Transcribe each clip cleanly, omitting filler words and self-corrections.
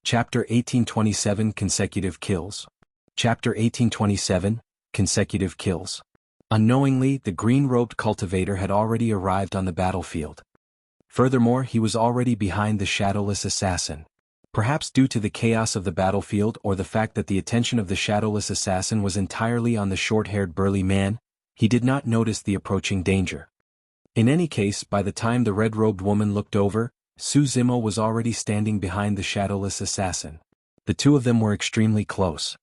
Chapter 1827 Consecutive Kills. Chapter 1827 Consecutive Kills. Unknowingly, the green-robed cultivator had already arrived on the battlefield. Furthermore, he was already behind the shadowless assassin. Perhaps due to the chaos of the battlefield or the fact that the attention of the shadowless assassin was entirely on the short-haired burly man, he did not notice the approaching danger. In any case, by the time the red-robed woman looked over, Su Zimo was already standing behind the shadowless assassin. The two of them were extremely close.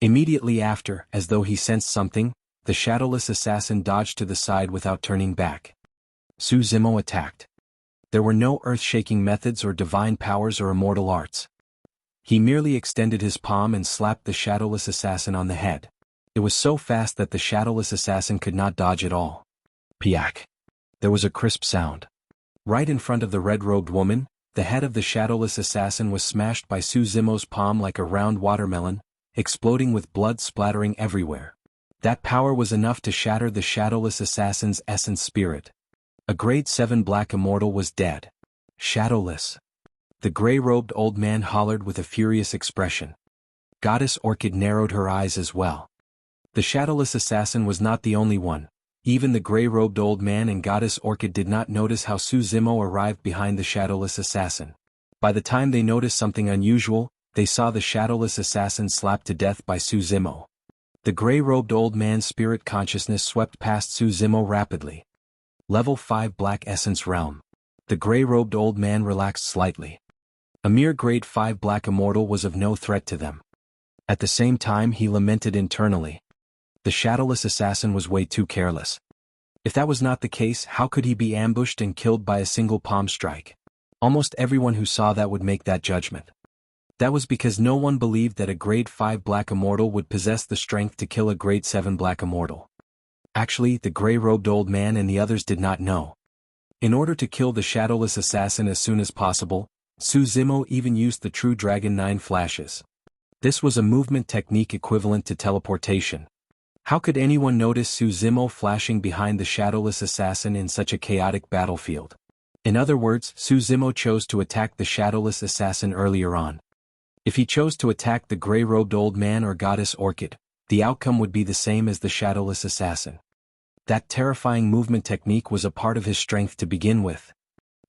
Immediately after, as though he sensed something, the shadowless assassin dodged to the side without turning back. Su Zimo attacked. There were no earth-shaking methods or divine powers or immortal arts. He merely extended his palm and slapped the shadowless assassin on the head. It was so fast that the shadowless assassin could not dodge at all. Piak! There was a crisp sound. Right in front of the red-robed woman, the head of the shadowless assassin was smashed by Su Zimo's palm like a round watermelon, exploding with blood splattering everywhere. That power was enough to shatter the shadowless assassin's essence spirit. A grade 7 black immortal was dead. Shadowless. The gray-robed old man hollered with a furious expression. Goddess Orchid narrowed her eyes as well. The shadowless assassin was not the only one. Even the gray-robed old man and Goddess Orchid did not notice how Su Zimo arrived behind the shadowless assassin. By the time they noticed something unusual, they saw the shadowless assassin slapped to death by Su Zimo. The gray-robed old man's spirit consciousness swept past Su Zimo rapidly. Level 5 Black Essence Realm. The gray-robed old man relaxed slightly. A mere grade 5 black immortal was of no threat to them. At the same time, he lamented internally. The shadowless assassin was way too careless. If that was not the case, how could he be ambushed and killed by a single palm strike? Almost everyone who saw that would make that judgment. That was because no one believed that a grade 5 black immortal would possess the strength to kill a grade 7 black immortal. Actually, the gray-robed old man and the others did not know. In order to kill the shadowless assassin as soon as possible, Su Zimo even used the True Dragon 9 flashes. This was a movement technique equivalent to teleportation. How could anyone notice Su Zimo flashing behind the shadowless assassin in such a chaotic battlefield? In other words, Su Zimo chose to attack the shadowless assassin earlier on. If he chose to attack the gray-robed old man or Goddess Orchid, the outcome would be the same as the shadowless assassin. That terrifying movement technique was a part of his strength to begin with.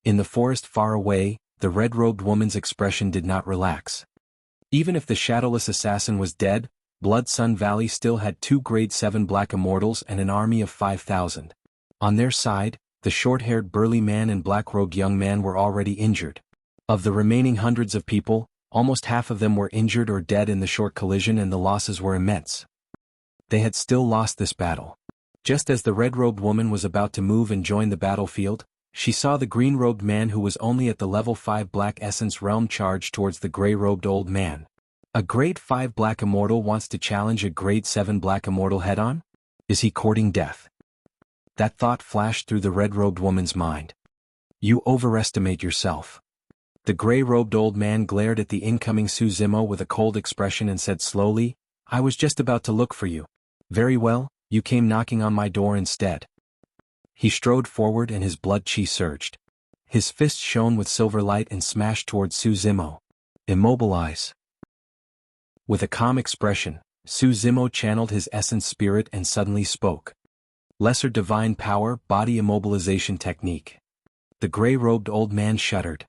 In the forest far away, the red-robed woman's expression did not relax. Even if the shadowless assassin was dead, Blood Sun Valley still had 2 grade 7 black immortals and an army of 5,000. On their side, the short-haired burly man and black-robed young man were already injured. Of the remaining hundreds of people, almost half of them were injured or dead in the short collision, and the losses were immense. They had still lost this battle. Just as the red-robed woman was about to move and join the battlefield, she saw the green-robed man who was only at the level 5 Black Essence realm charge towards the gray-robed old man. A grade 5 black immortal wants to challenge a grade 7 black immortal head-on? Is he courting death? That thought flashed through the red-robed woman's mind. You overestimate yourself. The gray-robed old man glared at the incoming Su Zimo with a cold expression and said slowly, I was just about to look for you. Very well, you came knocking on my door instead. He strode forward and his blood chi surged. His fist shone with silver light and smashed towards Su Zimo. Immobilize. With a calm expression, Su Zimo channeled his essence spirit and suddenly spoke. Lesser divine power, body immobilization technique. The gray-robed old man shuddered.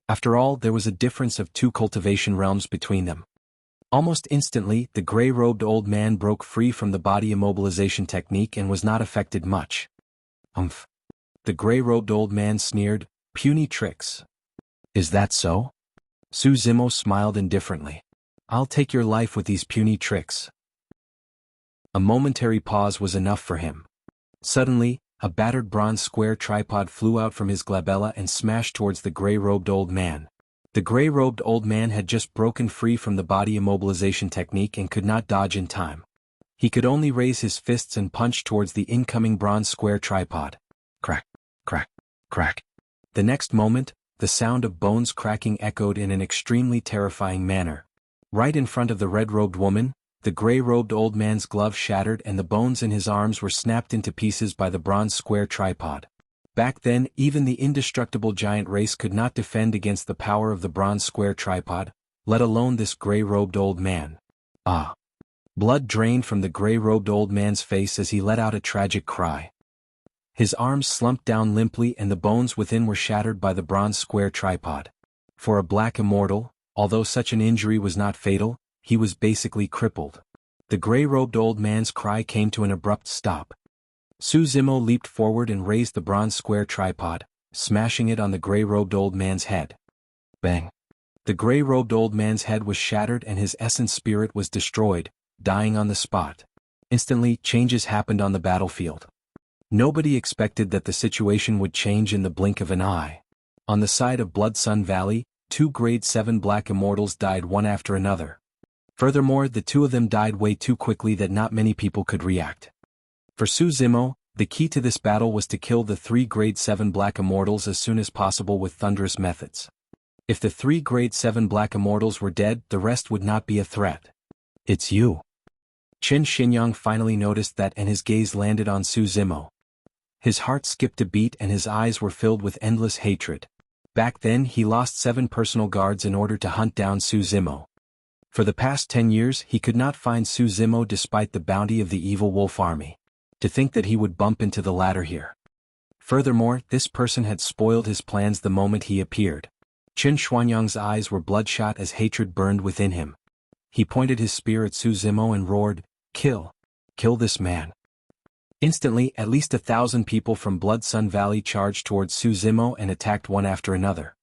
After all, there was a difference of 2 cultivation realms between them. Almost instantly, the gray-robed old man broke free from the body immobilization technique and was not affected much. Umph. The gray-robed old man sneered, puny tricks. Is that so? Su Zimo smiled indifferently. I'll take your life with these puny tricks. A momentary pause was enough for him. Suddenly, a battered bronze square tripod flew out from his glabella and smashed towards the gray-robed old man. The gray-robed old man had just broken free from the body immobilization technique and could not dodge in time. He could only raise his fists and punch towards the incoming bronze square tripod. Crack, crack, crack. The next moment, the sound of bones cracking echoed in an extremely terrifying manner. Right in front of the red-robed woman, the gray-robed old man's glove shattered and the bones in his arms were snapped into pieces by the bronze square tripod. Back then, even the indestructible giant race could not defend against the power of the bronze square tripod. let alone this gray-robed old man. Ah! Blood drained from the gray-robed old man's face as he let out a tragic cry. His arms slumped down limply and the bones within were shattered by the bronze square tripod. For a black immortal, although such an injury was not fatal, he was basically crippled. The gray-robed old man's cry came to an abrupt stop. Su Zimo leaped forward and raised the bronze square tripod, smashing it on the gray-robed old man's head. Bang! The gray-robed old man's head was shattered and his essence spirit was destroyed, dying on the spot. Instantly, changes happened on the battlefield. Nobody expected that the situation would change in the blink of an eye. On the side of Blood Sun Valley, 2 Grade 7 black immortals died one after another. Furthermore, the 2 of them died way too quickly that not many people could react. For Su Zimo, the key to this battle was to kill the 3 Grade 7 black immortals as soon as possible with thunderous methods. If the 3 Grade 7 black immortals were dead, the rest would not be a threat. It's you. Qin Xinyang finally noticed that and his gaze landed on Su Zimo. His heart skipped a beat and his eyes were filled with endless hatred. Back then he lost 7 personal guards in order to hunt down Su Zimo. For the past 10 years he could not find Su Zimo despite the bounty of the evil wolf army. To think that he would bump into the latter here. Furthermore, this person had spoiled his plans the moment he appeared. Qin Xuanyang's eyes were bloodshot as hatred burned within him. He pointed his spear at Su Zimo and roared, "Kill! Kill this man!" Instantly, at least 1,000 people from Blood Sun Valley charged towards Su Zimo and attacked one after another.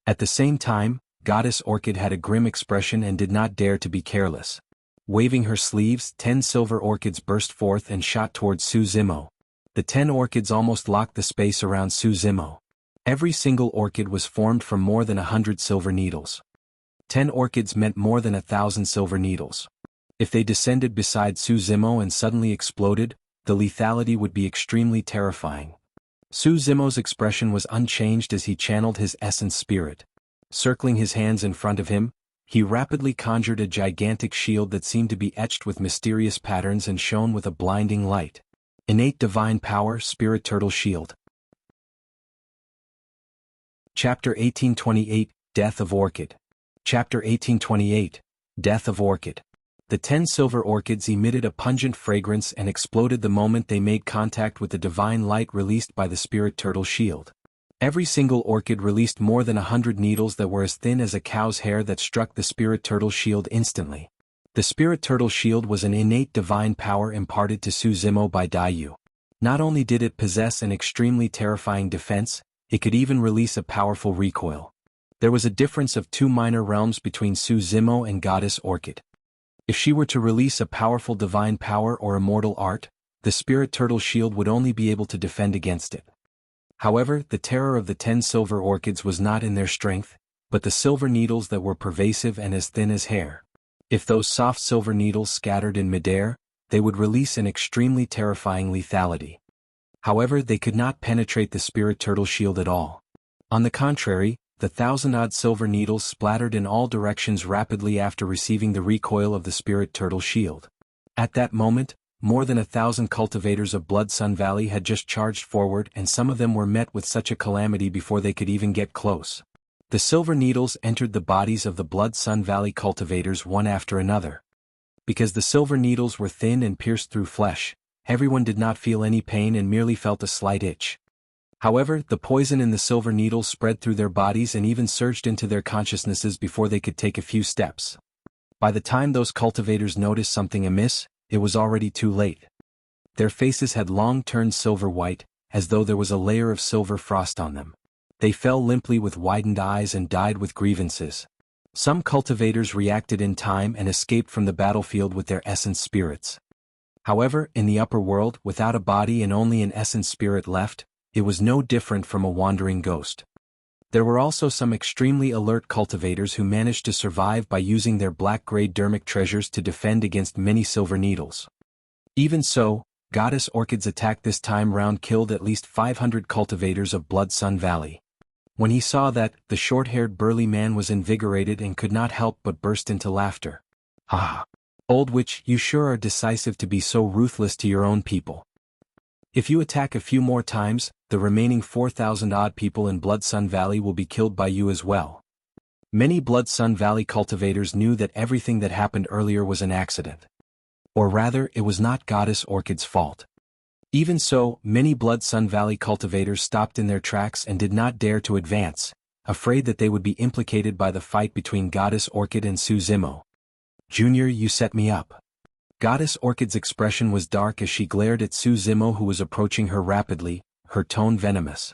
At the same time, Goddess Orchid had a grim expression and did not dare to be careless. Waving her sleeves, 10 silver orchids burst forth and shot towards Su Zimo. The 10 orchids almost locked the space around Su Zimo. Every single orchid was formed from more than 100 silver needles. 10 orchids meant more than 1,000 silver needles. If they descended beside Su Zimo and suddenly exploded, the lethality would be extremely terrifying. Su Zimo's expression was unchanged as he channeled his essence spirit. Circling his hands in front of him, he rapidly conjured a gigantic shield that seemed to be etched with mysterious patterns and shone with a blinding light. Innate Divine Power Spirit Turtle Shield. Chapter 1828, Death of Orchid. Chapter 1828, Death of Orchid. The 10 silver orchids emitted a pungent fragrance and exploded the moment they made contact with the divine light released by the Spirit Turtle Shield. Every single orchid released more than 100 needles that were as thin as a cow's hair that struck the Spirit Turtle Shield instantly. The Spirit Turtle Shield was an innate divine power imparted to Su Zimo by Daiyu. Not only did it possess an extremely terrifying defense, it could even release a powerful recoil. There was a difference of 2 minor realms between Su Zimo and Goddess Orchid. If she were to release a powerful divine power or immortal art, the Spirit Turtle Shield would only be able to defend against it. However, the terror of the 10 silver orchids was not in their strength, but the silver needles that were pervasive and as thin as hair. If those soft silver needles scattered in midair, they would release an extremely terrifying lethality. However, they could not penetrate the Spirit Turtle Shield at all. On the contrary, the 1,000-odd silver needles splattered in all directions rapidly after receiving the recoil of the Spirit Turtle Shield. At that moment, more than 1,000 cultivators of Blood Sun Valley had just charged forward and some of them were met with such a calamity before they could even get close. The silver needles entered the bodies of the Blood Sun Valley cultivators one after another. Because the silver needles were thin and pierced through flesh, everyone did not feel any pain and merely felt a slight itch. However, the poison in the silver needles spread through their bodies and even surged into their consciousnesses before they could take a few steps. By the time those cultivators noticed something amiss, it was already too late. Their faces had long turned silver white, as though there was a layer of silver frost on them. They fell limply with widened eyes and died with grievances. Some cultivators reacted in time and escaped from the battlefield with their essence spirits. However, in the upper world, without a body and only an essence spirit left, it was no different from a wandering ghost. There were also some extremely alert cultivators who managed to survive by using their black-gray Dharmic treasures to defend against many silver needles. Even so, Goddess Orchid's attack this time round killed at least 500 cultivators of Blood Sun Valley. When he saw that, the short-haired burly man was invigorated and could not help but burst into laughter. "Ah! Old witch, you sure are decisive to be so ruthless to your own people. If you attack a few more times, the remaining 4,000-odd people in Blood Sun Valley will be killed by you as well." Many Blood Sun Valley cultivators knew that everything that happened earlier was an accident. Or rather, it was not Goddess Orchid's fault. Even so, many Blood Sun Valley cultivators stopped in their tracks and did not dare to advance, afraid that they would be implicated by the fight between Goddess Orchid and Suzimo. "Junior, you set me up." Goddess Orchid's expression was dark as she glared at Suzimo, who was approaching her rapidly, her tone venomous.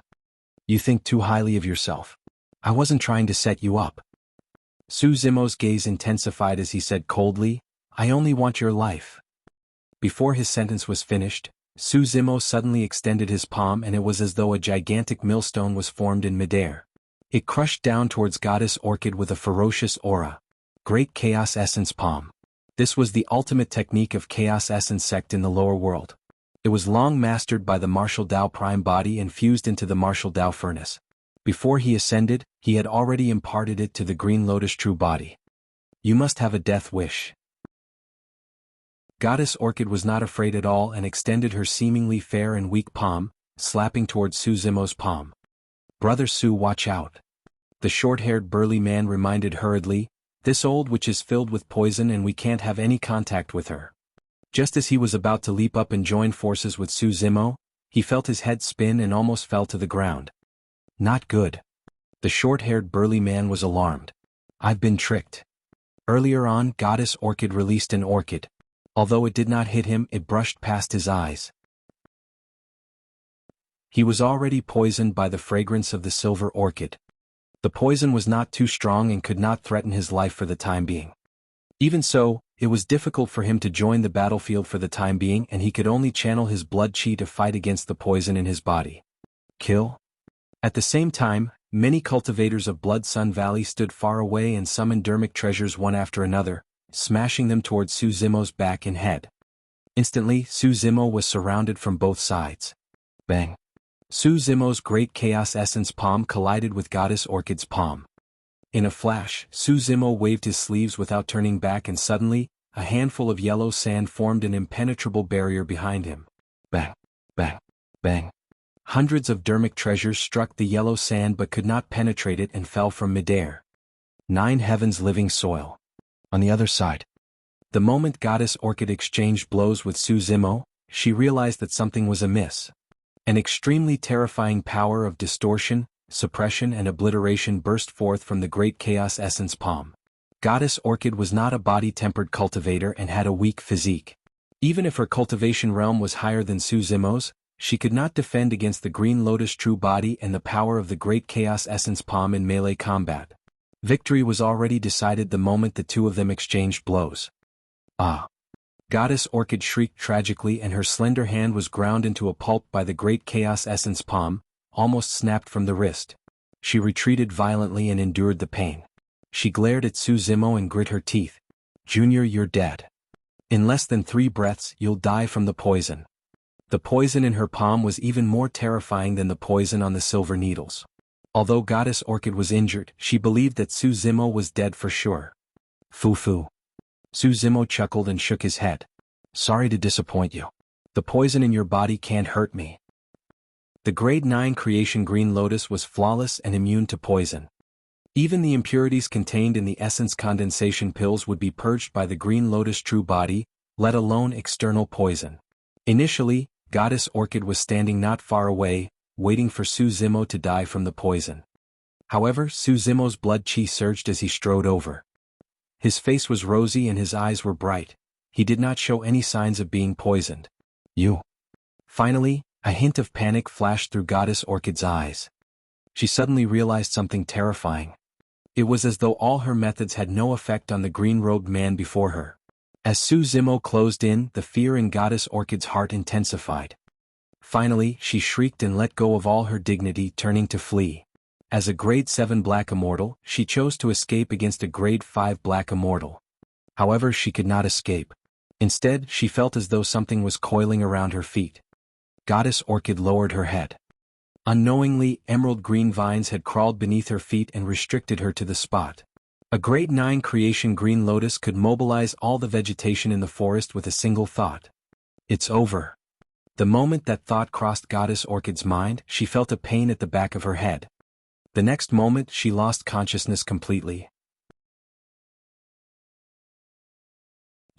"You think too highly of yourself. I wasn't trying to set you up." Suzimo's gaze intensified as he said coldly, "I only want your life." Before his sentence was finished, Suzimo suddenly extended his palm, and it was as though a gigantic millstone was formed in midair. It crushed down towards Goddess Orchid with a ferocious aura. Great Chaos Essence Palm. This was the ultimate technique of Chaos Essence sect in the lower world. It was long mastered by the Martial Dao Prime Body and fused into the Martial Dao Furnace. Before he ascended, he had already imparted it to the Green Lotus True Body. "You must have a death wish." Goddess Orchid was not afraid at all and extended her seemingly fair and weak palm, slapping towards Suzimo's palm. "Brother Su, watch out." The short-haired burly man reminded hurriedly, "This old witch is filled with poison and we can't have any contact with her." Just as he was about to leap up and join forces with Suzimo, he felt his head spin and almost fell to the ground. "Not good." The short-haired burly man was alarmed. "I've been tricked." Earlier on, Goddess Orchid released an orchid. Although it did not hit him, it brushed past his eyes. He was already poisoned by the fragrance of the silver orchid. The poison was not too strong and could not threaten his life for the time being. Even so, it was difficult for him to join the battlefield for the time being, and he could only channel his blood chi to fight against the poison in his body. Kill? At the same time, many cultivators of Blood Sun Valley stood far away and summoned Dharmic treasures one after another, smashing them towards Suzimo's back and head. Instantly, Suzimo was surrounded from both sides. Bang! Suzimo's great Chaos Essence palm collided with Goddess Orchid's palm. In a flash, Suzimo waved his sleeves without turning back, and suddenly, a handful of yellow sand formed an impenetrable barrier behind him. Bang! Bang! Bang! Hundreds of Dharmic treasures struck the yellow sand but could not penetrate it and fell from midair. 9 heavens living soil. On the other side. The moment Goddess Orchid exchanged blows with Suzimo, she realized that something was amiss. An extremely terrifying power of distortion, suppression and obliteration burst forth from the great Chaos Essence palm. Goddess Orchid was not a body-tempered cultivator and had a weak physique. Even if her cultivation realm was higher than Suzimo's, she could not defend against the Green Lotus True Body and the power of the great Chaos Essence palm in melee combat. Victory was already decided the moment the two of them exchanged blows. Ah! Goddess Orchid shrieked tragically, and her slender hand was ground into a pulp by the great Chaos Essence palm, almost snapped from the wrist. She retreated violently and endured the pain. She glared at Suzimo and grit her teeth. "Junior, you're dead. In less than 3 breaths, you'll die from the poison." The poison in her palm was even more terrifying than the poison on the silver needles. Although Goddess Orchid was injured, she believed that Suzimo was dead for sure. "Foo-foo." Suzimo chuckled and shook his head. "Sorry to disappoint you. The poison in your body can't hurt me." The Grade 9 Creation Green Lotus was flawless and immune to poison. Even the impurities contained in the essence condensation pills would be purged by the Green Lotus True Body, let alone external poison. Initially, Goddess Orchid was standing not far away, waiting for Suzimo to die from the poison. However, Suzimo's blood chi surged as he strode over. His face was rosy and his eyes were bright. He did not show any signs of being poisoned. "You." Finally, a hint of panic flashed through Goddess Orchid's eyes. She suddenly realized something terrifying. It was as though all her methods had no effect on the green-robed man before her. As Suzimo closed in, the fear in Goddess Orchid's heart intensified. Finally, she shrieked and let go of all her dignity, turning to flee. As a Grade 7 Black Immortal, she chose to escape against a Grade 5 Black Immortal. However, she could not escape. Instead, she felt as though something was coiling around her feet. Goddess Orchid lowered her head. Unknowingly, emerald green vines had crawled beneath her feet and restricted her to the spot. A Grade 9 Creation Green Lotus could mobilize all the vegetation in the forest with a single thought. "It's over." The moment that thought crossed Goddess Orchid's mind, she felt a pain at the back of her head. The next moment she lost consciousness completely.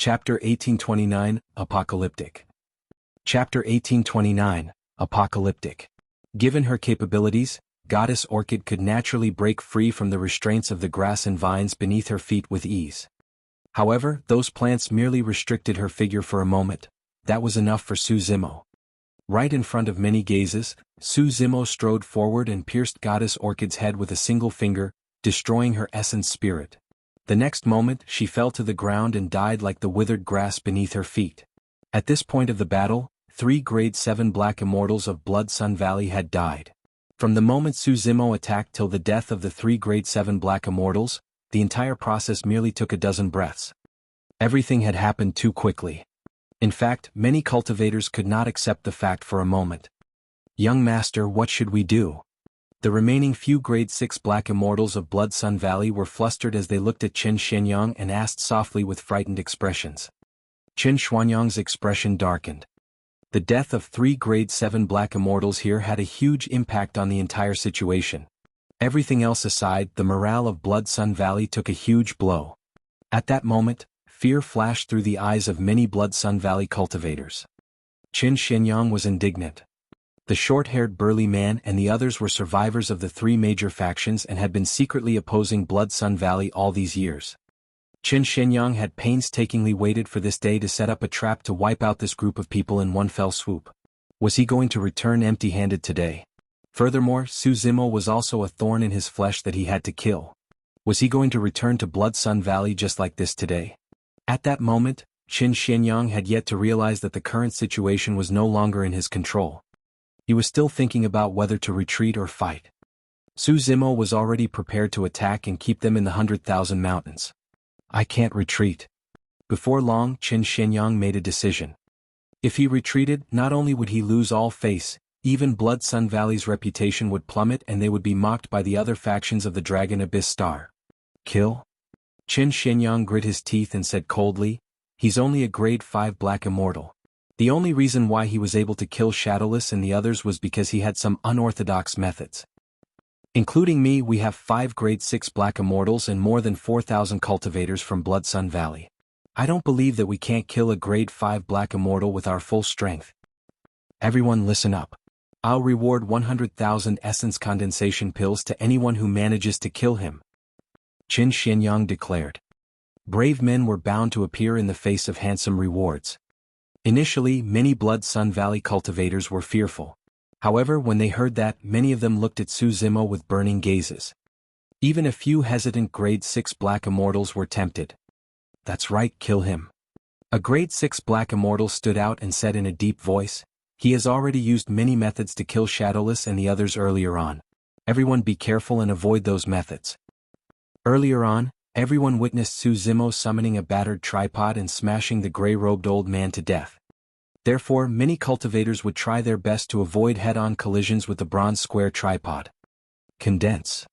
Chapter 1829, Apocalyptic. Chapter 1829, Apocalyptic. Given her capabilities, Goddess Orchid could naturally break free from the restraints of the grass and vines beneath her feet with ease. However, those plants merely restricted her figure for a moment. That was enough for Su Zimo. Right in front of many gazes, Su Zimo strode forward and pierced Goddess Orchid's head with a single finger, destroying her essence spirit. The next moment, she fell to the ground and died like the withered grass beneath her feet. At this point of the battle, 3 Grade 7 Black Immortals of Blood Sun Valley had died. From the moment Su Zimo attacked till the death of the 3 Grade 7 Black Immortals, the entire process merely took a dozen breaths. Everything had happened too quickly. In fact, many cultivators could not accept the fact for a moment. Young Master, what should we do? The remaining few Grade 6 Black Immortals of Blood Sun Valley were flustered as they looked at Qin Xianyang and asked softly with frightened expressions. Qin Xianyang's expression darkened. The death of 3 Grade 7 Black Immortals here had a huge impact on the entire situation. Everything else aside, the morale of Blood Sun Valley took a huge blow. At that moment, fear flashed through the eyes of many Blood Sun Valley cultivators. Qin Xianyang was indignant. The short-haired burly man and the others were survivors of the 3 major factions and had been secretly opposing Blood Sun Valley all these years. Qin Xianyang had painstakingly waited for this day to set up a trap to wipe out this group of people in one fell swoop. Was he going to return empty-handed today? Furthermore, Su Zimo was also a thorn in his flesh that he had to kill. Was he going to return to Blood Sun Valley just like this today? At that moment, Qin Xianyang had yet to realize that the current situation was no longer in his control. He was still thinking about whether to retreat or fight. Su Zimo was already prepared to attack and keep them in the 100,000 mountains. I can't retreat. Before long, Qin Xianyang made a decision. If he retreated, not only would he lose all face, even Blood Sun Valley's reputation would plummet and they would be mocked by the other factions of the Dragon Abyss Star. Kill? Qin Xianyang grit his teeth and said coldly, he's only a Grade 5 Black Immortal. The only reason why he was able to kill Shadowless and the others was because he had some unorthodox methods. Including me, we have 5 Grade 6 Black Immortals and more than 4,000 cultivators from Blood Sun Valley. I don't believe that we can't kill a Grade 5 Black Immortal with our full strength. Everyone listen up. I'll reward 100,000 essence condensation pills to anyone who manages to kill him. Qin Xianyang declared. Brave men were bound to appear in the face of handsome rewards. Initially, many Blood Sun Valley cultivators were fearful. However, when they heard that, many of them looked at Su Zimo with burning gazes. Even a few hesitant Grade 6 Black Immortals were tempted. That's right, kill him. A Grade 6 Black Immortal stood out and said in a deep voice, he has already used many methods to kill Shadowless and the others earlier on. Everyone be careful and avoid those methods. Earlier on, everyone witnessed Su Zimo summoning a battered tripod and smashing the gray-robed old man to death. Therefore, many cultivators would try their best to avoid head-on collisions with the bronze square tripod. Condense.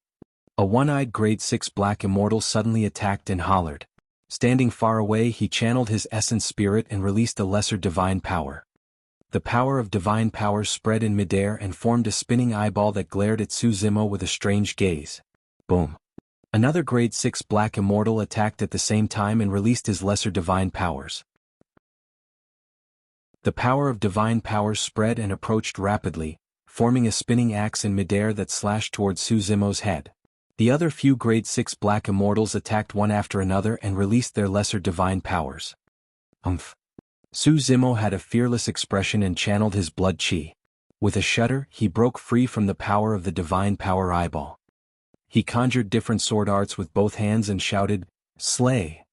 A one-eyed Grade 6 Black Immortal suddenly attacked and hollered. Standing far away, he channeled his essence spirit and released a lesser divine power. The power of divine power spread in midair and formed a spinning eyeball that glared at Su Zimo with a strange gaze. Boom. Another Grade 6 Black Immortal attacked at the same time and released his lesser divine powers. The power of divine powers spread and approached rapidly, forming a spinning axe in midair that slashed towards Su Zimo's head. The other few Grade 6 Black Immortals attacked one after another and released their lesser divine powers. Su Zimo had a fearless expression and channeled his blood chi. With a shudder, he broke free from the power of the divine power eyeball. He conjured different sword arts with both hands and shouted, Slay!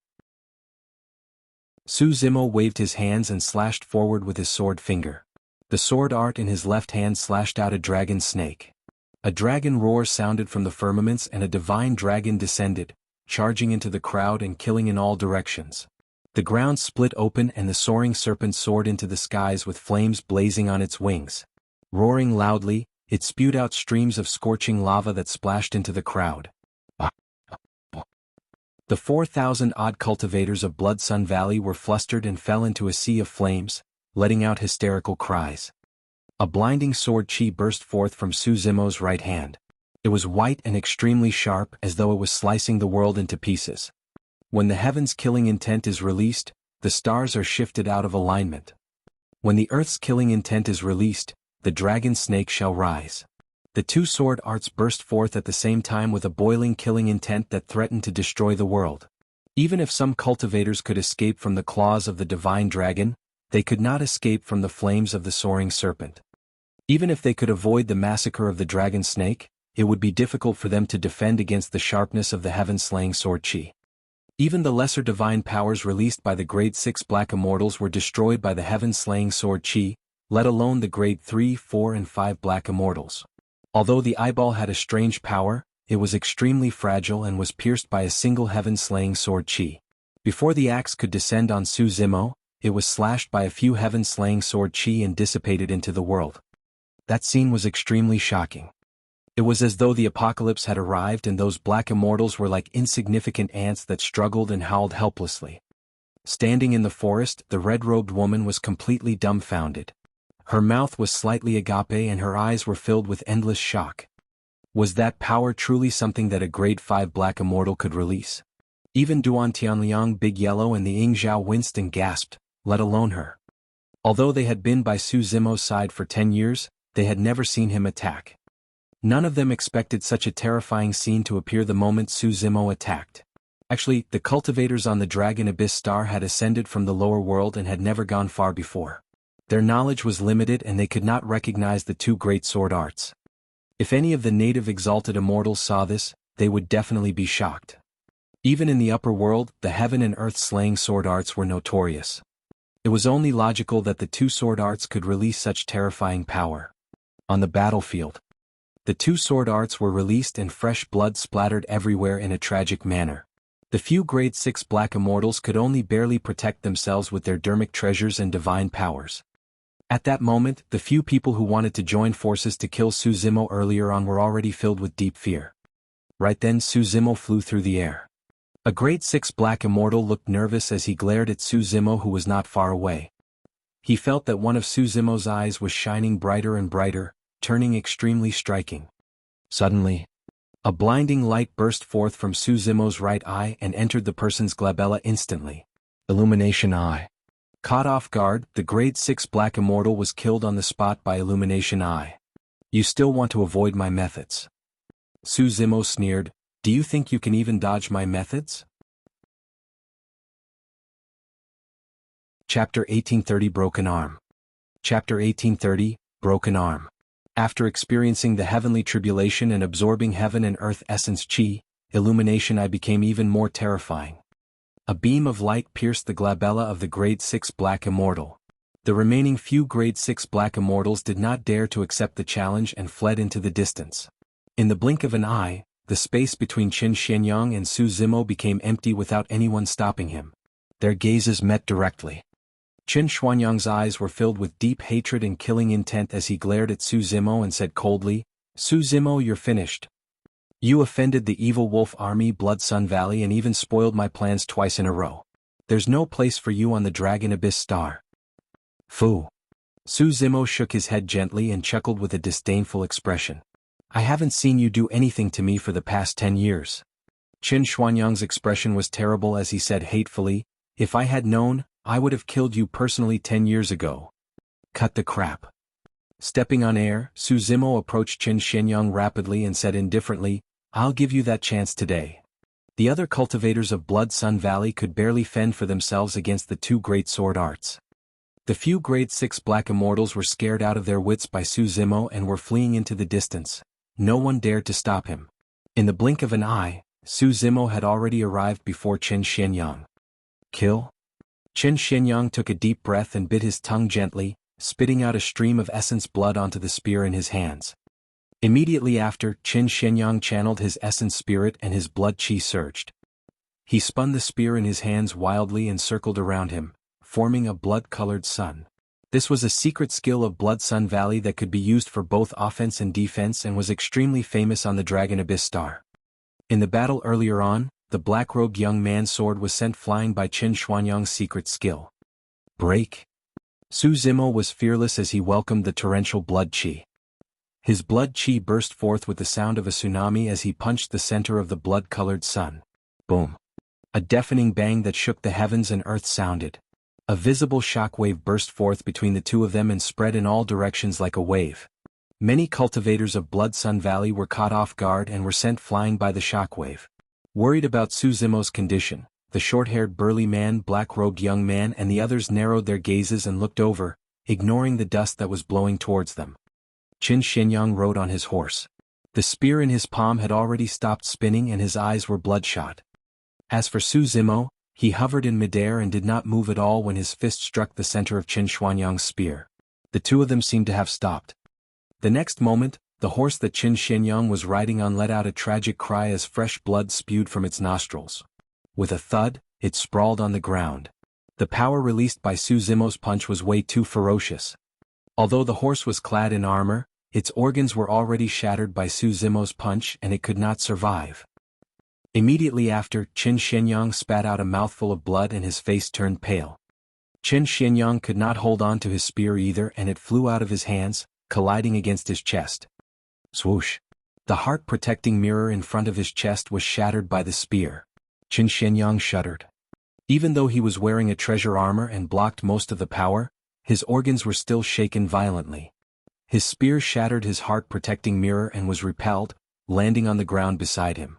Su Zimo waved his hands and slashed forward with his sword finger. The sword art in his left hand slashed out a dragon snake. A dragon roar sounded from the firmaments and a divine dragon descended, charging into the crowd and killing in all directions. The ground split open and the soaring serpent soared into the skies with flames blazing on its wings. Roaring loudly, it spewed out streams of scorching lava that splashed into the crowd. The 4,000-odd cultivators of Blood Sun Valley were flustered and fell into a sea of flames, letting out hysterical cries. A blinding sword chi burst forth from Su Zimo's right hand. It was white and extremely sharp as though it was slicing the world into pieces. When the heaven's killing intent is released, the the stars are shifted out of alignment. When the earth's killing intent is released, the dragon snake shall rise. The two sword arts burst forth at the same time with a boiling killing intent that threatened to destroy the world. Even if some cultivators could escape from the claws of the divine dragon, they could not escape from the flames of the soaring serpent. Even if they could avoid the massacre of the dragon snake, it would be difficult for them to defend against the sharpness of the heaven-slaying sword chi. Even the lesser divine powers released by the grade 6 black immortals were destroyed by the heaven-slaying sword chi, let alone the grade 3, 4 and 5 black immortals. Although the eyeball had a strange power, it was extremely fragile and was pierced by a single heaven-slaying sword chi. Before the axe could descend on Su Zimo, it was slashed by a few heaven-slaying sword chi and dissipated into the world. That scene was extremely shocking. It was as though the apocalypse had arrived and those black immortals were like insignificant ants that struggled and howled helplessly. Standing in the forest, the red-robed woman was completely dumbfounded. Her mouth was slightly agape and her eyes were filled with endless shock. Was that power truly something that a grade 5 black immortal could release? Even Duan Tianliang, Big Yellow and the Ying Zhao winced and gasped, let alone her. Although they had been by Su Zimo's side for 10 years, they had never seen him attack. None of them expected such a terrifying scene to appear the moment Su Zimo attacked. Actually, the cultivators on the Dragon Abyss Star had ascended from the lower world and had never gone far before. Their knowledge was limited and they could not recognize the two great sword arts. If any of the native exalted immortals saw this, they would definitely be shocked. Even in the upper world, the heaven and earth slaying sword arts were notorious. It was only logical that the two sword arts could release such terrifying power. On the battlefield, the two sword arts were released and fresh blood splattered everywhere in a tragic manner. The few grade 6 black immortals could only barely protect themselves with their Dharmic treasures and divine powers. At that moment, the few people who wanted to join forces to kill Su Zimo earlier on were already filled with deep fear. Right then Su Zimo flew through the air. A grade 6 black immortal looked nervous as he glared at Su Zimo, who was not far away. He felt that one of Su Zimo's eyes was shining brighter and brighter, turning extremely striking. Suddenly, a blinding light burst forth from Su Zimo's right eye and entered the person's glabella instantly. Illumination Eye. Caught off guard, the grade 6 black immortal was killed on the spot by Illumination Eye. You still want to avoid my methods? Su Zimo sneered, do you think you can even dodge my methods? Chapter 1830 Broken Arm. Chapter 1830, Broken Arm. After experiencing the heavenly tribulation and absorbing heaven and earth essence chi, Illumination Eye became even more terrifying. A beam of light pierced the glabella of the grade 6 black immortal. The remaining few grade 6 black immortals did not dare to accept the challenge and fled into the distance. In the blink of an eye, the space between Qin Xianyang and Su Zimo became empty without anyone stopping him. Their gazes met directly. Qin Xuanyang's eyes were filled with deep hatred and killing intent as he glared at Su Zimo and said coldly, Su Zimo, you're finished. You offended the evil wolf army Blood Sun Valley and even spoiled my plans twice in a row. There's no place for you on the Dragon Abyss Star. Fu. Su Zimo shook his head gently and chuckled with a disdainful expression. I haven't seen you do anything to me for the past 10 years. Qin Xuanyang's expression was terrible as he said hatefully, if I had known, I would have killed you personally 10 years ago. Cut the crap. Stepping on air, Su Zimo approached Qin Xianyang rapidly and said indifferently, I'll give you that chance today. The other cultivators of Blood Sun Valley could barely fend for themselves against the two great sword arts. The few grade 6 black immortals were scared out of their wits by Su Zimo and were fleeing into the distance. No one dared to stop him. In the blink of an eye, Su Zimo had already arrived before Qin Xianyang. Kill? Qin Xianyang took a deep breath and bit his tongue gently, spitting out a stream of essence blood onto the spear in his hands. Immediately after, Qin Xianyang channeled his essence spirit and his blood chi surged. He spun the spear in his hands wildly and circled around him, forming a blood-colored sun. This was a secret skill of Blood Sun Valley that could be used for both offense and defense and was extremely famous on the Dragon Abyss Star. In the battle earlier on, the black-robed young man's sword was sent flying by Qin Xuanyang's secret skill. Break. Su Zimo was fearless as he welcomed the torrential blood chi. His blood chi burst forth with the sound of a tsunami as he punched the center of the blood-colored sun. Boom. A deafening bang that shook the heavens and earth sounded. A visible shockwave burst forth between the two of them and spread in all directions like a wave. Many cultivators of Blood Sun Valley were caught off guard and were sent flying by the shockwave. Worried about Suzumo's condition, the short-haired burly man, black-robed young man and the others narrowed their gazes and looked over, ignoring the dust that was blowing towards them. Qin Xianyang rode on his horse. The spear in his palm had already stopped spinning and his eyes were bloodshot. As for Suzumo, he hovered in midair and did not move at all when his fist struck the center of Qin Xianyang's spear. The two of them seemed to have stopped. The next moment, the horse that Qin Xianyang was riding on let out a tragic cry as fresh blood spewed from its nostrils. With a thud, it sprawled on the ground. The power released by Suzumo's punch was way too ferocious. Although the horse was clad in armor, its organs were already shattered by Suzumo's punch and it could not survive. Immediately after, Qin Xianyang spat out a mouthful of blood and his face turned pale. Qin Xianyang could not hold on to his spear either and it flew out of his hands, colliding against his chest. Swoosh! The heart-protecting mirror in front of his chest was shattered by the spear. Qin Xianyang shuddered. Even though he was wearing a treasure armor and blocked most of the power, his organs were still shaken violently. His spear shattered his heart-protecting mirror and was repelled, landing on the ground beside him.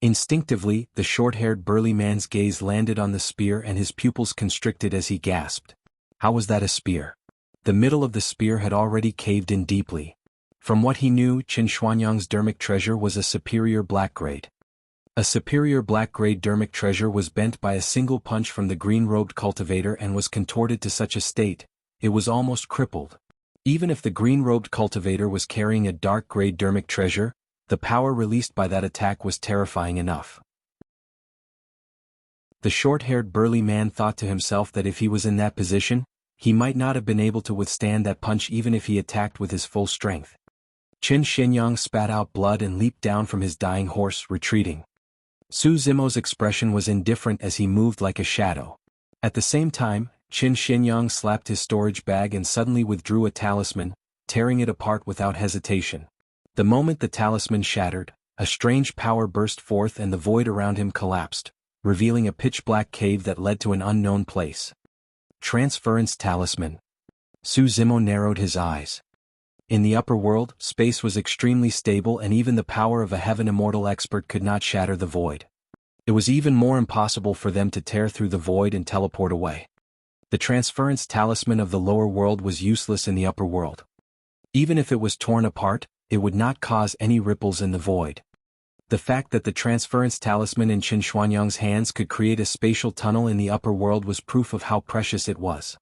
Instinctively, the short-haired burly man's gaze landed on the spear and his pupils constricted as he gasped. How was that a spear? The middle of the spear had already caved in deeply. From what he knew, Qin Xianyang's Dharmic treasure was a superior black grade. A superior black grade Dharmic treasure was bent by a single punch from the green-robed cultivator and was contorted to such a state, it was almost crippled. Even if the green-robed cultivator was carrying a dark grade Dharmic treasure, the power released by that attack was terrifying enough. The short-haired burly man thought to himself that if he was in that position, he might not have been able to withstand that punch even if he attacked with his full strength. Qin Xianyang spat out blood and leaped down from his dying horse, retreating. Suzumo's expression was indifferent as he moved like a shadow. At the same time, Qin Xianyang slapped his storage bag and suddenly withdrew a talisman, tearing it apart without hesitation. The moment the talisman shattered, a strange power burst forth and the void around him collapsed, revealing a pitch-black cave that led to an unknown place. Transference Talisman. Suzumo narrowed his eyes. In the upper world, space was extremely stable and even the power of a heaven immortal expert could not shatter the void. It was even more impossible for them to tear through the void and teleport away. The transference talisman of the lower world was useless in the upper world. Even if it was torn apart, it would not cause any ripples in the void. The fact that the transference talisman in Qin Xianyang's hands could create a spatial tunnel in the upper world was proof of how precious it was.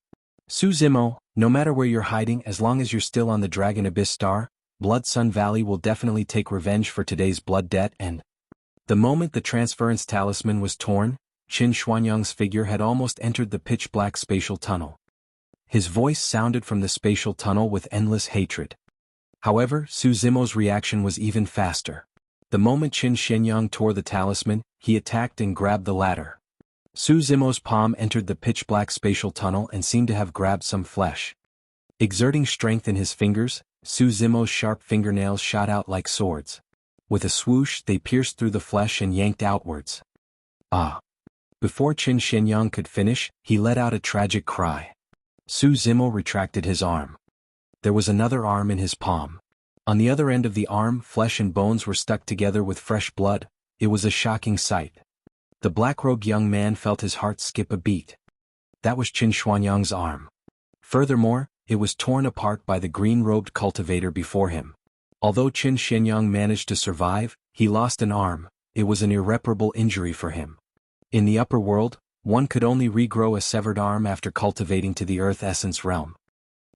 Suzumo, no matter where you're hiding, as long as you're still on the Dragon Abyss Star, Blood Sun Valley will definitely take revenge for today's blood debt and... The moment the transference talisman was torn, Qin Xianyang's figure had almost entered the pitch-black spatial tunnel. His voice sounded from the spatial tunnel with endless hatred. However, Suzumo's reaction was even faster. The moment Qin Xianyang tore the talisman, he attacked and grabbed the latter. Suzumo's palm entered the pitch-black spatial tunnel and seemed to have grabbed some flesh. Exerting strength in his fingers, Suzumo's sharp fingernails shot out like swords. With a swoosh, they pierced through the flesh and yanked outwards. Ah! Before Qin Xianyang could finish, he let out a tragic cry. Suzumo retracted his arm. There was another arm in his palm. On the other end of the arm, flesh and bones were stuck together with fresh blood. It was a shocking sight. The black-robed young man felt his heart skip a beat. That was Qin Xianyang's arm. Furthermore, it was torn apart by the green-robed cultivator before him. Although Qin Xianyang managed to survive, he lost an arm. It was an irreparable injury for him. In the upper world, one could only regrow a severed arm after cultivating to the Earth Essence realm.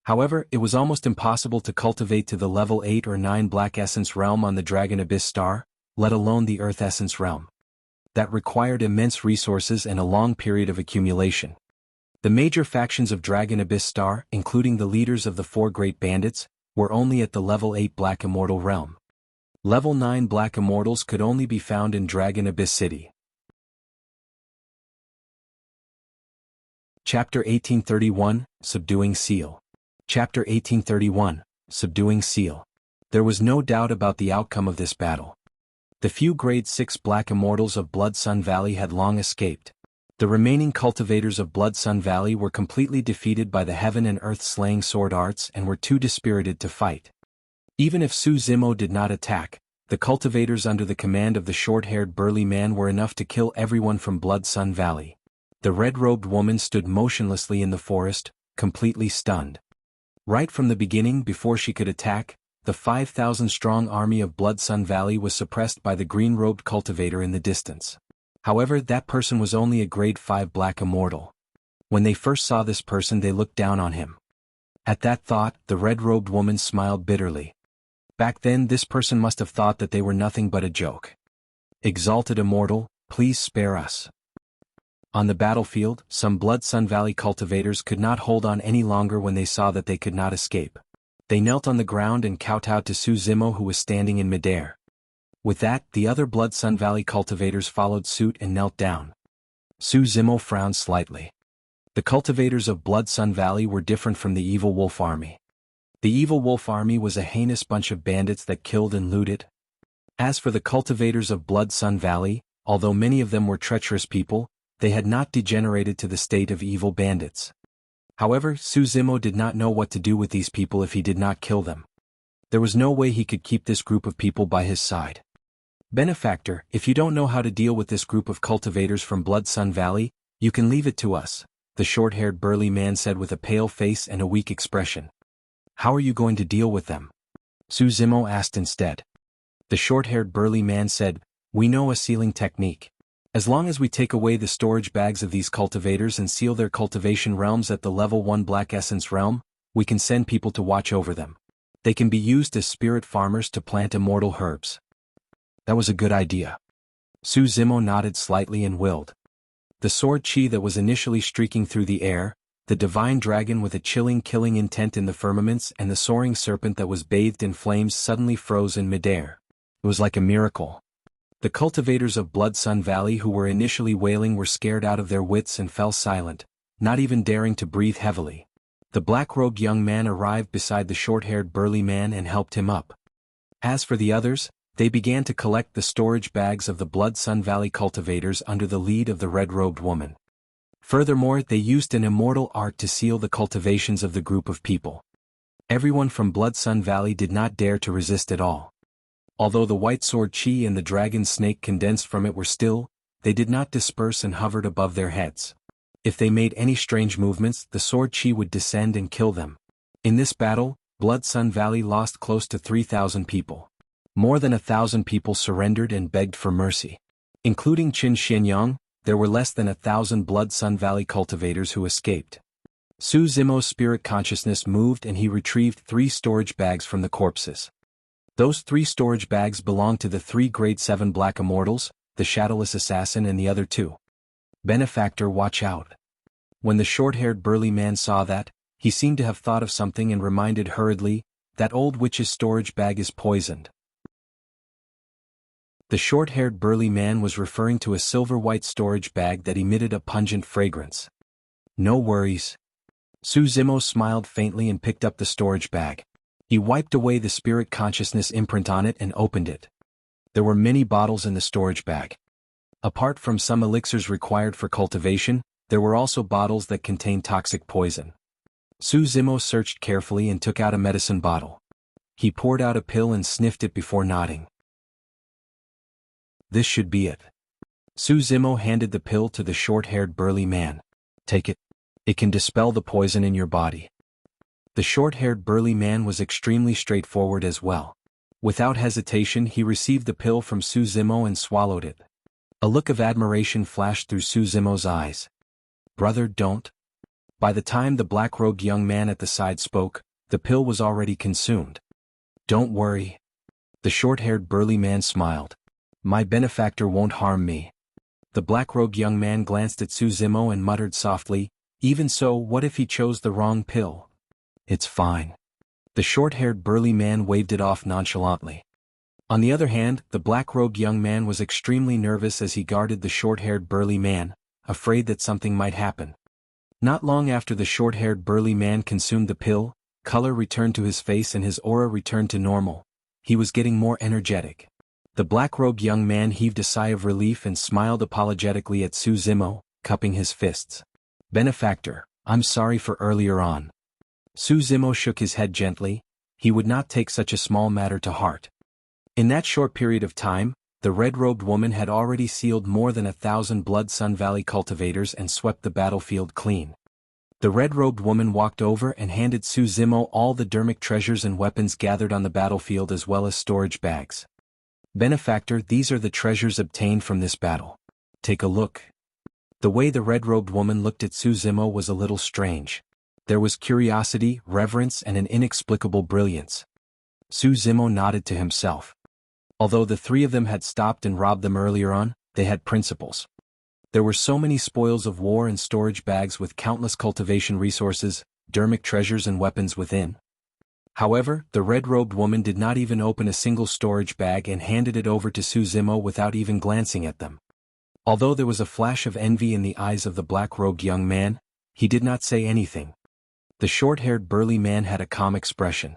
However, it was almost impossible to cultivate to the level 8 or 9 Black Essence realm on the Dragon Abyss Star, let alone the Earth Essence realm. That required immense resources and a long period of accumulation. The major factions of Dragon Abyss Star, including the leaders of the 4 Great Bandits, were only at the level 8 Black Immortal realm. Level 9 Black Immortals could only be found in Dragon Abyss City. Chapter 1831, Subduing Seal. Chapter 1831, Subduing Seal. There was no doubt about the outcome of this battle. The few Grade 6 Black Immortals of Blood Sun Valley had long escaped. The remaining cultivators of Blood Sun Valley were completely defeated by the heaven and earth slaying sword arts and were too dispirited to fight. Even if Su Zimo did not attack, the cultivators under the command of the short-haired burly man were enough to kill everyone from Blood Sun Valley. The red-robed woman stood motionlessly in the forest, completely stunned. Right from the beginning, before she could attack, the 5,000-strong army of Blood Sun Valley was suppressed by the green-robed cultivator in the distance. However, that person was only a grade 5 black immortal. When they first saw this person, they looked down on him. At that thought, the red-robed woman smiled bitterly. Back then, this person must have thought that they were nothing but a joke. Exalted immortal, please spare us. On the battlefield, some Blood Sun Valley cultivators could not hold on any longer when they saw that they could not escape. They knelt on the ground and kowtowed to Su Zimo, who was standing in midair. With that, the other Blood Sun Valley cultivators followed suit and knelt down. Su Zimo frowned slightly. The cultivators of Blood Sun Valley were different from the evil wolf army. The evil wolf army was a heinous bunch of bandits that killed and looted. As for the cultivators of Blood Sun Valley, although many of them were treacherous people, they had not degenerated to the state of evil bandits. However, Su Zimo did not know what to do with these people if he did not kill them. There was no way he could keep this group of people by his side. Benefactor, if you don't know how to deal with this group of cultivators from Blood Sun Valley, you can leave it to us, the short-haired burly man said with a pale face and a weak expression. How are you going to deal with them? Su Zimo asked instead. The short-haired burly man said, we know a sealing technique. As long as we take away the storage bags of these cultivators and seal their cultivation realms at the level 1 Black Essence realm, we can send people to watch over them. They can be used as spirit farmers to plant immortal herbs. That was a good idea. Su Zimo nodded slightly and willed. The sword chi that was initially streaking through the air, the divine dragon with a chilling killing intent in the firmaments and the soaring serpent that was bathed in flames suddenly froze in midair. It was like a miracle. The cultivators of Blood Sun Valley who were initially wailing were scared out of their wits and fell silent, not even daring to breathe heavily. The black-robed young man arrived beside the short-haired burly man and helped him up. As for the others, they began to collect the storage bags of the Blood Sun Valley cultivators under the lead of the red-robed woman. Furthermore, they used an immortal art to seal the cultivations of the group of people. Everyone from Blood Sun Valley did not dare to resist at all. Although the white sword chi and the dragon snake condensed from it were still, they did not disperse and hovered above their heads. If they made any strange movements, the sword chi would descend and kill them. In this battle, Blood Sun Valley lost close to 3,000 people. More than 1,000 people surrendered and begged for mercy. Including Qin Xianyang, there were less than 1,000 Blood Sun Valley cultivators who escaped. Su Zimo's spirit consciousness moved and he retrieved 3 storage bags from the corpses. Those 3 storage bags belonged to the 3 grade 7 black immortals, the shadowless assassin and the other 2. Benefactor, watch out. When the short-haired burly man saw that, he seemed to have thought of something and reminded hurriedly, that old witch's storage bag is poisoned. The short-haired burly man was referring to a silver-white storage bag that emitted a pungent fragrance. No worries. Su Zimo smiled faintly and picked up the storage bag. He wiped away the spirit consciousness imprint on it and opened it. There were many bottles in the storage bag. Apart from some elixirs required for cultivation, there were also bottles that contained toxic poison. Su Zimo searched carefully and took out a medicine bottle. He poured out a pill and sniffed it before nodding. This should be it. Su Zimo handed the pill to the short-haired burly man. Take it. It can dispel the poison in your body. The short-haired burly man was extremely straightforward as well. Without hesitation he received the pill from Su Zimo and swallowed it. A look of admiration flashed through Su Zimo's eyes. Brother, don't. By the time the black-robed young man at the side spoke, the pill was already consumed. Don't worry. The short-haired burly man smiled. My benefactor won't harm me. The black-robed young man glanced at Su Zimo and muttered softly, even so, what if he chose the wrong pill? It's fine. The short-haired burly man waved it off nonchalantly. On the other hand, the black-robed young man was extremely nervous as he guarded the short-haired burly man, afraid that something might happen. Not long after the short-haired burly man consumed the pill, color returned to his face and his aura returned to normal. He was getting more energetic. The black-robed young man heaved a sigh of relief and smiled apologetically at Su Zimo. cupping his fists. Benefactor, I'm sorry for earlier on. Su Zimo shook his head gently. He would not take such a small matter to heart. In that short period of time, the red-robed woman had already sealed more than 1,000 Blood Sun Valley cultivators and swept the battlefield clean. The red-robed woman walked over and handed Su Zimo all the Dharmic treasures and weapons gathered on the battlefield as well as storage bags. Benefactor, these are the treasures obtained from this battle. Take a look. The way the red-robed woman looked at Su Zimo was a little strange. There was curiosity, reverence, and an inexplicable brilliance. Su Zimo nodded to himself. Although the three of them had stopped and robbed them earlier on, they had principles. There were so many spoils of war and storage bags with countless cultivation resources, Dharmic treasures and weapons within. However, the red-robed woman did not even open a single storage bag and handed it over to Su Zimo without even glancing at them. Although there was a flash of envy in the eyes of the black-robed young man, he did not say anything. The short-haired burly man had a calm expression.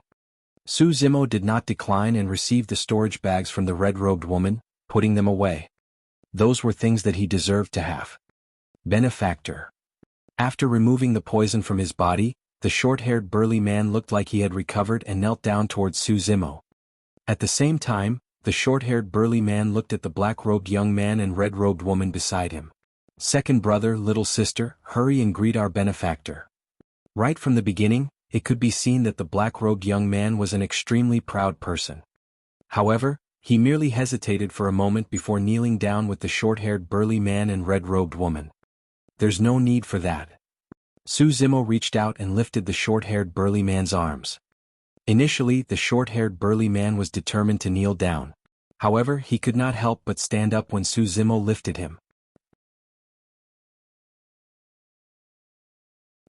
Su Zimo did not decline and received the storage bags from the red-robed woman, putting them away. Those were things that he deserved to have. Benefactor. After removing the poison from his body, the short-haired burly man looked like he had recovered and knelt down towards Su Zimo. At the same time, the short-haired burly man looked at the black-robed young man and red-robed woman beside him. Second brother, little sister, hurry and greet our benefactor. Right from the beginning, it could be seen that the black-robed young man was an extremely proud person. However, he merely hesitated for a moment before kneeling down with the short-haired burly man and red-robed woman. There's no need for that. Su Zimo reached out and lifted the short-haired burly man's arms. Initially, the short-haired burly man was determined to kneel down. However, he could not help but stand up when Su Zimo lifted him.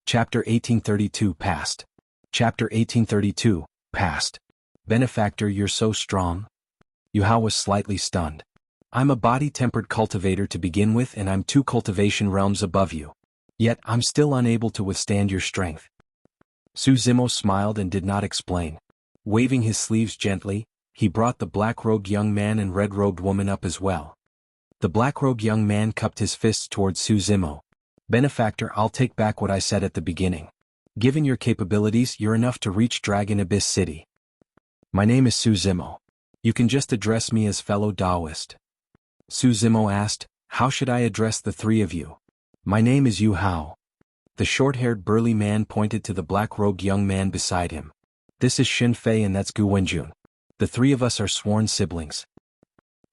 Chapter 1832 Past. Chapter 1832, Past. Benefactor, you're so strong. Yuhao was slightly stunned. I'm a body-tempered cultivator to begin with and I'm 2 cultivation realms above you. Yet, I'm still unable to withstand your strength. Su Zimo smiled and did not explain. Waving his sleeves gently, he brought the black-robed young man and red-robed woman up as well. The black-robed young man cupped his fists towards Su Zimo. Benefactor, I'll take back what I said at the beginning. Given your capabilities, you're enough to reach Dragon Abyss City. My name is Su Zimo. You can just address me as fellow Taoist. Su Zimo asked, how should I address the three of you? My name is Yu Hao. The short-haired burly man pointed to the black-robed young man beside him. This is Xin Fei and that's Gu Wenjun. The three of us are sworn siblings.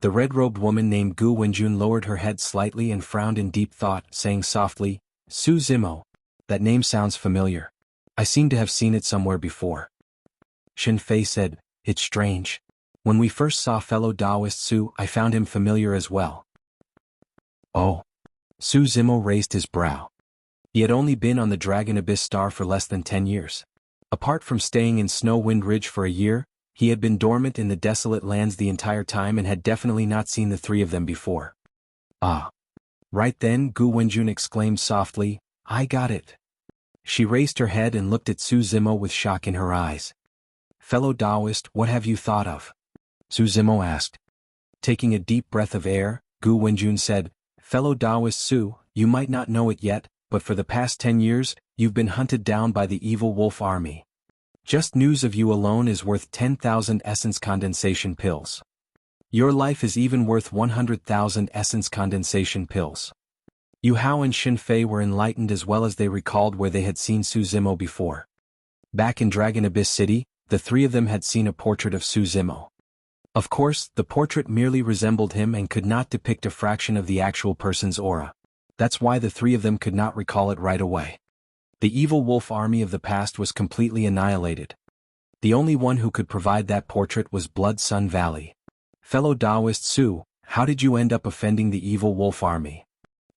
The red-robed woman named Gu Wenjun lowered her head slightly and frowned in deep thought, saying softly, Su Zimo. That name sounds familiar. I seem to have seen it somewhere before. Xin Fei said, it's strange. When we first saw fellow Taoist Su, I found him familiar as well. Oh. Su Zimo raised his brow. He had only been on the Dragon Abyss Star for less than 10 years. Apart from staying in Snow Wind Ridge for a year, he had been dormant in the desolate lands the entire time and had definitely not seen the three of them before. Ah. Right then, Gu Wenjun exclaimed softly, I got it. She raised her head and looked at Su Zimo with shock in her eyes. Fellow Taoist, what have you thought of? Su Zimo asked. Taking a deep breath of air, Gu Wenjun said, Fellow Taoist Su, you might not know it yet, but for the past 10 years, you've been hunted down by the evil wolf army. Just news of you alone is worth 10,000 essence condensation pills. Your life is even worth 100,000 essence condensation pills. Yu Hao and Xin Fei were enlightened as well as they recalled where they had seen Su Zimo before. Back in Dragon Abyss City, the three of them had seen a portrait of Su Zimo. Of course, the portrait merely resembled him and could not depict a fraction of the actual person's aura. That's why the three of them could not recall it right away. The evil wolf army of the past was completely annihilated. The only one who could provide that portrait was Blood Sun Valley. Fellow Taoist Su, how did you end up offending the evil wolf army?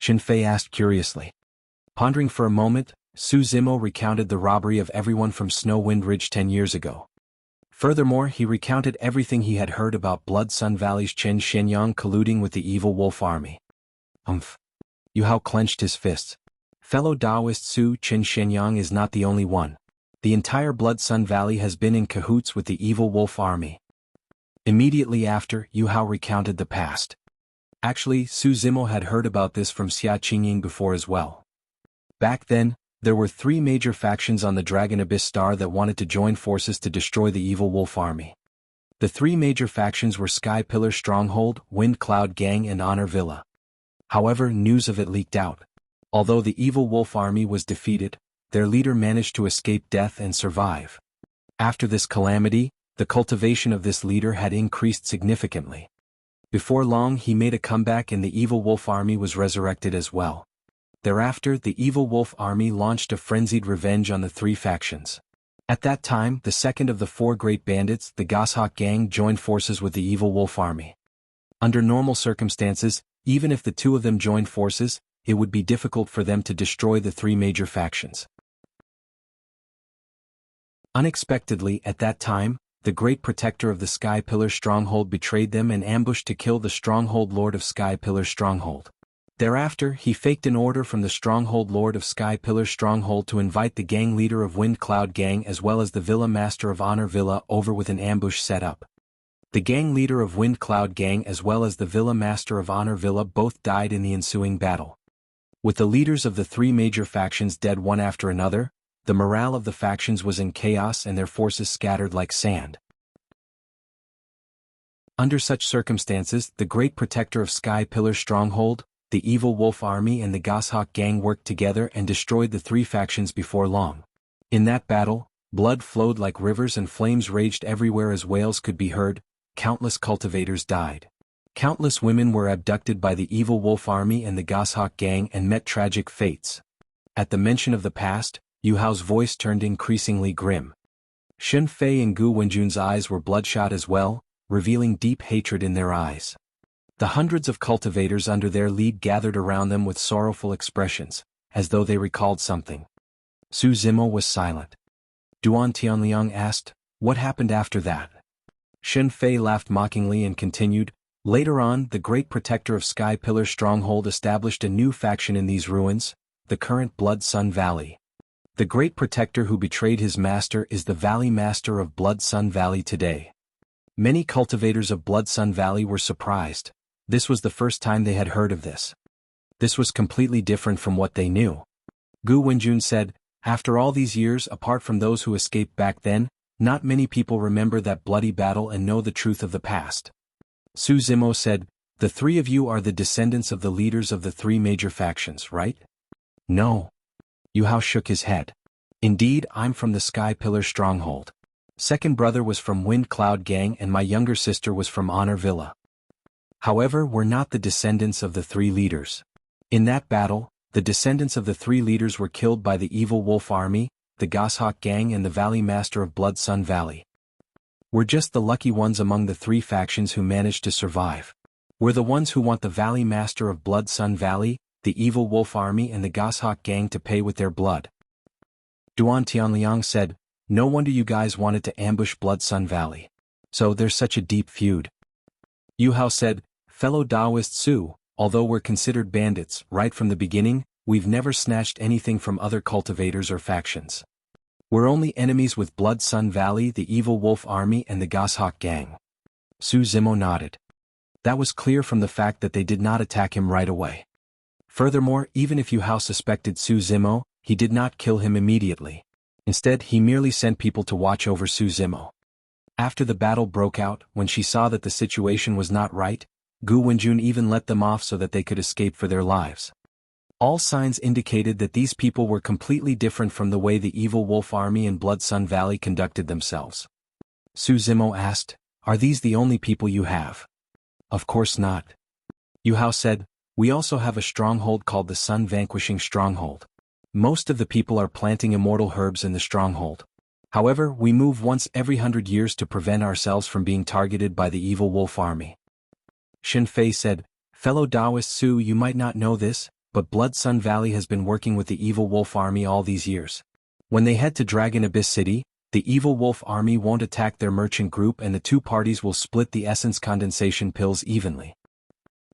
Xin Fei asked curiously. Pondering for a moment, Su Zimo recounted the robbery of everyone from Snow Wind Ridge 10 years ago. Furthermore, he recounted everything he had heard about Blood Sun Valley's Chen Shenyang colluding with the evil wolf army. Yu Hao clenched his fists. Fellow Taoist Su, Chen Shenyang is not the only one. The entire Blood Sun Valley has been in cahoots with the evil wolf army. Immediately after, Yu Hao recounted the past. Actually, Su Zimo had heard about this from Xia Qingying before as well. Back then, there were 3 major factions on the Dragon Abyss Star that wanted to join forces to destroy the evil wolf army. The 3 major factions were Sky Pillar Stronghold, Wind Cloud Gang and Honor Villa. However, news of it leaked out. Although the evil wolf army was defeated, their leader managed to escape death and survive. After this calamity, the cultivation of this leader had increased significantly. Before long he made a comeback and the evil wolf army was resurrected as well. Thereafter the evil wolf army launched a frenzied revenge on the 3 factions. At that time the second of the 4 great bandits, the Goshawk Gang, joined forces with the evil wolf army. Under normal circumstances, even if the 2 of them joined forces, it would be difficult for them to destroy the 3 major factions. Unexpectedly at that time, the great protector of the Sky Pillar Stronghold betrayed them and ambushed to kill the Stronghold Lord of Sky Pillar Stronghold. Thereafter, he faked an order from the Stronghold Lord of Sky Pillar Stronghold to invite the gang leader of Wind Cloud Gang as well as the Villa Master of Honor Villa over with an ambush set up. The gang leader of Wind Cloud Gang as well as the Villa Master of Honor Villa both died in the ensuing battle. With the leaders of the 3 major factions dead one after another, the morale of the factions was in chaos and their forces scattered like sand. Under such circumstances, the great protector of Sky Pillar Stronghold, the evil wolf army and the Goshawk Gang worked together and destroyed the 3 factions before long. In that battle, blood flowed like rivers and flames raged everywhere as wails could be heard. Countless cultivators died. Countless women were abducted by the evil wolf army and the Goshawk Gang and met tragic fates. At the mention of the past, Yu Hao's voice turned increasingly grim. Xun Fei and Gu Wenjun's eyes were bloodshot as well, revealing deep hatred in their eyes. The hundreds of cultivators under their lead gathered around them with sorrowful expressions, as though they recalled something. Su Zimo was silent. Duan Tianliang asked, "What happened after that?" Xun Fei laughed mockingly and continued, "Later on, the great protector of Sky Pillar Stronghold established a new faction in these ruins, the current Blood Sun Valley. The great protector who betrayed his master is the Valley Master of Blood Sun Valley today." Many cultivators of Blood Sun Valley were surprised. This was the first time they had heard of this. This was completely different from what they knew. Gu Wenjun said, "After all these years, apart from those who escaped back then, not many people remember that bloody battle and know the truth of the past." Su Zimo said, "The 3 of you are the descendants of the leaders of the 3 major factions, right?" "No." Yu Hao shook his head. "Indeed, I'm from the Sky Pillar Stronghold. Second brother was from Wind Cloud Gang and my younger sister was from Honor Villa. However, we're not the descendants of the 3 leaders. In that battle, the descendants of the 3 leaders were killed by the evil wolf army, the Goshawk Gang and the Valley Master of Blood Sun Valley. We're just the lucky ones among the 3 factions who managed to survive. We're the ones who want the Valley Master of Blood Sun Valley, the evil wolf army and the Goshawk Gang to pay with their blood." Duan Tianliang said, "No wonder you guys wanted to ambush Blood Sun Valley. So there's such a deep feud." Yu Hao said, "Fellow Taoist Su, although we're considered bandits right from the beginning, we've never snatched anything from other cultivators or factions. We're only enemies with Blood Sun Valley, the evil wolf army and the Goshawk Gang." Su Zimo nodded. That was clear from the fact that they did not attack him right away. Furthermore, even if Yu Hao suspected Su Zimo, he did not kill him immediately. Instead, he merely sent people to watch over Su Zimo. After the battle broke out, when she saw that the situation was not right, Gu Wenjun even let them off so that they could escape for their lives. All signs indicated that these people were completely different from the way the evil wolf army and Blood Sun Valley conducted themselves. Su Zimo asked, "Are these the only people you have?" "Of course not." Yu Hao said, "We also have a stronghold called the Sun Vanquishing Stronghold. Most of the people are planting immortal herbs in the stronghold. However, we move once every 100 years to prevent ourselves from being targeted by the evil wolf army." Xun Fei said, "Fellow Taoist Su, you might not know this, but Blood Sun Valley has been working with the evil wolf army all these years. When they head to Dragon Abyss City, the evil wolf army won't attack their merchant group and the 2 parties will split the essence condensation pills evenly.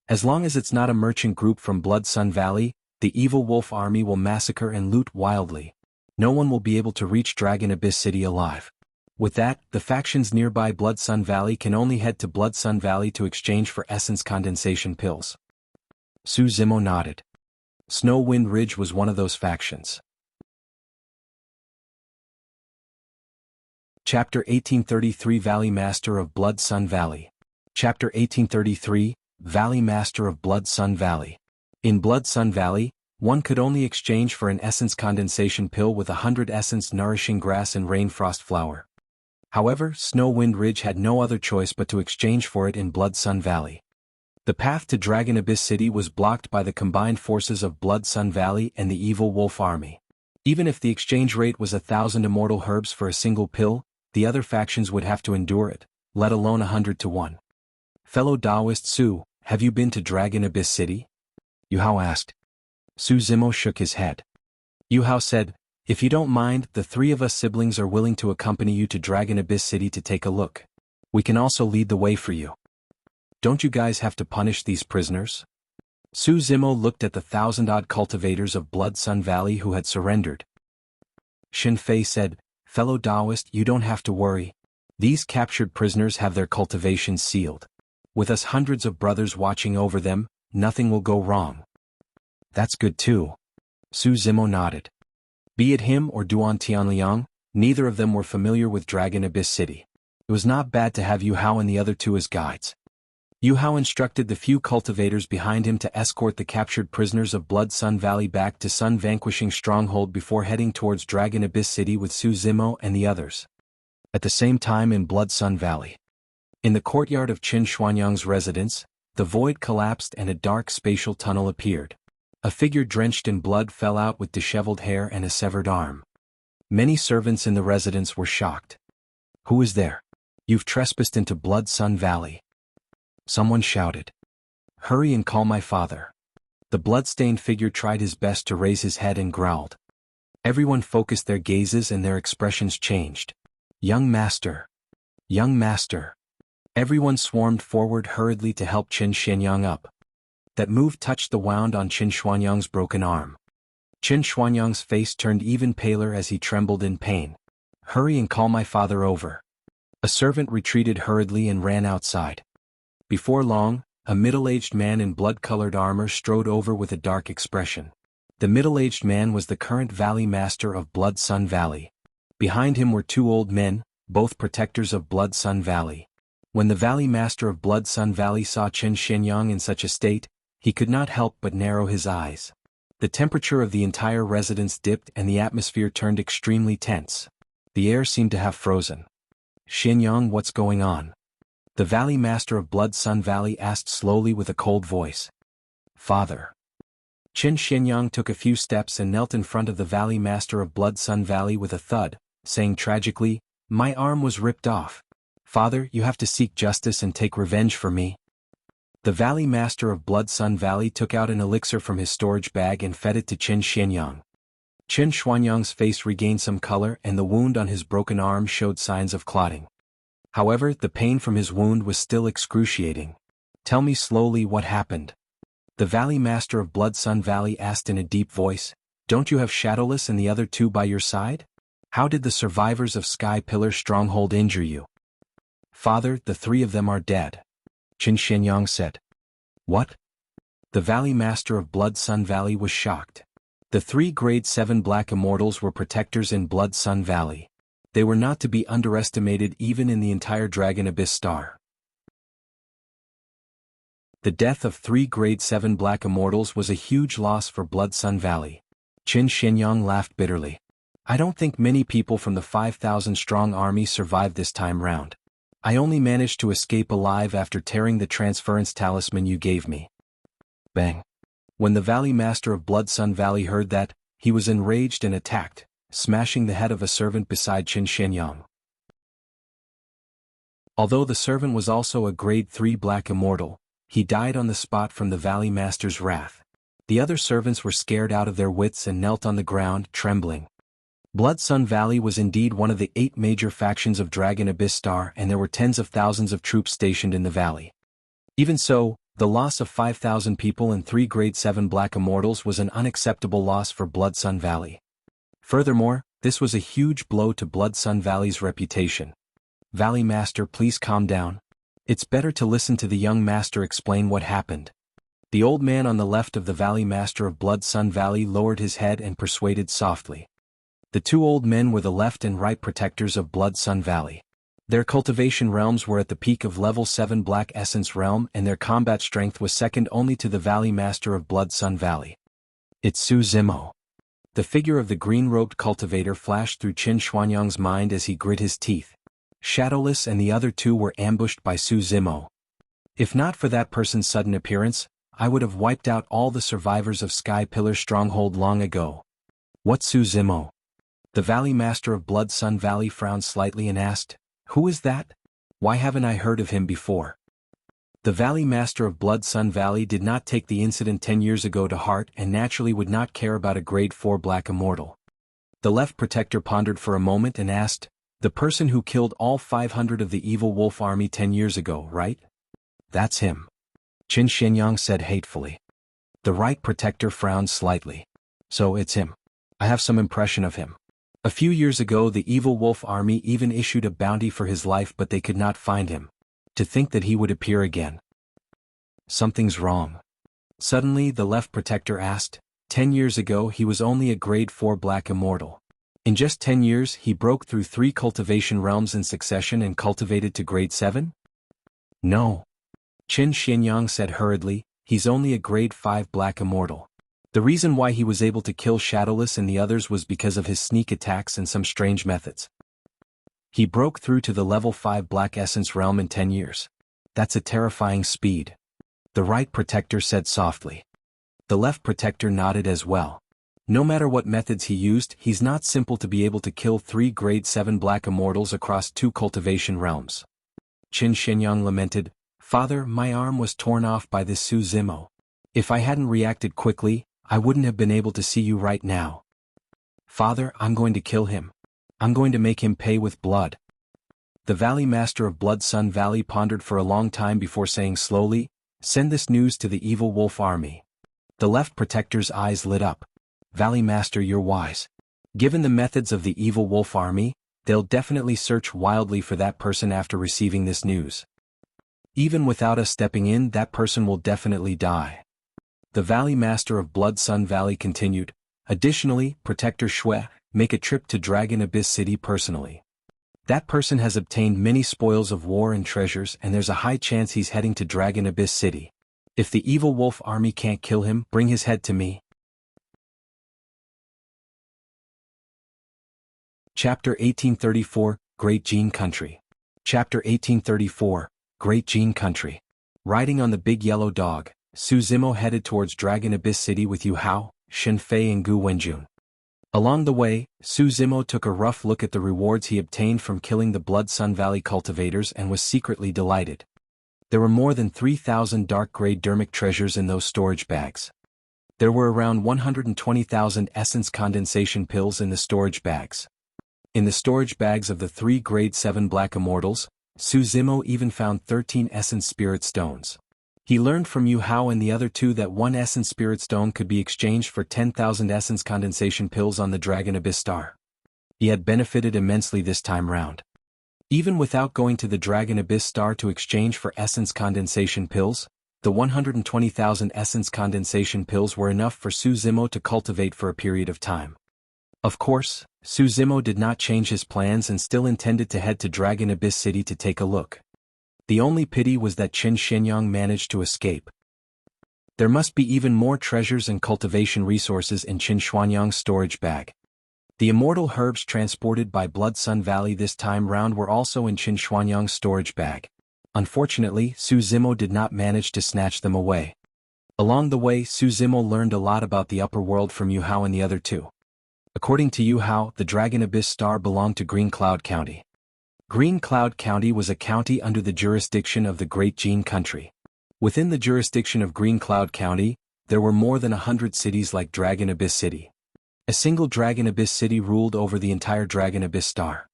As long as it's not a merchant group from Blood Sun Valley, the evil wolf army will massacre and loot wildly. No one will be able to reach Dragon Abyss City alive. With that, the factions nearby Blood Sun Valley can only head to Blood Sun Valley to exchange for essence condensation pills. Su Zimo nodded. Snow Wind Ridge was one of those factions. Chapter 1833 Valley Master of Blood Sun Valley. Chapter 1833, Valley Master of Blood Sun Valley. In Blood Sun Valley, one could only exchange for an essence condensation pill with 100 essence nourishing grass and rainfrost flower. However, Snow Wind Ridge had no other choice but to exchange for it in Blood Sun Valley. The path to Dragon Abyss City was blocked by the combined forces of Blood Sun Valley and the Evil Wolf Army. Even if the exchange rate was 1,000 immortal herbs for a single pill, the other factions would have to endure it, let alone 100 to 1. Fellow Taoist Su, have you been to Dragon Abyss City? Yu Hao asked. Su Zimo shook his head. Yu Hao said, if you don't mind, the three of us siblings are willing to accompany you to Dragon Abyss City to take a look. We can also lead the way for you. Don't you guys have to punish these prisoners? Su Zimo looked at the 1,000-odd cultivators of Blood Sun Valley who had surrendered. Xin Fei said, fellow Taoist, you don't have to worry. These captured prisoners have their cultivation sealed. With us hundreds of brothers watching over them, nothing will go wrong. That's good too. Su Zimo nodded. Be it him or Duan Tianliang, neither of them were familiar with Dragon Abyss City. It was not bad to have Yu Hao and the other two as guides. Yu Hao instructed the few cultivators behind him to escort the captured prisoners of Blood Sun Valley back to Sun Vanquishing Stronghold before heading towards Dragon Abyss City with Su Zimo and the others. At the same time in Blood Sun Valley. In the courtyard of Qin Xuanyang's residence, the void collapsed and a dark spatial tunnel appeared. A figure drenched in blood fell out with disheveled hair and a severed arm. Many servants in the residence were shocked. Who is there? You've trespassed into Blood Sun Valley. Someone shouted. Hurry and call my father. The blood-stained figure tried his best to raise his head and growled. Everyone focused their gazes and their expressions changed. Young master. Young master. Everyone swarmed forward hurriedly to help Qin Xuanyang up. That move touched the wound on Qin Xuanyang's broken arm. Qin Xuanyang's face turned even paler as he trembled in pain. Hurry and call my father over. A servant retreated hurriedly and ran outside. Before long, a middle-aged man in blood-colored armor strode over with a dark expression. The middle-aged man was the current Valley Master of Blood Sun Valley. Behind him were two old men, both protectors of Blood Sun Valley. When the Valley Master of Blood Sun Valley saw Qin Xuanyang in such a state, he could not help but narrow his eyes. The temperature of the entire residence dipped and the atmosphere turned extremely tense. The air seemed to have frozen. Xuanyang, what's going on? The Valley Master of Blood Sun Valley asked slowly with a cold voice. Father. Qin Xuanyang took a few steps and knelt in front of the Valley Master of Blood Sun Valley with a thud, saying tragically, my arm was ripped off. Father, you have to seek justice and take revenge for me. The Valley Master of Blood Sun Valley took out an elixir from his storage bag and fed it to Qin Xuanyang. Qin Xuanyang's face regained some color and the wound on his broken arm showed signs of clotting. However, the pain from his wound was still excruciating. Tell me slowly what happened. The Valley Master of Blood Sun Valley asked in a deep voice, don't you have Shadowless and the other two by your side? How did the survivors of Sky Pillar Stronghold injure you? Father, the three of them are dead. Qin Xuanyang said. What? The Valley Master of Blood Sun Valley was shocked. The 3 Grade 7 Black Immortals were protectors in Blood Sun Valley. They were not to be underestimated even in the entire Dragon Abyss Star. The death of 3 Grade 7 Black Immortals was a huge loss for Blood Sun Valley. Qin Xuanyang laughed bitterly. I don't think many people from the 5,000-strong army survived this time round. I only managed to escape alive after tearing the transference talisman you gave me. Bang. When the Valley Master of Blood Sun Valley heard that, he was enraged and attacked, smashing the head of a servant beside Qin Xuanyang. Although the servant was also a Grade 3 Black Immortal, he died on the spot from the Valley Master's wrath. The other servants were scared out of their wits and knelt on the ground, trembling. Blood Sun Valley was indeed one of the 8 major factions of Dragon Abyss Star and there were tens of thousands of troops stationed in the valley. Even so, the loss of 5,000 people and 3 Grade 7 Black Immortals was an unacceptable loss for Blood Sun Valley. Furthermore, this was a huge blow to Blood Sun Valley's reputation. Valley Master, please calm down. It's better to listen to the young master explain what happened. The old man on the left of the valley, master of Blood Sun Valley, lowered his head and persuaded softly. The two old men were the left and right protectors of Blood Sun Valley. Their cultivation realms were at the peak of level 7 Black Essence realm, and their combat strength was second only to the valley master of Blood Sun Valley. It's Su Zimo. The figure of the green-robed cultivator flashed through Qin Xuanyang's mind as he grit his teeth. Shadowless and the other two were ambushed by Su Zimo. If not for that person's sudden appearance, I would have wiped out all the survivors of Sky Pillar Stronghold long ago. What's Su Zimo? The valley master of Blood Sun Valley frowned slightly and asked, "Who is that? Why haven't I heard of him before?" The valley master of Blood Sun Valley did not take the incident 10 years ago to heart and naturally would not care about a grade 4 black immortal. The left protector pondered for a moment and asked, "The person who killed all 500 of the evil wolf army 10 years ago, right?" "That's him," Qin Shenyang said hatefully. The right protector frowned slightly. "So it's him. I have some impression of him. A few years ago the evil wolf army even issued a bounty for his life, but they could not find him. To think that he would appear again. Something's wrong." Suddenly the left protector asked, 10 years ago he was only a grade 4 black immortal. In just 10 years he broke through 3 cultivation realms in succession and cultivated to grade 7? No. Qin Xianyang said hurriedly, he's only a grade 5 black immortal. The reason why he was able to kill Shadowless and the others was because of his sneak attacks and some strange methods. He broke through to the level 5 Black Essence realm in 10 years. That's a terrifying speed. The right protector said softly. The left protector nodded as well. No matter what methods he used, he's not simple to be able to kill 3 grade 7 black immortals across 2 cultivation realms. Qin Shenyang lamented, "Father, my arm was torn off by this Su Zimo. If I hadn't reacted quickly, I wouldn't have been able to see you right now. Father, I'm going to kill him. I'm going to make him pay with blood." The valley master of Blood Sun Valley pondered for a long time before saying slowly, "Send this news to the evil wolf army." The left protector's eyes lit up. "Valley master, you're wise. Given the methods of the evil wolf army, they'll definitely search wildly for that person after receiving this news. Even without us stepping in, that person will definitely die." The valley master of Blood Sun Valley continued, "Additionally, Protector Shui, make a trip to Dragon Abyss City personally. That person has obtained many spoils of war and treasures, and there's a high chance he's heading to Dragon Abyss City. If the evil wolf army can't kill him, bring his head to me." Chapter 1834, Great Jin Country. Chapter 1834, Great Jin Country. Riding on the big yellow dog, Su Zimo headed towards Dragon Abyss City with Yu Hao, Shen Fei and Gu Wenjun. Along the way, Su Zimo took a rough look at the rewards he obtained from killing the Blood Sun Valley cultivators and was secretly delighted. There were more than 3,000 dark-grade Dharmic treasures in those storage bags. There were around 120,000 essence condensation pills in the storage bags. In the storage bags of the 3 grade 7 black immortals, Su Zimo even found 13 essence spirit stones. He learned from Yu Hao and the other two that 1 essence spirit stone could be exchanged for 10,000 essence condensation pills on the Dragon Abyss Star. He had benefited immensely this time round. Even without going to the Dragon Abyss Star to exchange for essence condensation pills, the 120,000 essence condensation pills were enough for Su Zimo to cultivate for a period of time. Of course, Su Zimo did not change his plans and still intended to head to Dragon Abyss City to take a look. The only pity was that Qin Shenyang managed to escape. There must be even more treasures and cultivation resources in Qin Xuanyang's storage bag. The immortal herbs transported by Blood Sun Valley this time round were also in Qin Xuanyang's storage bag. Unfortunately, Su Zimo did not manage to snatch them away. Along the way, Su Zimo learned a lot about the upper world from Yu Hao and the other two. According to Yu Hao, the Dragon Abyss Star belonged to Green Cloud County. Green Cloud County was a county under the jurisdiction of the Great Jin Country. Within the jurisdiction of Green Cloud County, there were more than 100 cities like Dragon Abyss City. A single Dragon Abyss City ruled over the entire Dragon Abyss Star.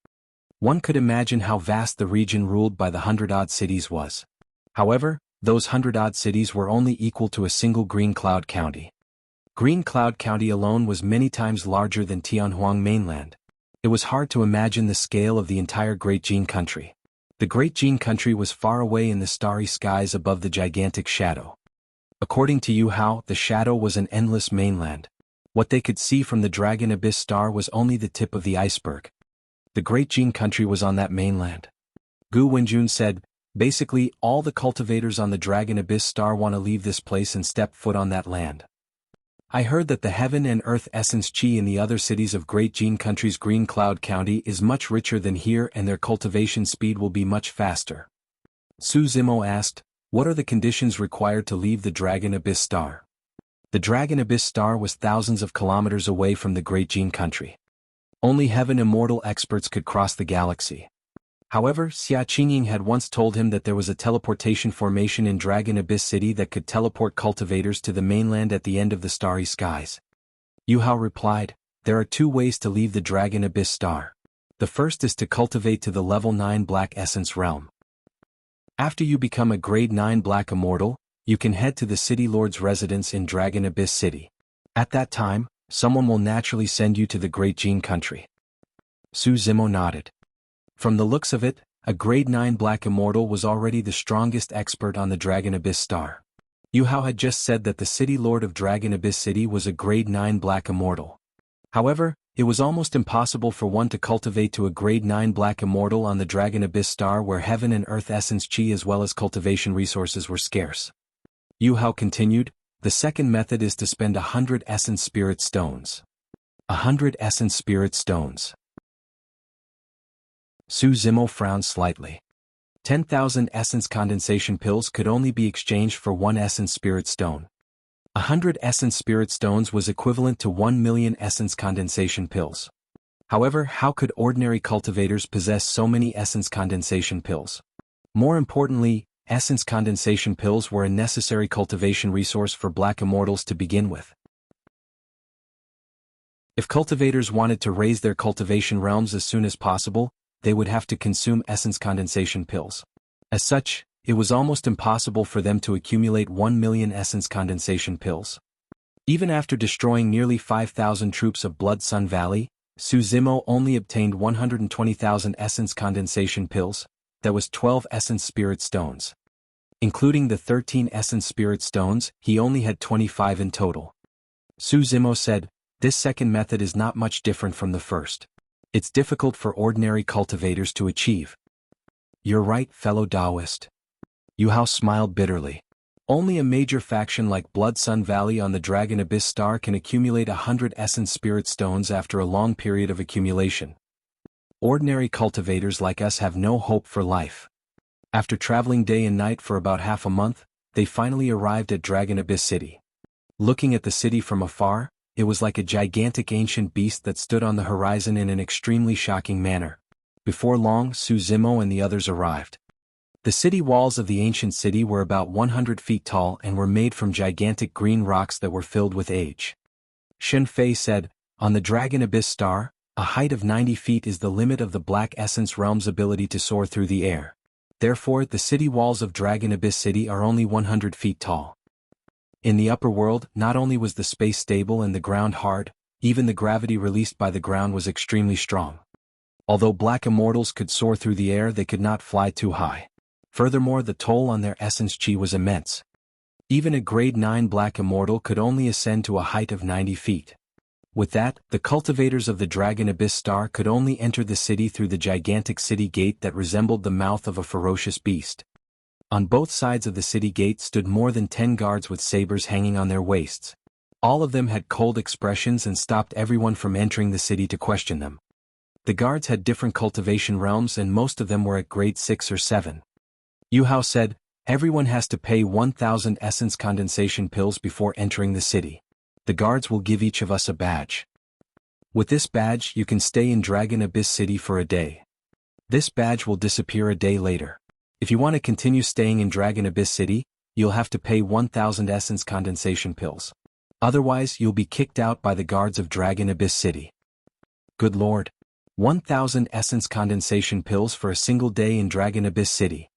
One could imagine how vast the region ruled by the 100-odd cities was. However, those 100-odd cities were only equal to a single Green Cloud County. Green Cloud County alone was many times larger than Tianhuang mainland. It was hard to imagine the scale of the entire Great Jin Country. The Great Jin Country was far away in the starry skies above the gigantic shadow. According to Yu Hao, the shadow was an endless mainland. What they could see from the Dragon Abyss star was only the tip of the iceberg. The Great Jing country was on that mainland. Gu Wenjun said, basically, all the cultivators on the Dragon Abyss star want to leave this place and step foot on that land. I heard that the heaven and earth essence chi in the other cities of Great Jing country's Green Cloud County is much richer than here and their cultivation speed will be much faster. Su Zimo asked, what are the conditions required to leave the Dragon Abyss star? The Dragon Abyss star was thousands of kilometers away from the Great Jing country. Only heaven immortal experts could cross the galaxy. However, Xia Qingying had once told him that there was a teleportation formation in Dragon Abyss City that could teleport cultivators to the mainland at the end of the starry skies. Yu Hao replied, there are two ways to leave the Dragon Abyss star. The first is to cultivate to the level 9 Black Essence realm. After you become a grade 9 Black Immortal, you can head to the City Lord's residence in Dragon Abyss City. At that time, someone will naturally send you to the Great Jing country. Su Zimo nodded. From the looks of it, a grade 9 Black Immortal was already the strongest expert on the Dragon Abyss star. Yu Hao had just said that the City Lord of Dragon Abyss City was a grade 9 Black Immortal. However, it was almost impossible for one to cultivate to a grade 9 Black Immortal on the Dragon Abyss star where heaven and earth essence chi as well as cultivation resources were scarce. Yu Hao continued, the second method is to spend 100 Essence Spirit Stones. 100 Essence Spirit Stones. Su Zimo frowned slightly. 10,000 Essence Condensation Pills could only be exchanged for 1 Essence Spirit Stone. 100 Essence Spirit Stones was equivalent to 1 million Essence Condensation Pills. However, how could ordinary cultivators possess so many Essence Condensation Pills? More importantly, Essence Condensation Pills were a necessary cultivation resource for Black Immortals to begin with. If cultivators wanted to raise their cultivation realms as soon as possible, they would have to consume Essence Condensation Pills. As such, it was almost impossible for them to accumulate 1 million Essence Condensation Pills. Even after destroying nearly 5,000 troops of Blood Sun Valley, Su Zimo only obtained 120,000 Essence Condensation Pills, that was 12 Essence Spirit Stones. Including the 13 Essence Spirit Stones, he only had 25 in total. Su Zimo said, this second method is not much different from the first. It's difficult for ordinary cultivators to achieve. You're right, fellow Taoist. Yu Hao smiled bitterly. Only a major faction like Blood Sun Valley on the Dragon Abyss star can accumulate 100 Essence Spirit Stones after a long period of accumulation. Ordinary cultivators like us have no hope for life. After traveling day and night for about half a month, they finally arrived at Dragon Abyss City. Looking at the city from afar, it was like a gigantic ancient beast that stood on the horizon in an extremely shocking manner. Before long, Su Zimo and the others arrived. The city walls of the ancient city were about 100 feet tall and were made from gigantic green rocks that were filled with age. Shen Fei said, on the Dragon Abyss star, a height of 90 feet is the limit of the Black Essence Realm's ability to soar through the air. Therefore, the city walls of Dragon Abyss City are only 100 feet tall. In the upper world, not only was the space stable and the ground hard, even the gravity released by the ground was extremely strong. Although Black Immortals could soar through the air, they could not fly too high. Furthermore, the toll on their essence chi was immense. Even a grade 9 Black Immortal could only ascend to a height of 90 feet. With that, the cultivators of the Dragon Abyss star could only enter the city through the gigantic city gate that resembled the mouth of a ferocious beast. On both sides of the city gate stood more than 10 guards with sabers hanging on their waists. All of them had cold expressions and stopped everyone from entering the city to question them. The guards had different cultivation realms and most of them were at grade 6 or 7. Yu Hao said, everyone has to pay 1,000 Essence Condensation Pills before entering the city. The guards will give each of us a badge. With this badge you can stay in Dragon Abyss City for a day. This badge will disappear a day later. If you want to continue staying in Dragon Abyss City, you'll have to pay 1,000 Essence Condensation Pills. Otherwise, you'll be kicked out by the guards of Dragon Abyss City. Good lord. 1,000 Essence Condensation Pills for a single day in Dragon Abyss City.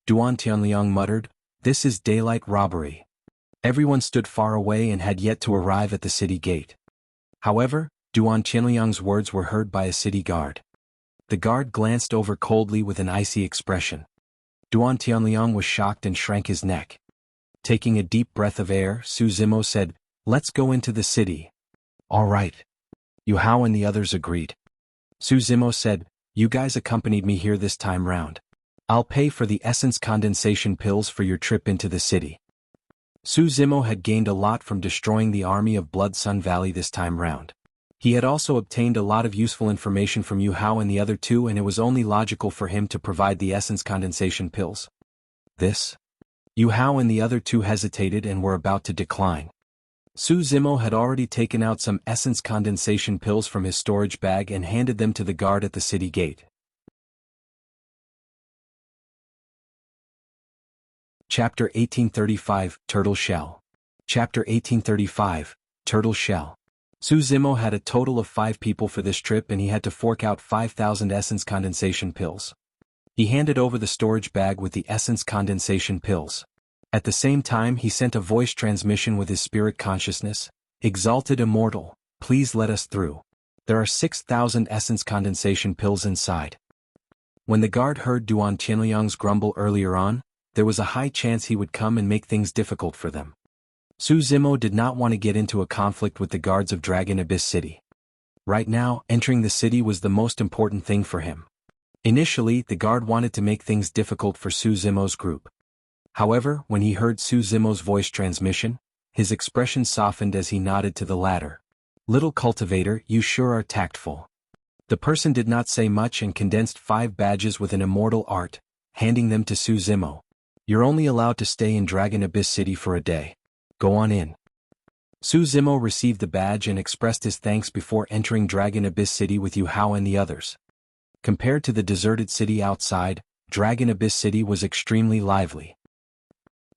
Duan Tianliang muttered, this is daylight robbery. Everyone stood far away and had yet to arrive at the city gate. However, Duan Tianliang's words were heard by a city guard. The guard glanced over coldly with an icy expression. Duan Tianliang was shocked and shrank his neck. Taking a deep breath of air, Su Zimo said, "Let's go into the city." "All right." Yu Hao and the others agreed. Su Zimo said, "You guys accompanied me here this time round. I'll pay for the essence condensation pills for your trip into the city." Su Zimo had gained a lot from destroying the army of Blood Sun Valley this time round. He had also obtained a lot of useful information from Yu Hao and the other two, and it was only logical for him to provide the essence condensation pills. This? Yu Hao and the other two hesitated and were about to decline. Su Zimo had already taken out some essence condensation pills from his storage bag and handed them to the guard at the city gate. Chapter 1835, Turtle Shell. Chapter 1835, Turtle Shell. Su Zimo had a total of 5 people for this trip, and he had to fork out 5,000 essence condensation pills. He handed over the storage bag with the essence condensation pills. At the same time, he sent a voice transmission with his spirit consciousness. "Exalted Immortal, please let us through. There are 6,000 essence condensation pills inside." When the guard heard Duan Qianliang's grumble earlier on, there was a high chance he would come and make things difficult for them. Su Zimo did not want to get into a conflict with the guards of Dragon Abyss City. Right now, entering the city was the most important thing for him. Initially, the guard wanted to make things difficult for Su Zimo's group. However, when he heard Su Zimo's voice transmission, his expression softened as he nodded to the latter. "Little cultivator, you sure are tactful." The person did not say much and condensed 5 badges with an immortal art, handing them to Su Zimo. "You're only allowed to stay in Dragon Abyss City for a day. Go on in." Su Zimo received the badge and expressed his thanks before entering Dragon Abyss City with Yu Hao and the others. Compared to the deserted city outside, Dragon Abyss City was extremely lively.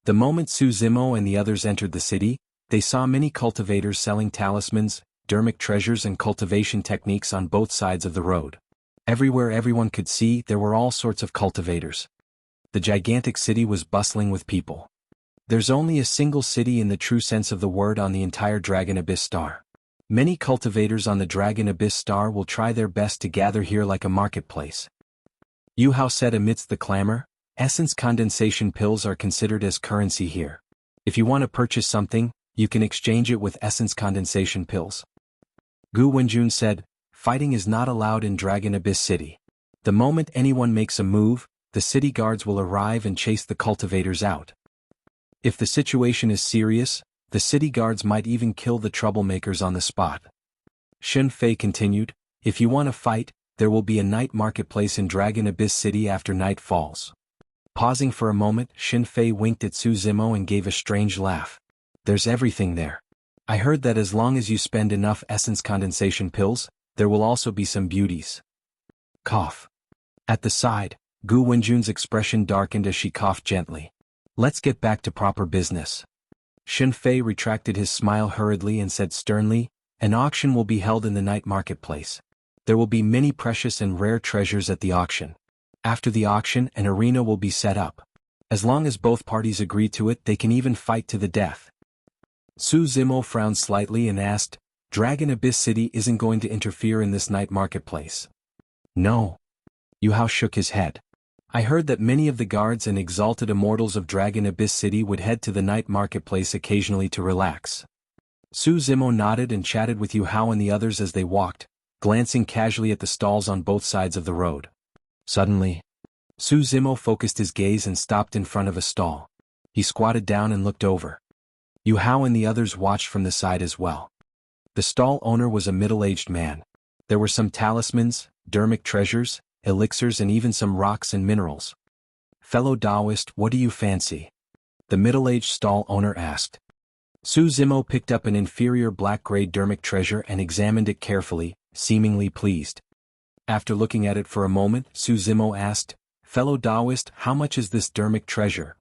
The moment Su Zimo and the others entered the city, they saw many cultivators selling talismans, Dharmic treasures and cultivation techniques on both sides of the road. Everywhere everyone could see, there were all sorts of cultivators. The gigantic city was bustling with people. There's only a single city in the true sense of the word on the entire Dragon Abyss Star. Many cultivators on the Dragon Abyss Star will try their best to gather here like a marketplace. Yu Hao said amidst the clamor, "Essence condensation pills are considered as currency here. If you want to purchase something, you can exchange it with essence condensation pills." Gu Wenjun said, "Fighting is not allowed in Dragon Abyss City. The moment anyone makes a move, the city guards will arrive and chase the cultivators out. If the situation is serious, the city guards might even kill the troublemakers on the spot." Shen Fei continued, "If you want to fight, there will be a night marketplace in Dragon Abyss City after night falls." Pausing for a moment, Shen Fei winked at Su Zimo and gave a strange laugh. "There's everything there. I heard that as long as you spend enough essence condensation pills, there will also be some beauties." Cough. At the side, Gu Wenjun's expression darkened as she coughed gently. "Let's get back to proper business." Shen Fei retracted his smile hurriedly and said sternly, "An auction will be held in the night marketplace. There will be many precious and rare treasures at the auction. After the auction, an arena will be set up. As long as both parties agree to it, they can even fight to the death." Su Zimo frowned slightly and asked, "Dragon Abyss City isn't going to interfere in this night marketplace?" "No." Yu Hao shook his head. "I heard that many of the guards and exalted immortals of Dragon Abyss City would head to the night marketplace occasionally to relax." Su Zimo nodded and chatted with Yu Hao and the others as they walked, glancing casually at the stalls on both sides of the road. Suddenly, Su Zimo focused his gaze and stopped in front of a stall. He squatted down and looked over. Yu Hao and the others watched from the side as well. The stall owner was a middle-aged man. There were some talismans, Dharmic treasures, elixirs and even some rocks and minerals. "Fellow Taoist, what do you fancy?" the middle-aged stall owner asked. Su Zimo picked up an inferior black-gray Dharmic treasure and examined it carefully, seemingly pleased. After looking at it for a moment, Su Zimo asked, "Fellow Taoist, how much is this Dharmic treasure?"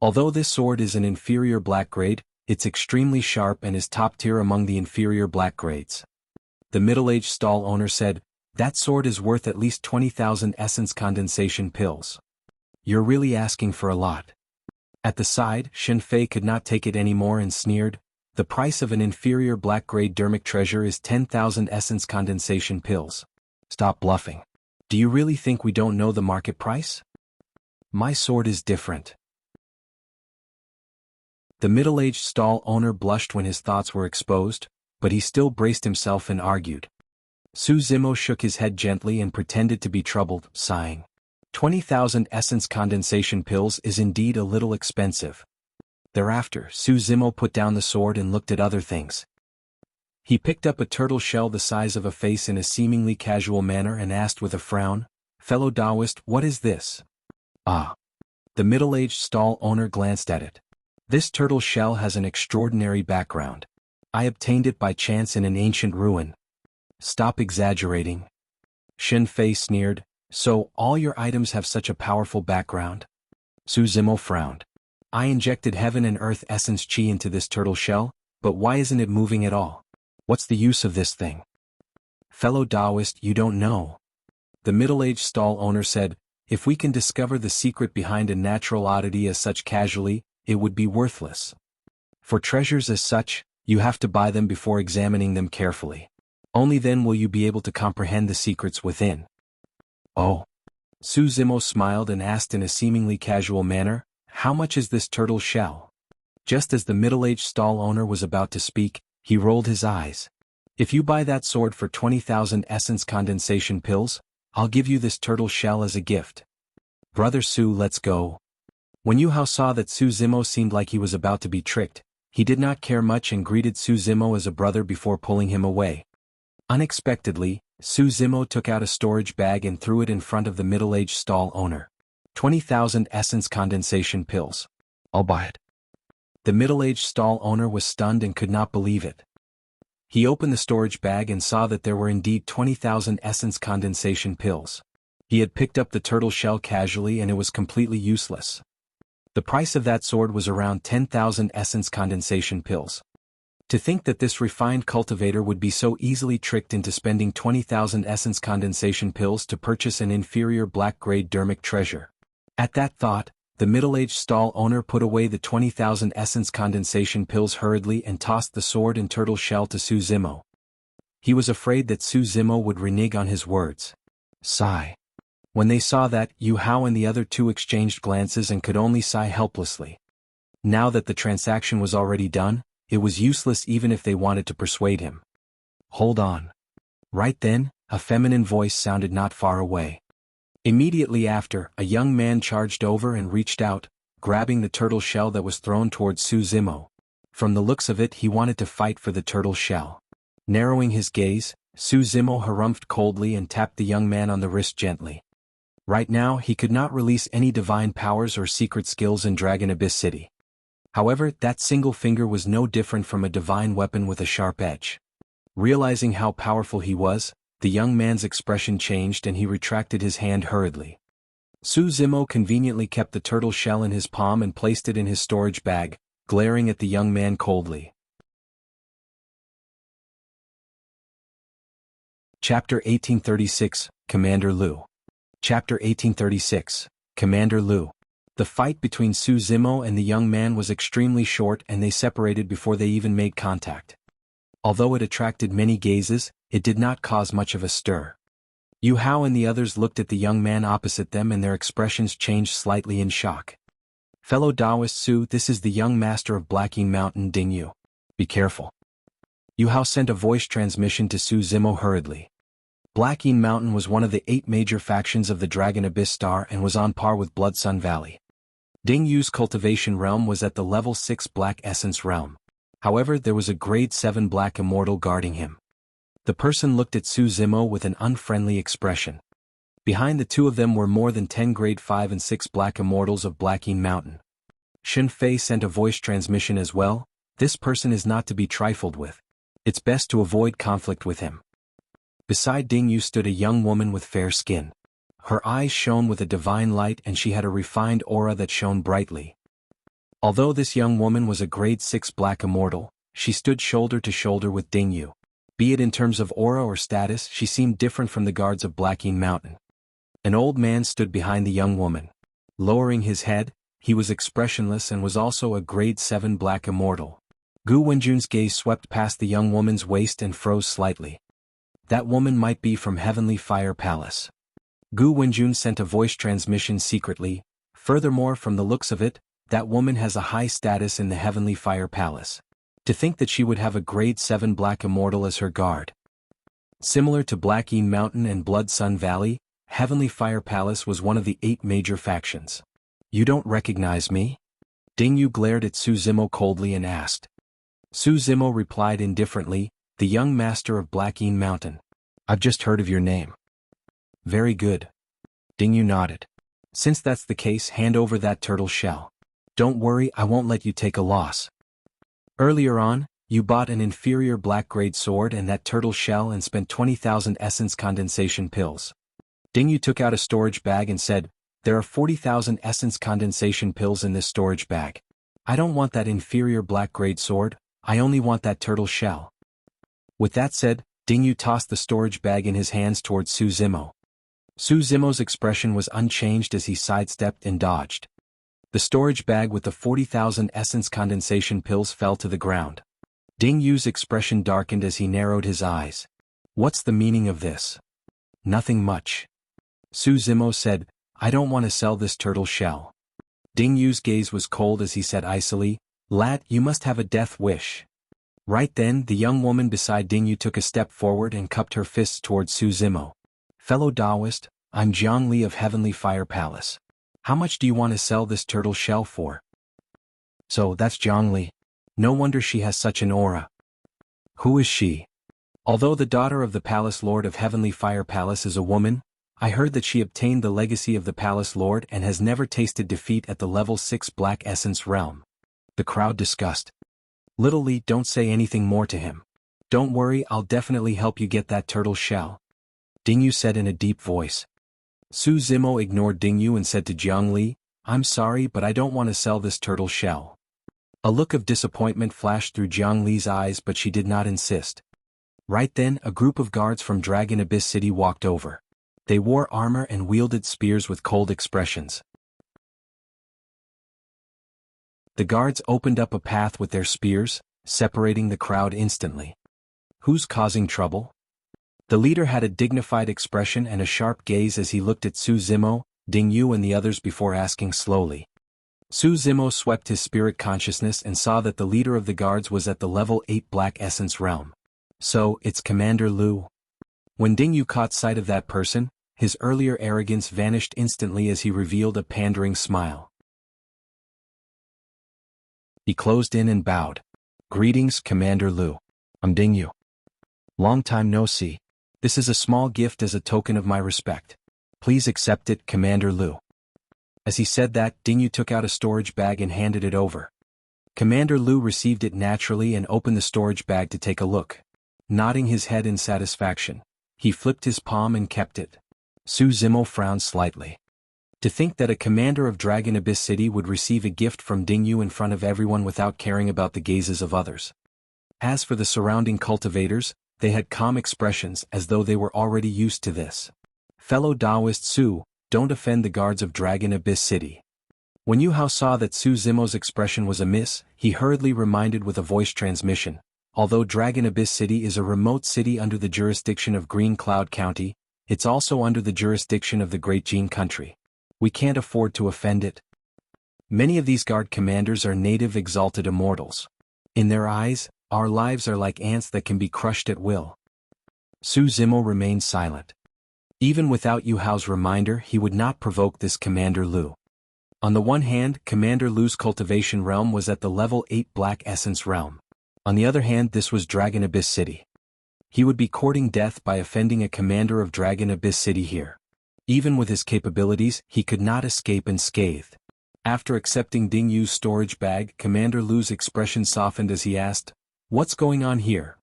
Although this sword is an inferior black grade, it's extremely sharp and is top tier among the inferior black grades. The middle-aged stall owner said, "That sword is worth at least 20,000 essence condensation pills. You're really asking for a lot." At the side, Shen Fei could not take it anymore and sneered, "The price of an inferior black-grade Dharmic treasure is 10,000 essence condensation pills. Stop bluffing. Do you really think we don't know the market price? My sword is different." The middle-aged stall owner blushed when his thoughts were exposed, but he still braced himself and argued. Su Zimo shook his head gently and pretended to be troubled, sighing. 20,000 essence condensation pills is indeed a little expensive. Thereafter, Su Zimo put down the sword and looked at other things. He picked up a turtle shell the size of a face in a seemingly casual manner and asked with a frown, "Fellow Taoist, what is this?" "Ah." The middle-aged stall owner glanced at it. "This turtle shell has an extraordinary background. I obtained it by chance in an ancient ruin." "Stop exaggerating." Shen Fei sneered. "So, all your items have such a powerful background?" Su Zimo frowned. "I injected heaven and earth essence chi into this turtle shell, but why isn't it moving at all? What's the use of this thing?" "Fellow Taoist, you don't know." The middle-aged stall owner said, "If we can discover the secret behind a natural oddity as such casually, it would be worthless. For treasures as such, you have to buy them before examining them carefully. Only then will you be able to comprehend the secrets within." "Oh." Su Zimo smiled and asked in a seemingly casual manner, "How much is this turtle shell?" Just as the middle-aged stall owner was about to speak, he rolled his eyes. "If you buy that sword for 20,000 essence condensation pills, I'll give you this turtle shell as a gift. Brother Su, let's go." When Yu Hao saw that Su Zimo seemed like he was about to be tricked, he did not care much and greeted Su Zimo as a brother before pulling him away. Unexpectedly, Su Zimo took out a storage bag and threw it in front of the middle-aged stall owner. 20,000 essence condensation pills. I'll buy it." The middle-aged stall owner was stunned and could not believe it. He opened the storage bag and saw that there were indeed 20,000 essence condensation pills. He had picked up the turtle shell casually and it was completely useless. The price of that sword was around 10,000 essence condensation pills. To think that this refined cultivator would be so easily tricked into spending 20,000 essence condensation pills to purchase an inferior black-grade Dharmic treasure. At that thought, the middle-aged stall owner put away the 20,000 essence condensation pills hurriedly and tossed the sword and turtle shell to Su Zimo. He was afraid that Su Zimo would renege on his words. Sigh. When they saw that, Yu Hao and the other two exchanged glances and could only sigh helplessly. Now that the transaction was already done, it was useless even if they wanted to persuade him. "Hold on." Right then, a feminine voice sounded not far away. Immediately after, a young man charged over and reached out, grabbing the turtle shell that was thrown towards Su Zimo. From the looks of it, he wanted to fight for the turtle shell. Narrowing his gaze, Su Zimo harumphed coldly and tapped the young man on the wrist gently. Right now, he could not release any divine powers or secret skills in Dragon Abyss City. However, that single finger was no different from a divine weapon with a sharp edge. Realizing how powerful he was, the young man's expression changed and he retracted his hand hurriedly. Su Zimo conveniently kept the turtle shell in his palm and placed it in his storage bag, glaring at the young man coldly. Chapter 1836, Commander Lu. Chapter 1836, Commander Lu. The fight between Su Zimo and the young man was extremely short and they separated before they even made contact. Although it attracted many gazes, it did not cause much of a stir. Yu Hao and the others looked at the young man opposite them and their expressions changed slightly in shock. "Fellow Taoist Su, this is the young master of Blacking Mountain Ding Yu. Be careful." Yu Hao sent a voice transmission to Su Zimo hurriedly. Blacking Mountain was one of the 8 major factions of the Dragon Abyss Star and was on par with Blood Sun Valley. Ding Yu's cultivation realm was at the level 6 Black Essence realm. However, there was a grade 7 Black Immortal guarding him. The person looked at Su Zimo with an unfriendly expression. Behind the two of them were more than 10 grade 5 and 6 Black Immortals of Blacking Mountain. Shen Fei sent a voice transmission as well. "This person is not to be trifled with. It's best to avoid conflict with him." Beside Ding Yu stood a young woman with fair skin. Her eyes shone with a divine light and she had a refined aura that shone brightly. Although this young woman was a grade 6 Black Immortal, she stood shoulder to shoulder with Ding Yu. Be it in terms of aura or status, she seemed different from the guards of Blacking Mountain. An old man stood behind the young woman. Lowering his head, he was expressionless and was also a grade 7 Black Immortal. Gu Wenjun's gaze swept past the young woman's waist and froze slightly. That woman might be from Heavenly Fire Palace. Gu Wenjun sent a voice transmission secretly. Furthermore, from the looks of it, That woman has a high status in the Heavenly Fire Palace. To think that she would have a grade 7 Black Immortal as her guard. Similar to Blackeen Mountain and Blood Sun Valley, Heavenly Fire Palace was one of the 8 major factions. You don't recognize me? Ding Yu glared at Su Zimo coldly and asked. Su Zimo replied indifferently, the young master of Blackeen Mountain. I've just heard of your name. Very good. Ding Yu nodded. Since that's the case, hand over that turtle shell. Don't worry, I won't let you take a loss. Earlier on, you bought an inferior black-grade sword and that turtle shell and spent 20,000 essence condensation pills. Ding Yu took out a storage bag and said, there are 40,000 essence condensation pills in this storage bag. I don't want that inferior black-grade sword, I only want that turtle shell. With that said, Ding Yu tossed the storage bag in his hands towards Su Zimo. Su Zimo's expression was unchanged as he sidestepped and dodged. The storage bag with the 40,000 essence condensation pills fell to the ground. Ding Yu's expression darkened as he narrowed his eyes. What's the meaning of this? Nothing much. Su Zimo said, I don't want to sell this turtle shell. Ding Yu's gaze was cold as he said icily, lad, you must have a death wish. Right then, the young woman beside Ding Yu took a step forward and cupped her fists towards Su Zimo. Fellow Taoist, I'm Jianghu of Heavenly Fire Palace. How much do you want to sell this turtle shell for? So, that's Jianghu. No wonder she has such an aura. Who is she? Although the daughter of the Palace Lord of Heavenly Fire Palace is a woman, I heard that she obtained the legacy of the Palace Lord and has never tasted defeat at the level 6 Black Essence realm. The crowd discussed. Little Li, don't say anything more to him. Don't worry, I'll definitely help you get that turtle shell. Ding Yu said in a deep voice. Su Zimo ignored Ding Yu and said to Jianghu, I'm sorry but I don't want to sell this turtle shell. A look of disappointment flashed through Jianghu's eyes but she did not insist. Right then, a group of guards from Dragon Abyss City walked over. They wore armor and wielded spears with cold expressions. The guards opened up a path with their spears, separating the crowd instantly. Who's causing trouble? The leader had a dignified expression and a sharp gaze as he looked at Su Zimo, Ding Yu and the others before asking slowly. Su Zimo swept his spirit consciousness and saw that the leader of the guards was at the level 8 Black Essence realm. So, it's Commander Lu. When Ding Yu caught sight of that person, his earlier arrogance vanished instantly as he revealed a pandering smile. He closed in and bowed. Greetings, Commander Lu. I'm Ding Yu. Long time no see. This is a small gift as a token of my respect. Please accept it, Commander Lu. As he said that, Ding Yu took out a storage bag and handed it over. Commander Lu received it naturally and opened the storage bag to take a look. Nodding his head in satisfaction, he flipped his palm and kept it. Su Zimo frowned slightly. To think that a commander of Dragon Abyss City would receive a gift from Ding Yu in front of everyone without caring about the gazes of others. As for the surrounding cultivators, they had calm expressions as though they were already used to this. Fellow Taoist Su, don't offend the guards of Dragon Abyss City. When Yu Hao saw that Su Zimo's expression was amiss, he hurriedly reminded with a voice transmission, although Dragon Abyss City is a remote city under the jurisdiction of Green Cloud County, it's also under the jurisdiction of the Great Jin country. We can't afford to offend it. Many of these guard commanders are native exalted immortals. In their eyes, our lives are like ants that can be crushed at will. Su Zimo remained silent. Even without Yu Hao's reminder, he would not provoke this Commander Lu. On the one hand, Commander Lu's cultivation realm was at the level 8 Black Essence realm. On the other hand, this was Dragon Abyss City. He would be courting death by offending a commander of Dragon Abyss City here. Even with his capabilities, he could not escape unscathed. After accepting Ding Yu's storage bag, Commander Lu's expression softened as he asked, "What's going on here?"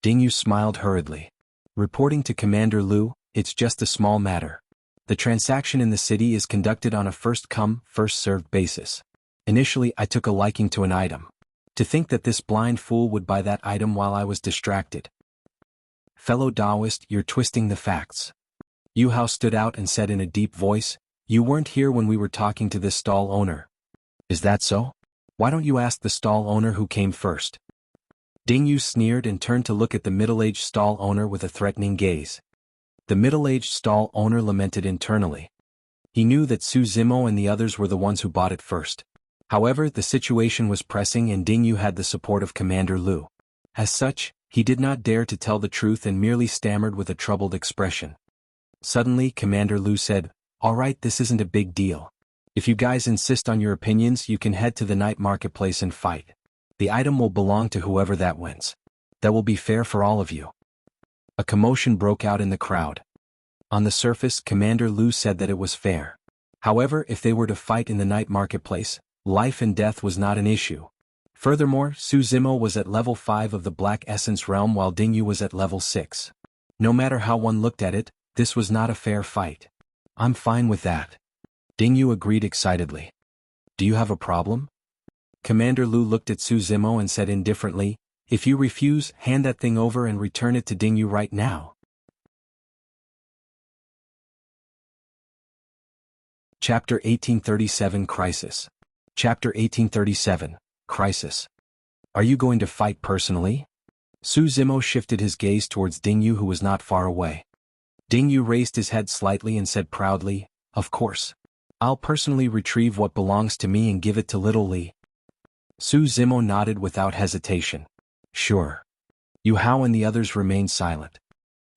Ding Yu smiled hurriedly. Reporting to Commander Lu, it's just a small matter. The transaction in the city is conducted on a first-come, first-served basis. Initially, I took a liking to an item. To think that this blind fool would buy that item while I was distracted. Fellow Taoist, you're twisting the facts. Yu Hao stood out and said in a deep voice, "You weren't here when we were talking to this stall owner. Is that so? Why don't you ask the stall owner who came first?" Ding Yu sneered and turned to look at the middle-aged stall owner with a threatening gaze. The middle-aged stall owner lamented internally. He knew that Su Zimo and the others were the ones who bought it first. However, the situation was pressing and Dingyu had the support of Commander Lu. As such, he did not dare to tell the truth and merely stammered with a troubled expression. Suddenly, Commander Lu said, "All right, this isn't a big deal. If you guys insist on your opinions, you can head to the night marketplace and fight. The item will belong to whoever that wins. That will be fair for all of you." A commotion broke out in the crowd. On the surface, Commander Lu said that it was fair. However, if they were to fight in the night marketplace, life and death was not an issue. Furthermore, Su Zimo was at level 5 of the Black Essence realm while Dingyu was at level 6. No matter how one looked at it, this was not a fair fight. "I'm fine with that." Dingyu agreed excitedly. "Do you have a problem?" Commander Lu looked at Su Zimo and said indifferently, "If you refuse, hand that thing over and return it to Dingyu right now." Chapter 1837 Crisis. Chapter 1837 Crisis. "Are you going to fight personally?" Su Zimo shifted his gaze towards Dingyu, who was not far away. Dingyu raised his head slightly and said proudly, "Of course. I'll personally retrieve what belongs to me and give it to Little Li." Su Zimo nodded without hesitation. "Sure." Yu Hao and the others remained silent.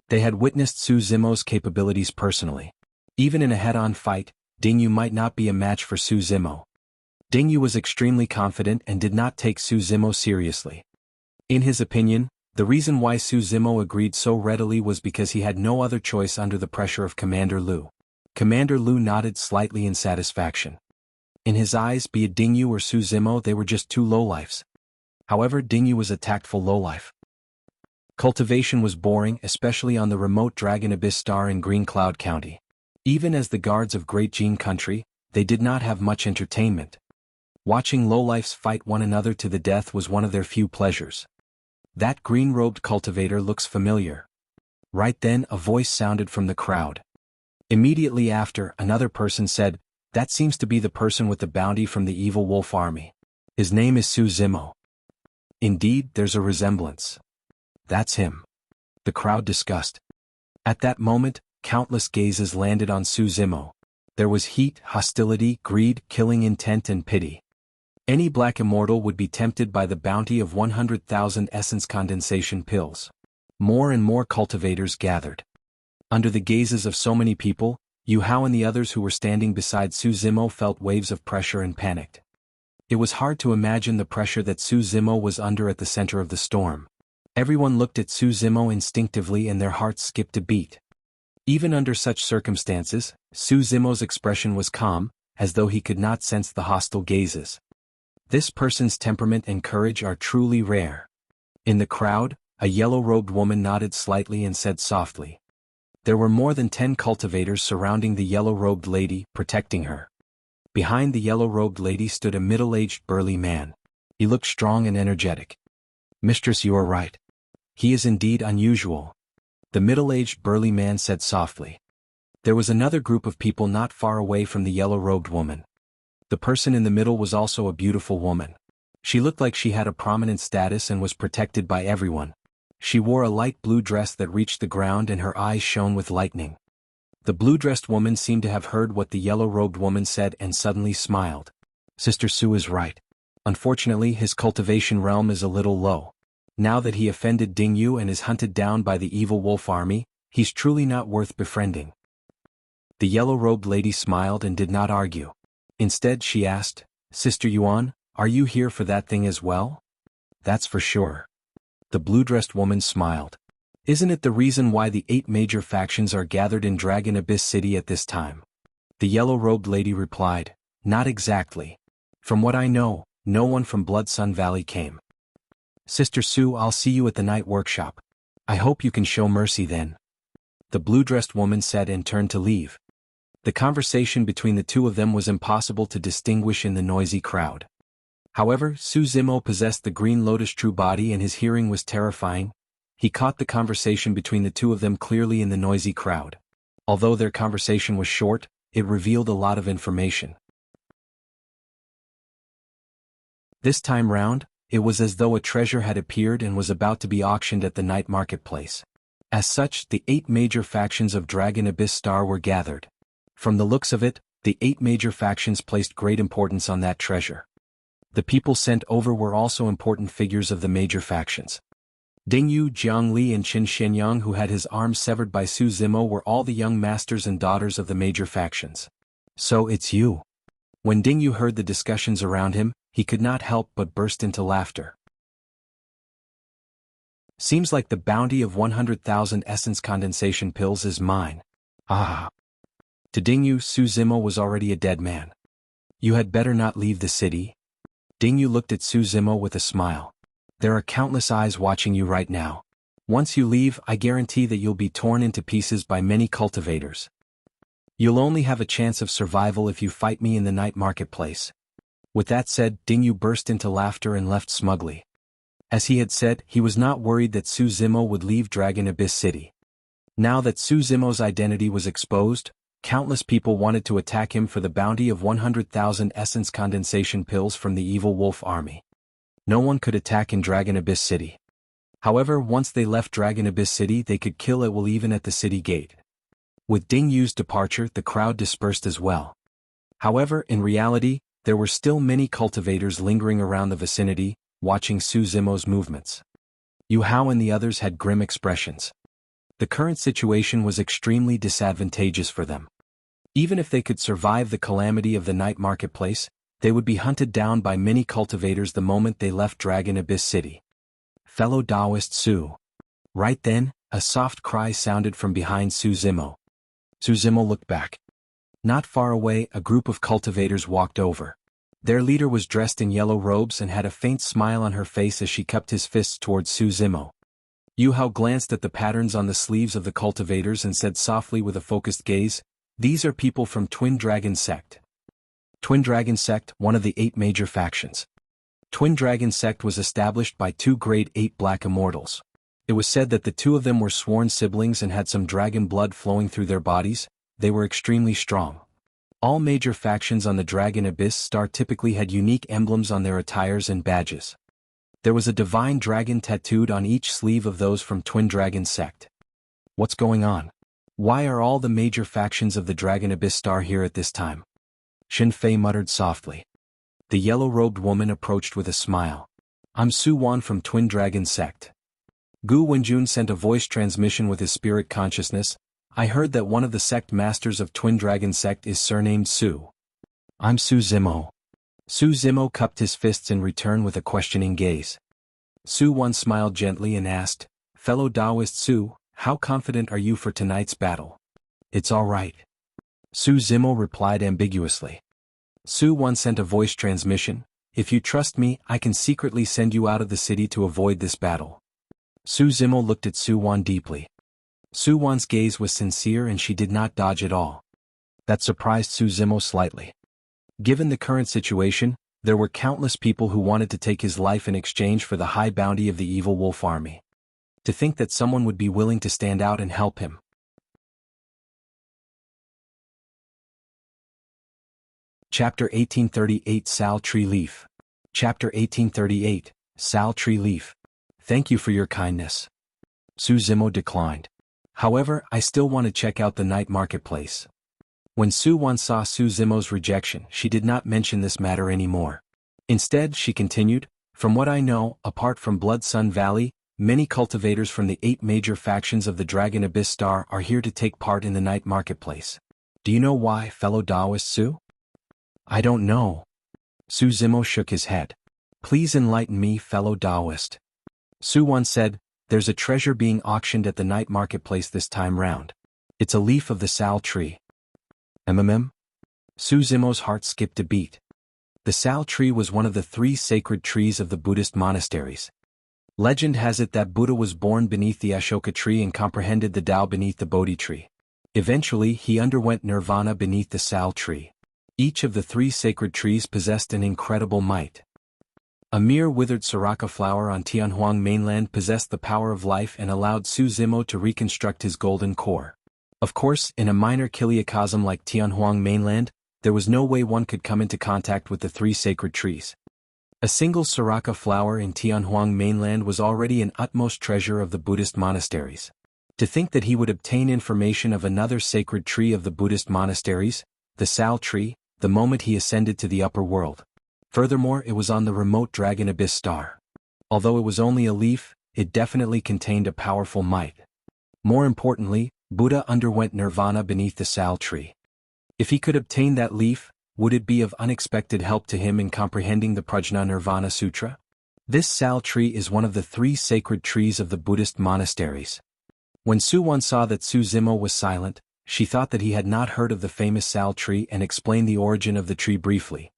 They had witnessed Su Zimo's capabilities personally. Even in a head-on fight, Dingyu might not be a match for Su Zimo. Dingyu was extremely confident and did not take Su Zimo seriously. In his opinion, the reason why Su Zimo agreed so readily was because he had no other choice under the pressure of Commander Lu. Commander Lu nodded slightly in satisfaction. In his eyes, be it Dingyu or Su Zimo, they were just two lowlifes. However, Dingyu was a tactful lowlife. Cultivation was boring, especially on the remote Dragon Abyss star in Green Cloud County. Even as the guards of Great Jing Country, they did not have much entertainment. Watching lowlifes fight one another to the death was one of their few pleasures. "That green-robed cultivator looks familiar." Right then, a voice sounded from the crowd. Immediately after, another person said, "That seems to be the person with the bounty from the evil wolf army. His name is Su Zimo." "Indeed, there's a resemblance." "That's him," the crowd discussed. At that moment, countless gazes landed on Su Zimo. There was heat, hostility, greed, killing intent and pity. Any black immortal would be tempted by the bounty of 100,000 essence condensation pills. More and more cultivators gathered. Under the gazes of so many people, Yu Hao and the others who were standing beside Su Zimo felt waves of pressure and panicked. It was hard to imagine the pressure that Su Zimo was under at the center of the storm. Everyone looked at Su Zimo instinctively and their hearts skipped a beat. Even under such circumstances, Su Zimo's expression was calm, as though he could not sense the hostile gazes. This person's temperament and courage are truly rare. In the crowd, a yellow-robed woman nodded slightly and said softly. There were more than 10 cultivators surrounding the yellow-robed lady, protecting her. Behind the yellow-robed lady stood a middle-aged burly man. He looked strong and energetic. "Mistress, you are right. He is indeed unusual," the middle-aged burly man said softly. There was another group of people not far away from the yellow-robed woman. The person in the middle was also a beautiful woman. She looked like she had a prominent status and was protected by everyone. She wore a light blue dress that reached the ground and her eyes shone with lightning. The blue-dressed woman seemed to have heard what the yellow-robed woman said and suddenly smiled. "Sister Su is right. Unfortunately, his cultivation realm is a little low. Now that he offended Dingyu and is hunted down by the evil wolf army, he's truly not worth befriending." The yellow-robed lady smiled and did not argue. Instead, she asked, "Sister Yuan, are you here for that thing as well?" "That's for sure." The blue-dressed woman smiled. "Isn't it the reason why the 8 major factions are gathered in Dragon Abyss City at this time?" The yellow-robed lady replied, "Not exactly. From what I know, no one from Blood Sun Valley came." "Sister Su, I'll see you at the night workshop. I hope you can show mercy then," the blue-dressed woman said and turned to leave. The conversation between the two of them was impossible to distinguish in the noisy crowd. However, Su Zimo possessed the Green Lotus true body and his hearing was terrifying. He caught the conversation between the two of them clearly in the noisy crowd. Although their conversation was short, it revealed a lot of information. This time round, it was as though a treasure had appeared and was about to be auctioned at the night marketplace. As such, the 8 major factions of Dragon Abyss Star were gathered. From the looks of it, the 8 major factions placed great importance on that treasure. The people sent over were also important figures of the major factions. Dingyu, Jiangli and Qin Shenyang, who had his arms severed by Su Zimo, were all the young masters and daughters of the major factions. So it's you. When Dingyu heard the discussions around him, he could not help but burst into laughter. Seems like the bounty of 100,000 essence condensation pills is mine. Ah. To Dingyu, Su Zimo was already a dead man. You had better not leave the city. Dingyu looked at Su Zimo with a smile. There are countless eyes watching you right now. Once you leave, I guarantee that you'll be torn into pieces by many cultivators. You'll only have a chance of survival if you fight me in the night marketplace. With that said, Dingyu burst into laughter and left smugly. As he had said, he was not worried that Su Zimo would leave Dragon Abyss City. Now that Su Zimo's identity was exposed, countless people wanted to attack him for the bounty of 100,000 essence condensation pills from the evil wolf army. No one could attack in Dragon Abyss City. However, once they left Dragon Abyss City, they could kill at will even at the city gate. With Dingyu's departure, the crowd dispersed as well. However, in reality, there were still many cultivators lingering around the vicinity, watching Su Zimo's movements. Yu Hao and the others had grim expressions. The current situation was extremely disadvantageous for them. Even if they could survive the calamity of the night marketplace, they would be hunted down by many cultivators the moment they left Dragon Abyss City. Fellow Taoist Su. Right then, a soft cry sounded from behind Su Zimo. Su Zimo looked back. Not far away, a group of cultivators walked over. Their leader was dressed in yellow robes and had a faint smile on her face as she cupped his fists towards Su Zimo. Yu Hao glanced at the patterns on the sleeves of the cultivators and said softly with a focused gaze, "These are people from Twin Dragon Sect." Twin Dragon Sect, one of the 8 major factions. Twin Dragon Sect was established by 2 Grade 8 Black Immortals. It was said that the 2 of them were sworn siblings and had some dragon blood flowing through their bodies. They were extremely strong. All major factions on the Dragon Abyss Star typically had unique emblems on their attires and badges. There was a divine dragon tattooed on each sleeve of those from Twin Dragon Sect. What's going on? Why are all the major factions of the Dragon Abyss Star here at this time? Shin Fei muttered softly. The yellow-robed woman approached with a smile. I'm Su Wan from Twin Dragon Sect. Gu Wenjun sent a voice transmission with his spirit consciousness. I heard that one of the sect masters of Twin Dragon Sect is surnamed Su. I'm Su Zimo. Su Zimo cupped his fists in return with a questioning gaze. Su Wan smiled gently and asked, Fellow Taoist Su, how confident are you for tonight's battle? It's all right. Su Zimo replied ambiguously. Su Wan sent a voice transmission. If you trust me, I can secretly send you out of the city to avoid this battle. Su Zimo looked at Su Wan deeply. Su Wan's gaze was sincere and she did not dodge at all. That surprised Su Zimo slightly. Given the current situation, there were countless people who wanted to take his life in exchange for the high bounty of the evil wolf army. To think that someone would be willing to stand out and help him. Chapter 1838 Sal Tree Leaf. Chapter 1838, Sal Tree Leaf. Thank you for your kindness. Su Zimo declined. However, I still want to check out the night marketplace. When Su Wan saw Su Zimo's rejection, she did not mention this matter anymore. Instead, she continued, from what I know, apart from Blood Sun Valley, many cultivators from the 8 major factions of the Dragon Abyss Star are here to take part in the night marketplace. Do you know why, fellow Taoist Su? I don't know. Su Zimo shook his head. Please enlighten me, fellow Taoist. Su Wan said, there's a treasure being auctioned at the night marketplace this time round. It's a leaf of the Sal tree. Su Zimo's heart skipped a beat. The Sal tree was one of the 3 sacred trees of the Buddhist monasteries. Legend has it that Buddha was born beneath the Ashoka tree and comprehended the Tao beneath the Bodhi tree. Eventually, he underwent nirvana beneath the Sal tree. Each of the 3 sacred trees possessed an incredible might. A mere withered sriracha flower on Tianhuang mainland possessed the power of life and allowed Su Zimo to reconstruct his golden core. Of course, in a minor kiliacosm like Tianhuang mainland, there was no way one could come into contact with the 3 sacred trees. A single sriracha flower in Tianhuang mainland was already an utmost treasure of the Buddhist monasteries. To think that he would obtain information of another sacred tree of the Buddhist monasteries, the Sal tree, the moment he ascended to the upper world. Furthermore, it was on the remote Dragon Abyss star. Although it was only a leaf, it definitely contained a powerful might. More importantly, Buddha underwent nirvana beneath the sal tree. If he could obtain that leaf, would it be of unexpected help to him in comprehending the Prajna Nirvana Sutra? This sal tree is one of the 3 sacred trees of the Buddhist monasteries. When Su Wan saw that Su Zimo was silent, she thought that he had not heard of the famous sal tree and explained the origin of the tree briefly.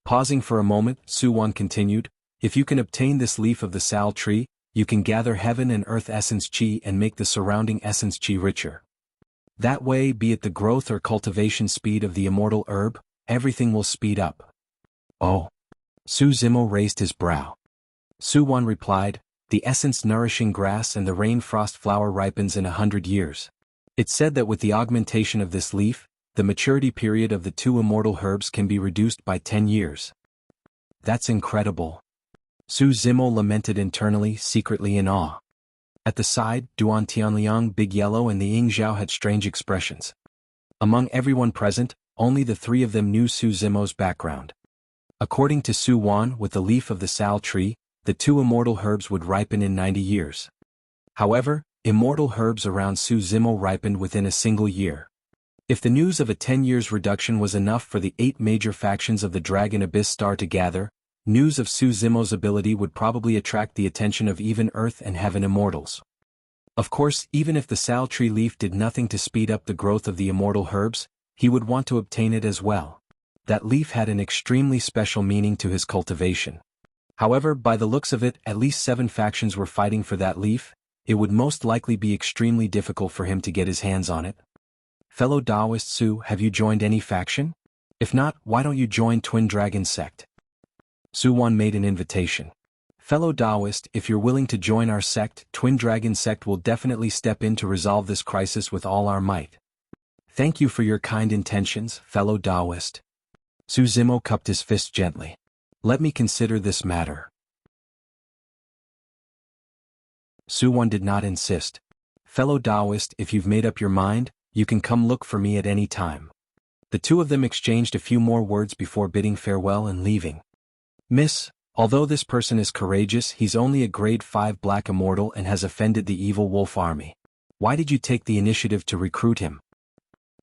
Pausing for a moment, Su Wan continued, "If you can obtain this leaf of the sal tree, you can gather heaven and earth essence chi and make the surrounding essence chi richer. That way, be it the growth or cultivation speed of the immortal herb, everything will speed up." Oh. Su Zimo raised his brow. Su Wan replied, "The essence-nourishing grass and the rain-frost flower ripens in 100 years. It's said that with the augmentation of this leaf, the maturity period of the 2 immortal herbs can be reduced by 10 years. That's incredible." Su Zimo lamented internally, secretly in awe. At the side, Duan Tianliang, Big Yellow and the Ying Zhao had strange expressions. Among everyone present, only the 3 of them knew Su Zimo's background. According to Su Wan, with the leaf of the sal tree, the 2 immortal herbs would ripen in 90 years. However, immortal herbs around Su Zimo ripened within a single year. If the news of a 10 years reduction was enough for the 8 major factions of the Dragon Abyss star to gather, news of Su Zimo's ability would probably attract the attention of even Earth and Heaven immortals. Of course, even if the sal tree leaf did nothing to speed up the growth of the immortal herbs, he would want to obtain it as well. That leaf had an extremely special meaning to his cultivation. However, by the looks of it, at least 7 factions were fighting for that leaf. It would most likely be extremely difficult for him to get his hands on it. "Fellow Taoist Su, have you joined any faction? If not, why don't you join Twin Dragon Sect?" Su Wan made an invitation. "Fellow Taoist, if you're willing to join our sect, Twin Dragon Sect will definitely step in to resolve this crisis with all our might." "Thank you for your kind intentions, fellow Taoist." Su Zimo cupped his fist gently. "Let me consider this matter." Su Wan did not insist. "Fellow Taoist, if you've made up your mind, you can come look for me at any time." The 2 of them exchanged a few more words before bidding farewell and leaving. "Miss, although this person is courageous, he's only a grade 5 black immortal and has offended the evil wolf army. Why did you take the initiative to recruit him?"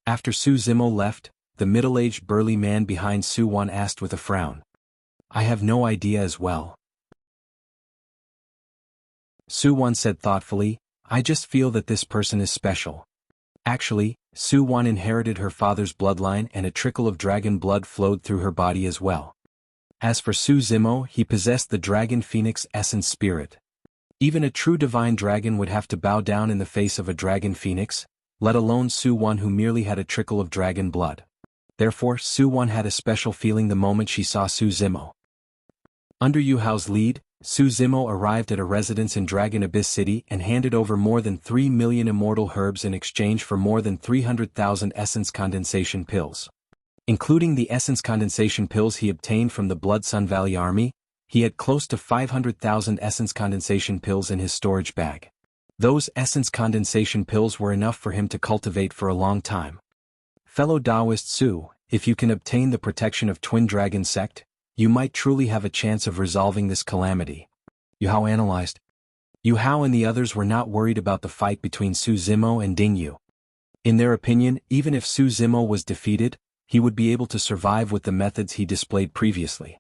After Su Zimo left, the middle-aged burly man behind Su Wan asked with a frown. "I have no idea as well." Su Wan said thoughtfully, "I just feel that this person is special." Actually, Su Wan inherited her father's bloodline and a trickle of dragon blood flowed through her body as well. As for Su Zimo, he possessed the dragon phoenix essence spirit. Even a true divine dragon would have to bow down in the face of a dragon phoenix, let alone Su Wan who merely had a trickle of dragon blood. Therefore, Su Wan had a special feeling the moment she saw Su Zimo. Under Yu Hao's lead, Su Zimo arrived at a residence in Dragon Abyss City and handed over more than 3 million immortal herbs in exchange for more than 300,000 essence condensation pills. Including the essence condensation pills he obtained from the Blood Sun Valley Army, he had close to 500,000 essence condensation pills in his storage bag. Those essence condensation pills were enough for him to cultivate for a long time. "Fellow Taoist Su, if you can obtain the protection of Twin Dragon Sect, you might truly have a chance of resolving this calamity." Yu Hao analyzed. Yu Hao and the others were not worried about the fight between Su Zimo and Ding Yu. In their opinion, even if Su Zimo was defeated, he would be able to survive with the methods he displayed previously.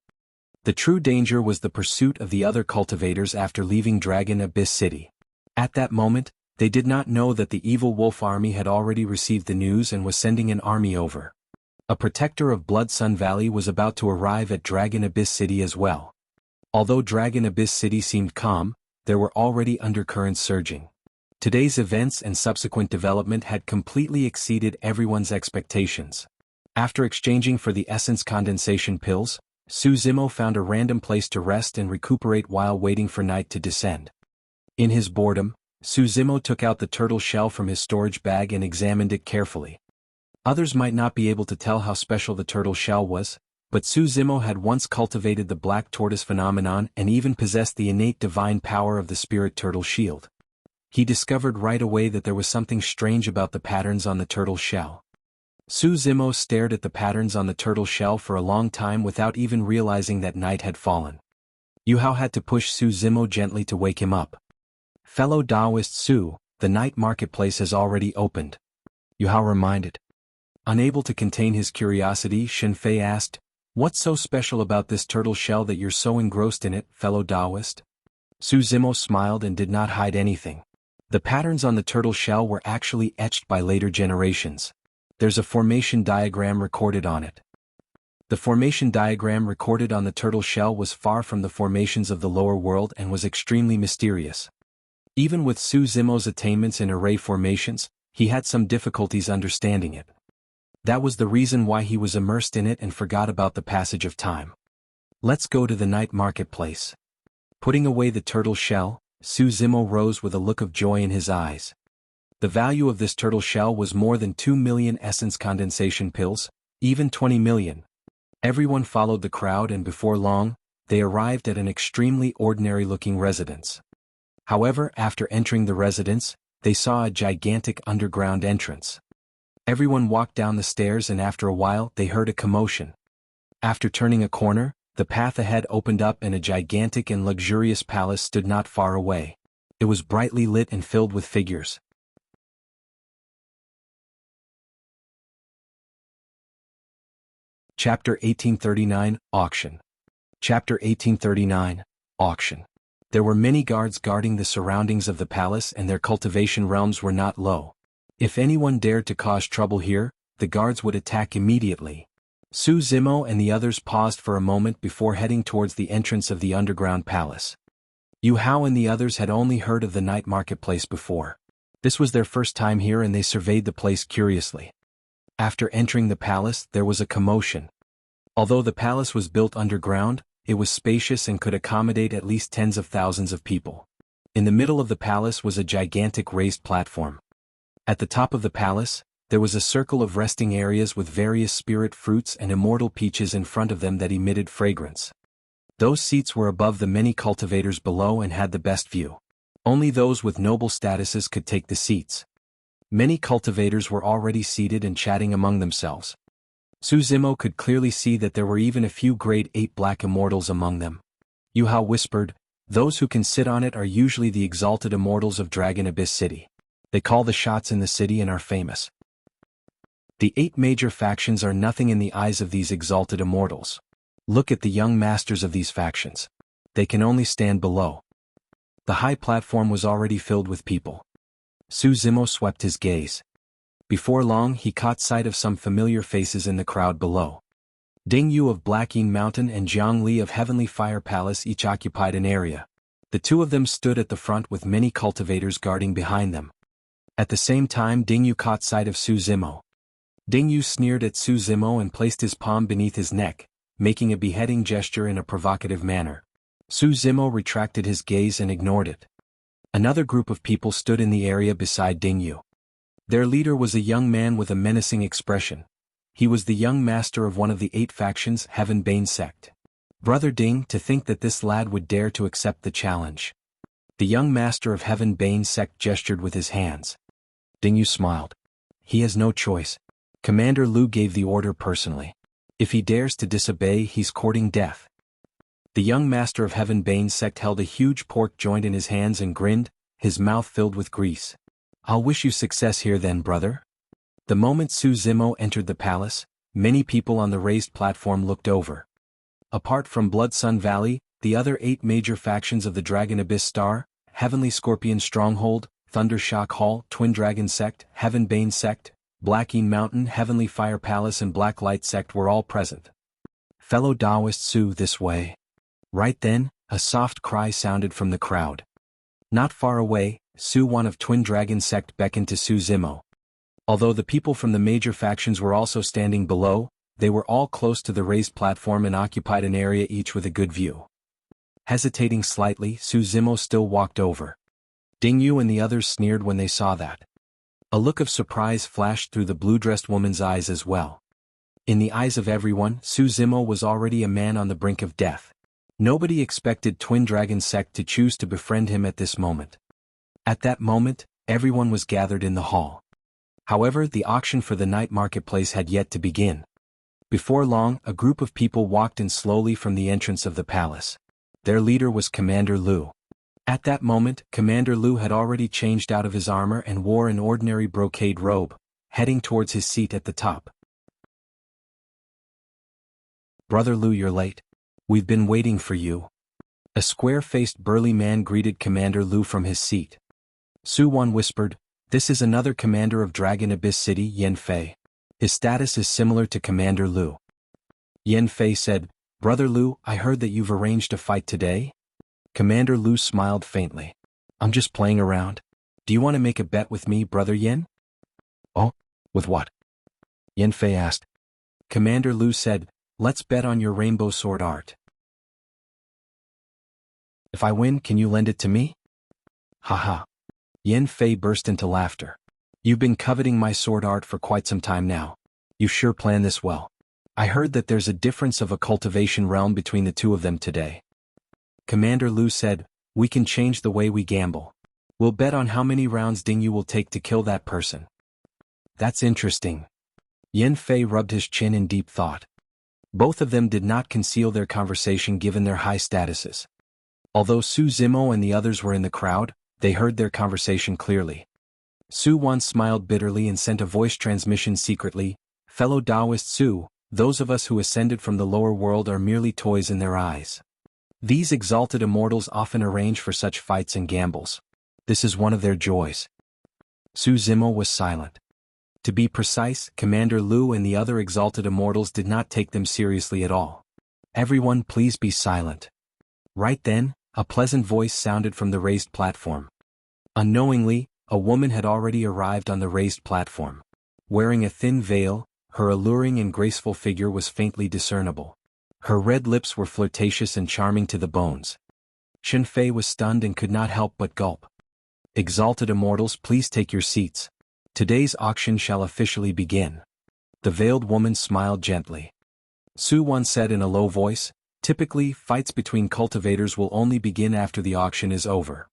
The true danger was the pursuit of the other cultivators after leaving Dragon Abyss City. At that moment, they did not know that the evil wolf army had already received the news and was sending an army over. A protector of Blood Sun Valley was about to arrive at Dragon Abyss City as well. Although Dragon Abyss City seemed calm, there were already undercurrents surging. Today's events and subsequent development had completely exceeded everyone's expectations. After exchanging for the essence condensation pills, Su Zimo found a random place to rest and recuperate while waiting for night to descend. In his boredom, Su Zimo took out the turtle shell from his storage bag and examined it carefully. Others might not be able to tell how special the turtle shell was, but Su Zimo had once cultivated the black tortoise phenomenon and even possessed the innate divine power of the spirit turtle shield. He discovered right away that there was something strange about the patterns on the turtle shell. Su Zimo stared at the patterns on the turtle shell for a long time without even realizing that night had fallen. Yu Hao had to push Su Zimo gently to wake him up. Fellow Taoist Su, the night marketplace has already opened. Yu Hao reminded. Unable to contain his curiosity, Shen Fei asked, "What's so special about this turtle shell that you're so engrossed in it, fellow Taoist?" Su Zimo smiled and did not hide anything. The patterns on the turtle shell were actually etched by later generations. There's a formation diagram recorded on it. The formation diagram recorded on the turtle shell was far from the formations of the lower world and was extremely mysterious. Even with Su Zimo's attainments in array formations, he had some difficulties understanding it. That was the reason why he was immersed in it and forgot about the passage of time. Let's go to the night marketplace. Putting away the turtle shell, Su Zimo rose with a look of joy in his eyes. The value of this turtle shell was more than 2 million essence condensation pills, even 20 million. Everyone followed the crowd and before long, they arrived at an extremely ordinary-looking residence. However, after entering the residence, they saw a gigantic underground entrance. Everyone walked down the stairs and after a while they heard a commotion. After turning a corner, the path ahead opened up and a gigantic and luxurious palace stood not far away. It was brightly lit and filled with figures. Chapter 1839, Auction. Chapter 1839, Auction. There were many guards guarding the surroundings of the palace and their cultivation realms were not low. If anyone dared to cause trouble here, the guards would attack immediately. Su Zimo and the others paused for a moment before heading towards the entrance of the underground palace. Yu Hao and the others had only heard of the night marketplace before. This was their first time here and they surveyed the place curiously. After entering the palace, there was a commotion. Although the palace was built underground, it was spacious and could accommodate at least tens of thousands of people. In the middle of the palace was a gigantic raised platform. At the top of the palace, there was a circle of resting areas with various spirit fruits and immortal peaches in front of them that emitted fragrance. Those seats were above the many cultivators below and had the best view. Only those with noble statuses could take the seats. Many cultivators were already seated and chatting among themselves. Su Zimo could clearly see that there were even a few grade 8 black immortals among them. Yu Hao whispered, "Those who can sit on it are usually the exalted immortals of Dragon Abyss City. They call the shots in the city and are famous. The 8 major factions are nothing in the eyes of these exalted immortals. Look at the young masters of these factions. They can only stand below." The high platform was already filled with people. Su Zimo swept his gaze. Before long he caught sight of some familiar faces in the crowd below. Ding Yu of Blackine Mountain and Jiang Li of Heavenly Fire Palace each occupied an area. The two of them stood at the front with many cultivators guarding behind them. At the same time Ding Yu caught sight of Su Zimo. Ding Yu sneered at Su Zimo and placed his palm beneath his neck, making a beheading gesture in a provocative manner. Su Zimo retracted his gaze and ignored it. Another group of people stood in the area beside Ding Yu. Their leader was a young man with a menacing expression. He was the young master of one of the 8 factions, Heaven Bane sect. Brother Ding, to think that this lad would dare to accept the challenge. The young master of Heaven Bane sect gestured with his hands. Ding Yu smiled. He has no choice. Commander Lu gave the order personally. If he dares to disobey, he's courting death. The young master of Heaven Bane sect held a huge pork joint in his hands and grinned, his mouth filled with grease. "I'll wish you success here then, brother." The moment Su Zimo entered the palace, many people on the raised platform looked over. Apart from Blood Sun Valley, the other 8 major factions of the Dragon Abyss Star, Heavenly Scorpion Stronghold, Thundershock Hall, Twin Dragon Sect, Heaven Bane Sect, Blackine Mountain, Heavenly Fire Palace and Black Light Sect were all present. "Fellow Taoist Su, this way." Right then, a soft cry sounded from the crowd. Not far away, Su Wan of Twin Dragon Sect beckoned to Su Zimo. Although the people from the major factions were also standing below, they were all close to the raised platform and occupied an area each with a good view. Hesitating slightly, Su Zimo still walked over. Ding Yu and the others sneered when they saw that. A look of surprise flashed through the blue-dressed woman's eyes as well. In the eyes of everyone, Su Zimo was already a man on the brink of death. Nobody expected Twin Dragon Sect to choose to befriend him at this moment. At that moment, everyone was gathered in the hall. However, the auction for the night marketplace had yet to begin. Before long, a group of people walked in slowly from the entrance of the palace. Their leader was Commander Lu. At that moment, Commander Lu had already changed out of his armor and wore an ordinary brocade robe, heading towards his seat at the top. "Brother Lu, you're late. We've been waiting for you." A square-faced burly man greeted Commander Lu from his seat. Su Wan whispered, "This is another commander of Dragon Abyss City, Yan Fei. His status is similar to Commander Lu." Yan Fei said, "Brother Lu, I heard that you've arranged a fight today?" Commander Lu smiled faintly. "I'm just playing around. Do you want to make a bet with me, Brother Yan?" "Oh, with what?" Yan Fei asked. Commander Lu said, "Let's bet on your rainbow sword art. If I win, can you lend it to me?" "Haha." Yan Fei burst into laughter. "You've been coveting my sword art for quite some time now. You sure planned this well. I heard that there's a difference of a cultivation realm between the two of them today." Commander Lu said, "We can change the way we gamble. We'll bet on how many rounds Ding Yu will take to kill that person." "That's interesting." Yan Fei rubbed his chin in deep thought. Both of them did not conceal their conversation given their high statuses. Although Su Zimo and the others were in the crowd, they heard their conversation clearly. Su Wan smiled bitterly and sent a voice transmission secretly, "Fellow Taoist Su, those of us who ascended from the lower world are merely toys in their eyes. These exalted immortals often arrange for such fights and gambles. This is one of their joys." Su Zimo was silent. To be precise, Commander Lu and the other exalted immortals did not take them seriously at all. "Everyone, please be silent." Right then, a pleasant voice sounded from the raised platform. Unknowingly, a woman had already arrived on the raised platform. Wearing a thin veil, her alluring and graceful figure was faintly discernible. Her red lips were flirtatious and charming to the bones. Shen Fei was stunned and could not help but gulp. "Exalted immortals, please take your seats. Today's auction shall officially begin." The veiled woman smiled gently. Su Wan said in a low voice, "Typically, fights between cultivators will only begin after the auction is over."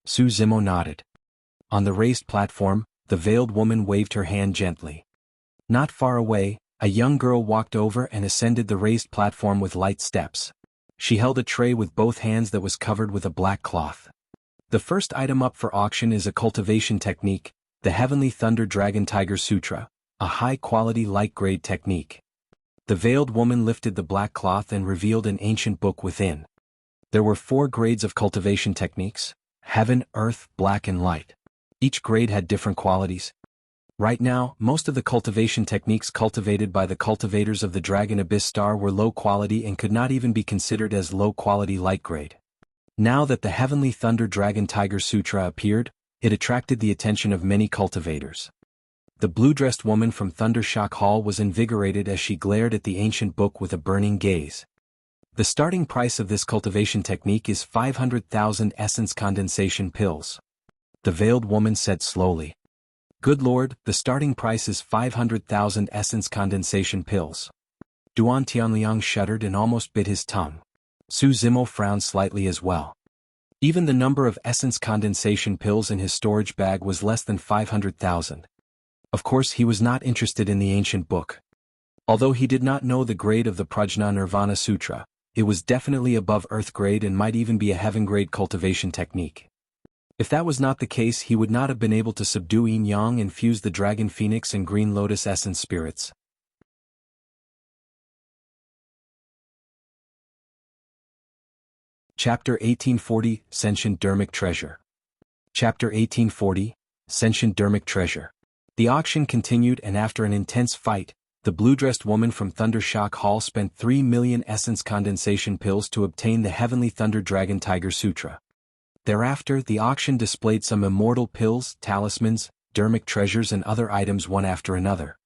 Su Zimo nodded. On the raised platform, the veiled woman waved her hand gently. Not far away, a young girl walked over and ascended the raised platform with light steps. She held a tray with both hands that was covered with a black cloth. The first item up for auction is a cultivation technique, the Heavenly Thunder Dragon Tiger Sutra, a high-quality light-grade technique. The veiled woman lifted the black cloth and revealed an ancient book within. There were 4 grades of cultivation techniques: heaven, earth, black and light. Each grade had different qualities. Right now, most of the cultivation techniques cultivated by the cultivators of the Dragon Abyss Star were low quality and could not even be considered as low-quality light grade. Now that the Heavenly Thunder Dragon Tiger Sutra appeared, it attracted the attention of many cultivators. The blue-dressed woman from Thundershock Hall was invigorated as she glared at the ancient book with a burning gaze. The starting price of this cultivation technique is 500,000 essence condensation pills. The veiled woman said slowly. "Good Lord, the starting price is 500,000 essence condensation pills." Duan Tianliang shuddered and almost bit his tongue. Su Zimo frowned slightly as well. Even the number of essence condensation pills in his storage bag was less than 500,000. Of course, he was not interested in the ancient book. Although he did not know the grade of the Prajna Nirvana Sutra, it was definitely above earth grade and might even be a heaven grade cultivation technique. If that was not the case, he would not have been able to subdue Yin Yang and fuse the Dragon Phoenix and Green Lotus essence spirits. Chapter 1840, Sentient Dharmic Treasure. Chapter 1840, Sentient Dharmic Treasure. The auction continued, and after an intense fight, the blue-dressed woman from Thundershock Hall spent 3 million essence condensation pills to obtain the Heavenly Thunder Dragon Tiger Sutra. Thereafter, the auction displayed some immortal pills, talismans, dharmic treasures and other items one after another.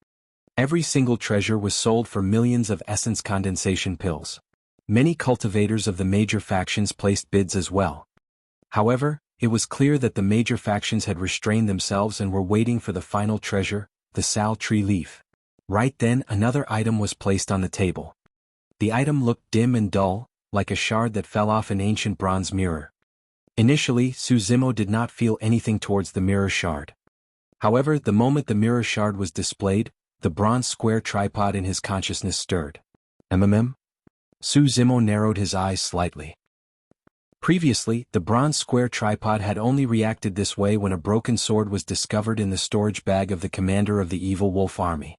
Every single treasure was sold for millions of essence condensation pills. Many cultivators of the major factions placed bids as well. However, it was clear that the major factions had restrained themselves and were waiting for the final treasure, the Sal Tree Leaf. Right then, another item was placed on the table. The item looked dim and dull, like a shard that fell off an ancient bronze mirror. Initially, Su Zimo did not feel anything towards the mirror shard. However, the moment the mirror shard was displayed, the bronze square tripod in his consciousness stirred. Su Zimo narrowed his eyes slightly. Previously, the bronze square tripod had only reacted this way when a broken sword was discovered in the storage bag of the commander of the evil wolf army.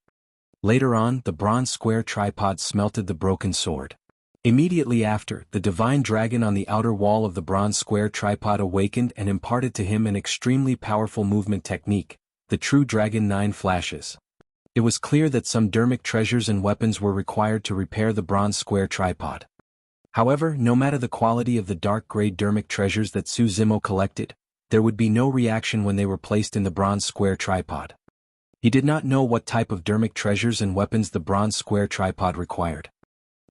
Later on, the bronze square tripod smelted the broken sword. Immediately after, the divine dragon on the outer wall of the bronze square tripod awakened and imparted to him an extremely powerful movement technique, the true dragon 9 flashes. It was clear that some Dharmic treasures and weapons were required to repair the bronze square tripod. However, no matter the quality of the dark-grade Dharmic treasures that Su Zimo collected, there would be no reaction when they were placed in the bronze square tripod. He did not know what type of Dharmic treasures and weapons the bronze square tripod required.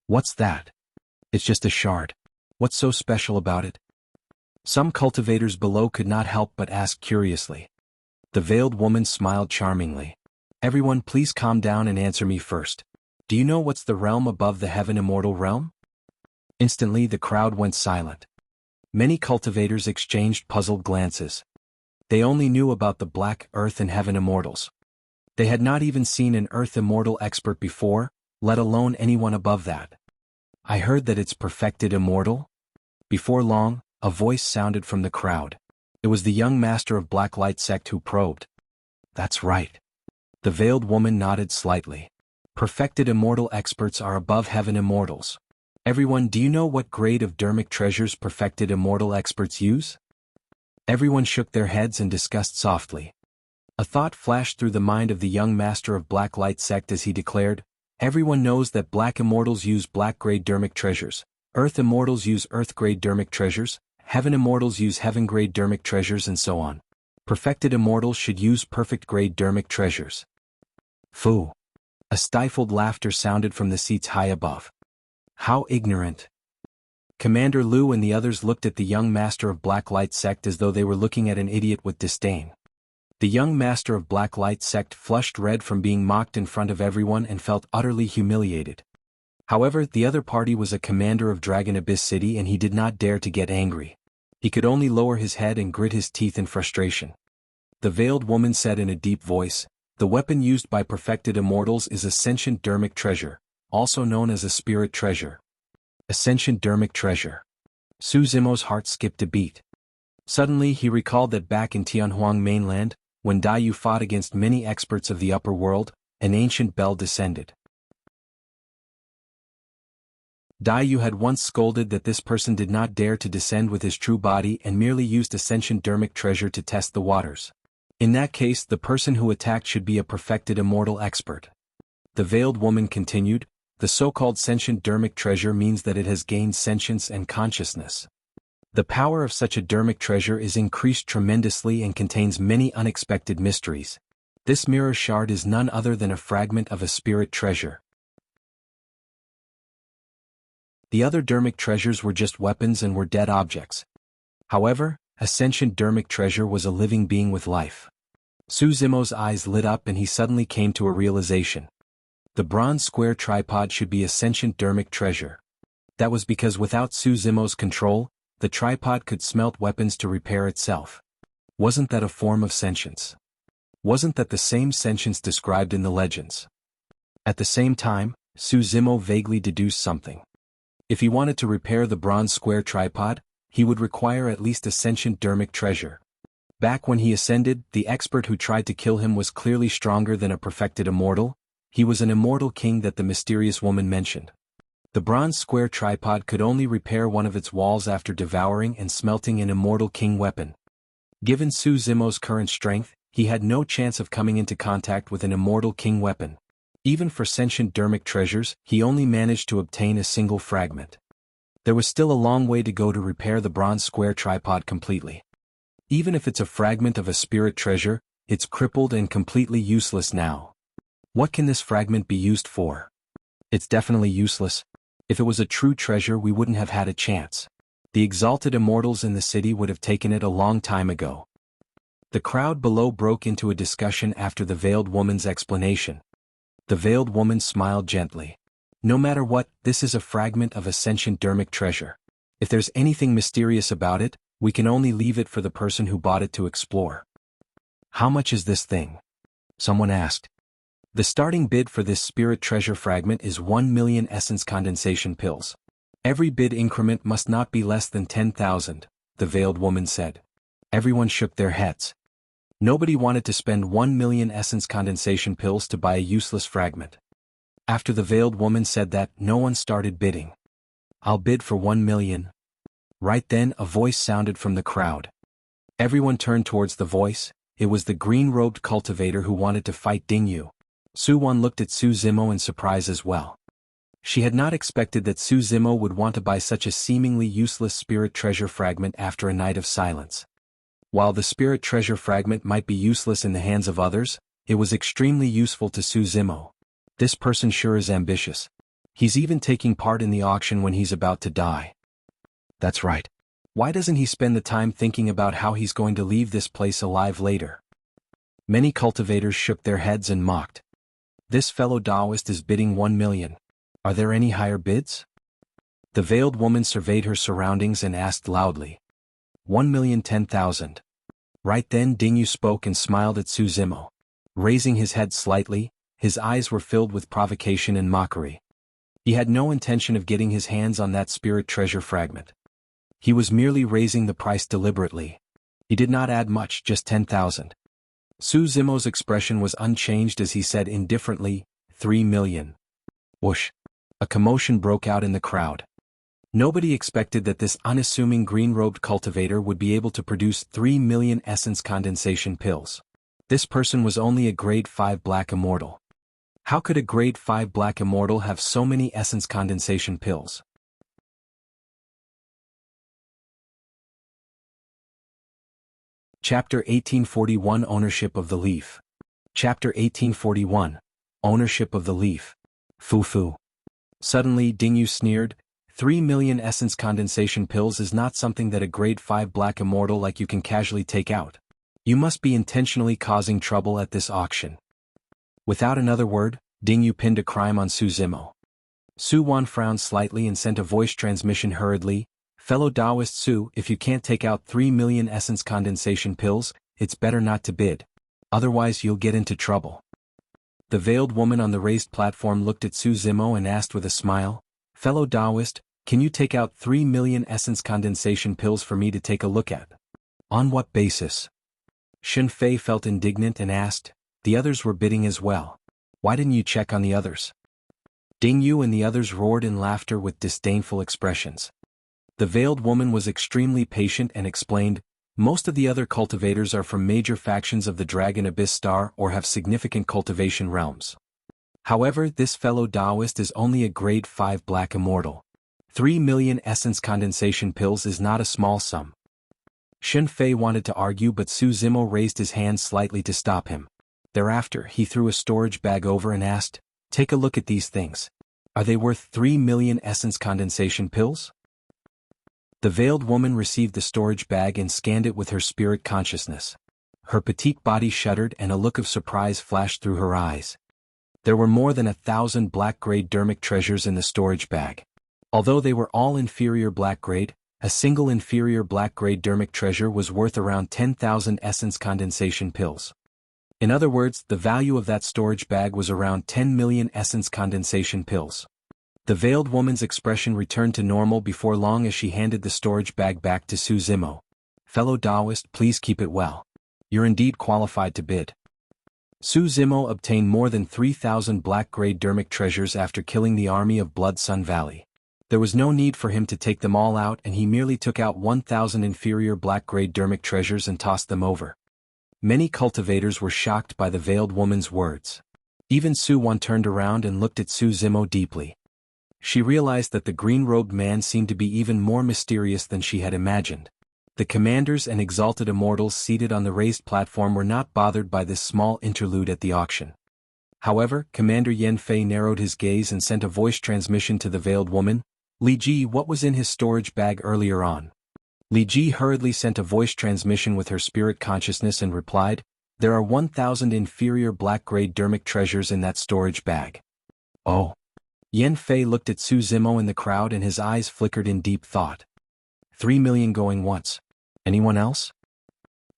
What's that? It's just a shard. What's so special about it? Some cultivators below could not help but ask curiously. The veiled woman smiled charmingly. Everyone, please calm down and answer me first. Do you know what's the realm above the heaven immortal realm? Instantly the crowd went silent. Many cultivators exchanged puzzled glances. They only knew about the black earth and heaven immortals. They had not even seen an earth immortal expert before, let alone anyone above that. I heard that it's perfected immortal? Before long, a voice sounded from the crowd. It was the young master of Blacklight sect who probed. That's right. The veiled woman nodded slightly. Perfected immortal experts are above heaven immortals. Everyone, do you know what grade of Dharmic treasures perfected immortal experts use? Everyone shook their heads and discussed softly. A thought flashed through the mind of the young master of Blacklight sect as he declared, everyone knows that black immortals use black-grade Dharmic treasures, earth immortals use earth-grade Dharmic treasures, heaven immortals use heaven-grade Dharmic treasures and so on. Perfected immortals should use perfect-grade Dharmic treasures. Phoo! A stifled laughter sounded from the seats high above. How ignorant! Commander Liu and the others looked at the young master of Blacklight sect as though they were looking at an idiot with disdain. The young master of Blacklight sect flushed red from being mocked in front of everyone and felt utterly humiliated. However, the other party was a commander of Dragon Abyss City and he did not dare to get angry. He could only lower his head and grit his teeth in frustration. The veiled woman said in a deep voice, the weapon used by perfected immortals is a sentient Dharmic treasure, also known as a spirit treasure. A sentient Dharmic treasure. Su Zimo's heart skipped a beat. Suddenly he recalled that back in Tianhuang mainland, when Daiyu fought against many experts of the upper world, an ancient bell descended. Daiyu had once scolded that this person did not dare to descend with his true body and merely used a sentient Dharmic treasure to test the waters. In that case, the person who attacked should be a perfected immortal expert. The veiled woman continued, the so-called sentient Dharmic treasure means that it has gained sentience and consciousness. The power of such a Dharmic treasure is increased tremendously and contains many unexpected mysteries. This mirror shard is none other than a fragment of a spirit treasure. The other Dharmic treasures were just weapons and were dead objects. However, a sentient Dharmic treasure was a living being with life. Su Zimo's eyes lit up and he suddenly came to a realization. The bronze square tripod should be a sentient Dharmic treasure. That was because without Su Zimo's control, the tripod could smelt weapons to repair itself. Wasn't that a form of sentience? Wasn't that the same sentience described in the legends? At the same time, Su Zimo vaguely deduced something. If he wanted to repair the bronze square tripod, he would require at least a sentient Dharmic treasure. Back when he ascended, the expert who tried to kill him was clearly stronger than a perfected immortal. He was an immortal king that the mysterious woman mentioned. The bronze square tripod could only repair one of its walls after devouring and smelting an immortal king weapon. Given Su Zimo's current strength, he had no chance of coming into contact with an immortal king weapon. Even for sentient Dharmic treasures, he only managed to obtain a single fragment. There was still a long way to go to repair the bronze square tripod completely. Even if it's a fragment of a spirit treasure, it's crippled and completely useless now. What can this fragment be used for? It's definitely useless. If it was a true treasure, we wouldn't have had a chance. The exalted immortals in the city would have taken it a long time ago. The crowd below broke into a discussion after the veiled woman's explanation. The veiled woman smiled gently. No matter what, this is a fragment of a sentient Dharmic treasure. If there's anything mysterious about it, we can only leave it for the person who bought it to explore. How much is this thing? Someone asked. The starting bid for this spirit treasure fragment is 1 million essence condensation pills. Every bid increment must not be less than 10,000, the veiled woman said. Everyone shook their heads. Nobody wanted to spend 1 million essence condensation pills to buy a useless fragment. After the veiled woman said that, no one started bidding. I'll bid for 1 million. Right then a voice sounded from the crowd. Everyone turned towards the voice. It was the green-robed cultivator who wanted to fight Dingyu. Su Wan looked at Su Zimo in surprise as well. She had not expected that Su Zimo would want to buy such a seemingly useless spirit treasure fragment after a night of silence. While the spirit treasure fragment might be useless in the hands of others, it was extremely useful to Su Zimo. This person sure is ambitious. He's even taking part in the auction when he's about to die. That's right. Why doesn't he spend the time thinking about how he's going to leave this place alive later? Many cultivators shook their heads and mocked. This fellow Taoist is bidding 1 million. Are there any higher bids? The veiled woman surveyed her surroundings and asked loudly. 1,010,000. Right then Dingyu spoke and smiled at Su Zimo. Raising his head slightly, his eyes were filled with provocation and mockery. He had no intention of getting his hands on that spirit treasure fragment. He was merely raising the price deliberately. He did not add much, just 10,000. Su Zimo's expression was unchanged as he said indifferently, 3 million. Whoosh! A commotion broke out in the crowd. Nobody expected that this unassuming green-robed cultivator would be able to produce 3 million essence condensation pills. This person was only a grade 5 black immortal. How could a grade 5 black immortal have so many essence condensation pills? Chapter 1841 Ownership of the Leaf. Chapter 1841 Ownership of the Leaf. Foo-foo. Suddenly Dingyu sneered. 3 million essence condensation pills is not something that a grade 5 black immortal like you can casually take out. You must be intentionally causing trouble at this auction. Without another word, Dingyu pinned a crime on Su Zimo. Su Wan frowned slightly and sent a voice transmission hurriedly. Fellow Taoist Su, if you can't take out 3 million essence condensation pills, it's better not to bid. Otherwise you'll get into trouble. The veiled woman on the raised platform looked at Su Zimo and asked with a smile, Fellow Taoist, can you take out 3 million essence condensation pills for me to take a look at? On what basis? Shen Fei felt indignant and asked. The others were bidding as well. Why didn't you check on the others? Dingyu and the others roared in laughter with disdainful expressions. The veiled woman was extremely patient and explained, most of the other cultivators are from major factions of the Dragon Abyss Star or have significant cultivation realms. However, this fellow Taoist is only a grade 5 black immortal. 3 million essence condensation pills is not a small sum. Shen Fei wanted to argue but Su Zimo raised his hand slightly to stop him. Thereafter he threw a storage bag over and asked, Take a look at these things. Are they worth 3 million essence condensation pills? The veiled woman received the storage bag and scanned it with her spirit consciousness. Her petite body shuddered and a look of surprise flashed through her eyes. There were more than 1,000 black-grade Dharmic treasures in the storage bag. Although they were all inferior black-grade, a single inferior black-grade Dharmic treasure was worth around 10,000 essence condensation pills. In other words, the value of that storage bag was around 10 million essence condensation pills. The veiled woman's expression returned to normal before long as she handed the storage bag back to Su Zimo. Fellow Taoist, please keep it well. You're indeed qualified to bid. Su Zimo obtained more than 3,000 black-grade Dharmic treasures after killing the army of Blood Sun Valley. There was no need for him to take them all out and he merely took out 1,000 inferior black-grade Dharmic treasures and tossed them over. Many cultivators were shocked by the veiled woman's words. Even Su Wan turned around and looked at Su Zimo deeply. She realized that the green-robed man seemed to be even more mysterious than she had imagined. The commanders and exalted immortals seated on the raised platform were not bothered by this small interlude at the auction. However, Commander Yan Fei narrowed his gaze and sent a voice transmission to the veiled woman. Li Ji, what was in his storage bag earlier on? Li Ji hurriedly sent a voice transmission with her spirit consciousness and replied, There are 1,000 inferior black-grade Dharmic treasures in that storage bag. Oh. Yan Fei looked at Su Zimo in the crowd and his eyes flickered in deep thought. 3 million going once. Anyone else?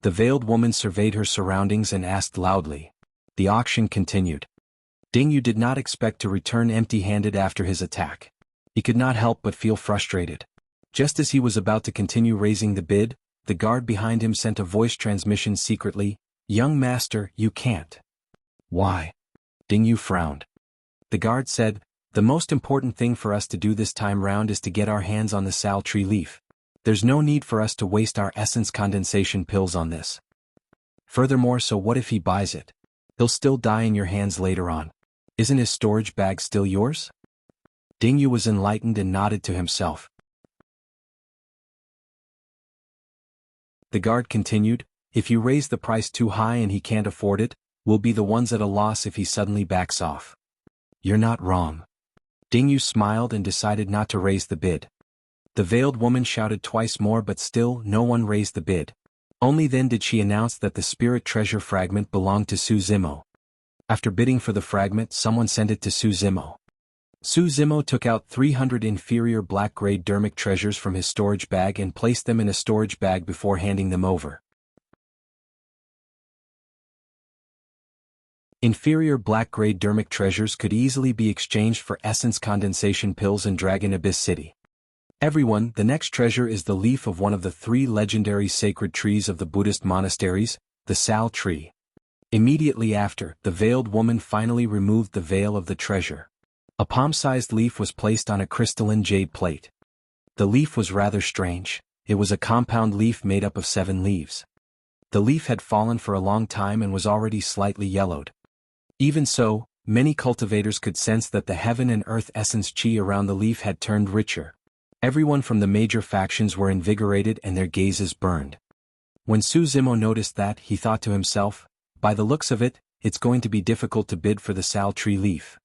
The veiled woman surveyed her surroundings and asked loudly. The auction continued. Ding Yu did not expect to return empty-handed after his attack. He could not help but feel frustrated. Just as he was about to continue raising the bid, the guard behind him sent a voice transmission secretly. Young master, you can't. Why? Ding Yu frowned. The guard said, the most important thing for us to do this time round is to get our hands on the sal tree leaf. There's no need for us to waste our essence condensation pills on this. Furthermore, so what if he buys it? He'll still die in your hands later on. Isn't his storage bag still yours? Ding Yu was enlightened and nodded to himself. The guard continued, if you raise the price too high and he can't afford it, we'll be the ones at a loss if he suddenly backs off. You're not wrong. Ding Yu smiled and decided not to raise the bid. The veiled woman shouted twice more, but still no one raised the bid. Only then did she announce that the spirit treasure fragment belonged to Su Zimo. After bidding for the fragment, someone sent it to Su Zimo. Su Zimo took out 300 inferior black-grade Dharmic treasures from his storage bag and placed them in a storage bag before handing them over. Inferior black-grade Dharmic treasures could easily be exchanged for essence condensation pills in Dragon Abyss City. Everyone, the next treasure is the leaf of one of the 3 legendary sacred trees of the Buddhist monasteries, the Sal tree. Immediately after, the veiled woman finally removed the veil of the treasure. A palm-sized leaf was placed on a crystalline jade plate. The leaf was rather strange. It was a compound leaf made up of 7 leaves. The leaf had fallen for a long time and was already slightly yellowed. Even so, many cultivators could sense that the heaven and earth essence chi around the leaf had turned richer. Everyone from the major factions were invigorated and their gazes burned. When Su Zimo noticed that, he thought to himself, by the looks of it, it's going to be difficult to bid for the Sal tree leaf.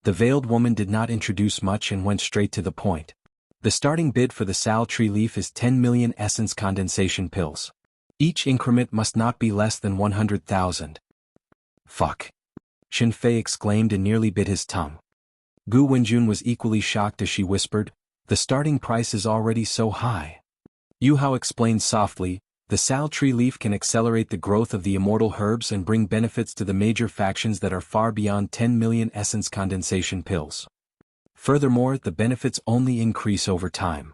The veiled woman did not introduce much and went straight to the point. The starting bid for the Sal tree leaf is 10 million essence condensation pills. Each increment must not be less than 100,000. Fuck. Shen Fei exclaimed and nearly bit his tongue. Gu Wenjun was equally shocked as she whispered, the starting price is already so high. Yu Hao explained softly, the Sal tree leaf can accelerate the growth of the immortal herbs and bring benefits to the major factions that are far beyond 10 million essence condensation pills. Furthermore, the benefits only increase over time.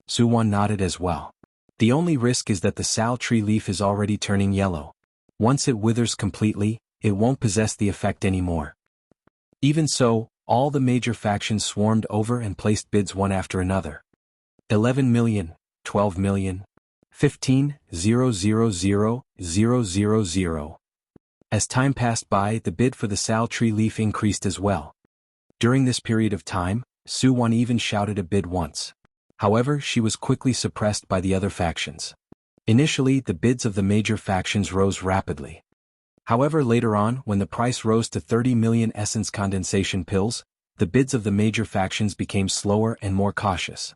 Su Wan nodded as well. The only risk is that the Sal tree leaf is already turning yellow. Once it withers completely, it won't possess the effect anymore. Even so, all the major factions swarmed over and placed bids one after another. 11 million, 12 million, 15, 000,000. As time passed by, the bid for the Sal tree leaf increased as well. During this period of time, Su Wan even shouted a bid once. However, she was quickly suppressed by the other factions. Initially, the bids of the major factions rose rapidly. However, later on, when the price rose to 30 million essence condensation pills, the bids of the major factions became slower and more cautious.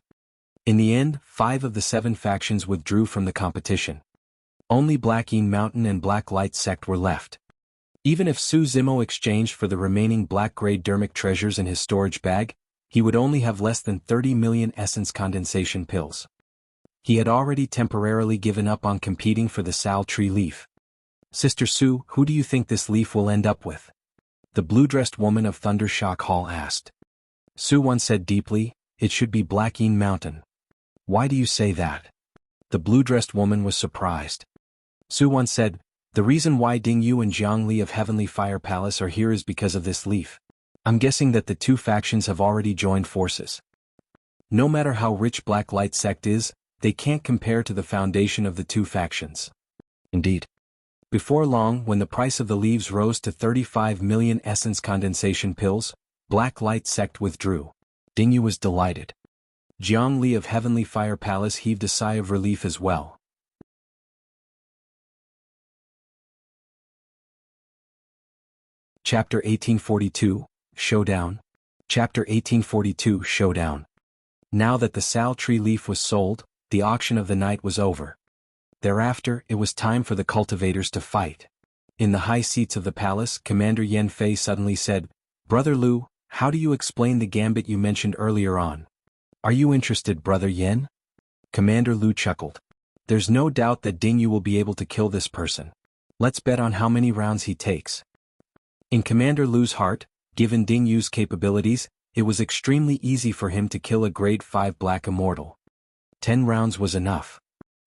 In the end, 5 of the 7 factions withdrew from the competition. Only Blackeen Mountain and Black Light Sect were left. Even if Su Zimo exchanged for the remaining black-grade Dharmic treasures in his storage bag, he would only have less than 30 million essence condensation pills. He had already temporarily given up on competing for the Sal tree leaf. Sister Su, who do you think this leaf will end up with? The blue-dressed woman of Thundershock Hall asked. Su Wan said deeply, it should be Blackeen Mountain. Why do you say that? The blue-dressed woman was surprised. Su Wan said, the reason why Ding Yu and Jiang Li of Heavenly Fire Palace are here is because of this leaf. I'm guessing that the 2 factions have already joined forces. No matter how rich Black Light Sect is, they can't compare to the foundation of the 2 factions. Indeed. Before long, when the price of the leaves rose to 35 million essence condensation pills, Black Light Sect withdrew. Ding Yu was delighted. Jiang Li of Heavenly Fire Palace heaved a sigh of relief as well. Chapter 1842, Showdown. Chapter 1842, Showdown. Now that the Sal tree leaf was sold, the auction of the night was over. Thereafter, it was time for the cultivators to fight. In the high seats of the palace, Commander Yan Fei suddenly said, Brother Lu, how do you explain the gambit you mentioned earlier on? Are you interested, Brother Yan? Commander Lu chuckled. There's no doubt that Ding Yu will be able to kill this person. Let's bet on how many rounds he takes. In Commander Lu's heart, given Ding Yu's capabilities, it was extremely easy for him to kill a grade 5 black immortal. 10 rounds was enough.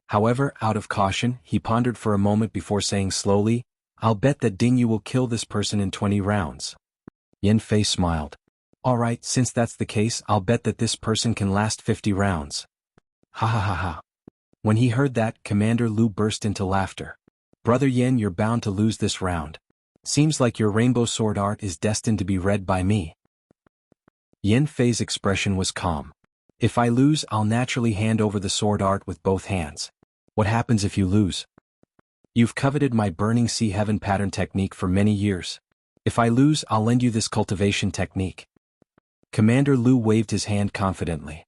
However, out of caution, he pondered for a moment before saying slowly, I'll bet that Ding Yu will kill this person in 20 rounds. Yan Fei smiled. Alright, since that's the case, I'll bet that this person can last 50 rounds. Ha ha ha ha. When he heard that, Commander Lu burst into laughter. Brother Yan, you're bound to lose this round. Seems like your rainbow sword art is destined to be read by me. Yan Fei's expression was calm. If I lose, I'll naturally hand over the sword art with both hands. What happens if you lose? You've coveted my Burning Sea Heaven pattern technique for many years. If I lose, I'll lend you this cultivation technique. Commander Lu waved his hand confidently.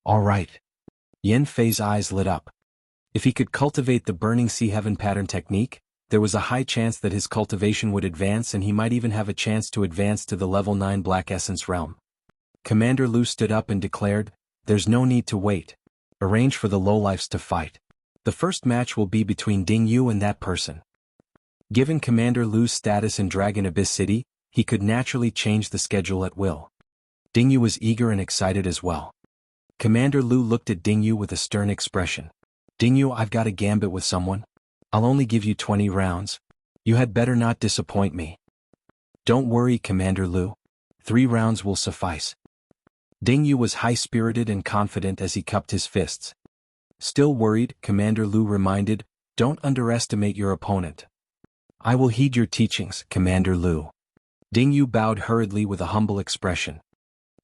All right. Yan Fei's eyes lit up. If he could cultivate the Burning Sea Heaven pattern technique, there was a high chance that his cultivation would advance and he might even have a chance to advance to the level 9 Black Essence realm. Commander Lu stood up and declared, There's no need to wait. Arrange for the lowlifes to fight. The first match will be between Ding Yu and that person. Given Commander Lu's status in Dragon Abyss City, he could naturally change the schedule at will. Ding Yu was eager and excited as well. Commander Lu looked at Ding Yu with a stern expression. Ding Yu, I've got a gambit with someone. I'll only give you 20 rounds. You had better not disappoint me. Don't worry, Commander Lu. 3 rounds will suffice. Ding Yu was high-spirited and confident as he cupped his fists. Still worried, Commander Lu reminded, Don't underestimate your opponent. I will heed your teachings, Commander Lu. Ding Yu bowed hurriedly with a humble expression.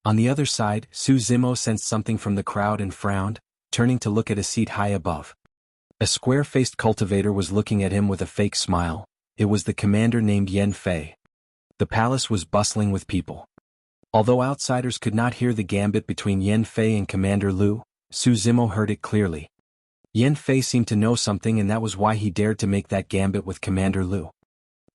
On the other side, Su Zimo sensed something from the crowd and frowned, turning to look at a seat high above. A square-faced cultivator was looking at him with a fake smile. It was the commander named Yan Fei. The palace was bustling with people. Although outsiders could not hear the gambit between Yan Fei and Commander Lu, Su Zimo heard it clearly. Yan Fei seemed to know something and that was why he dared to make that gambit with Commander Lu.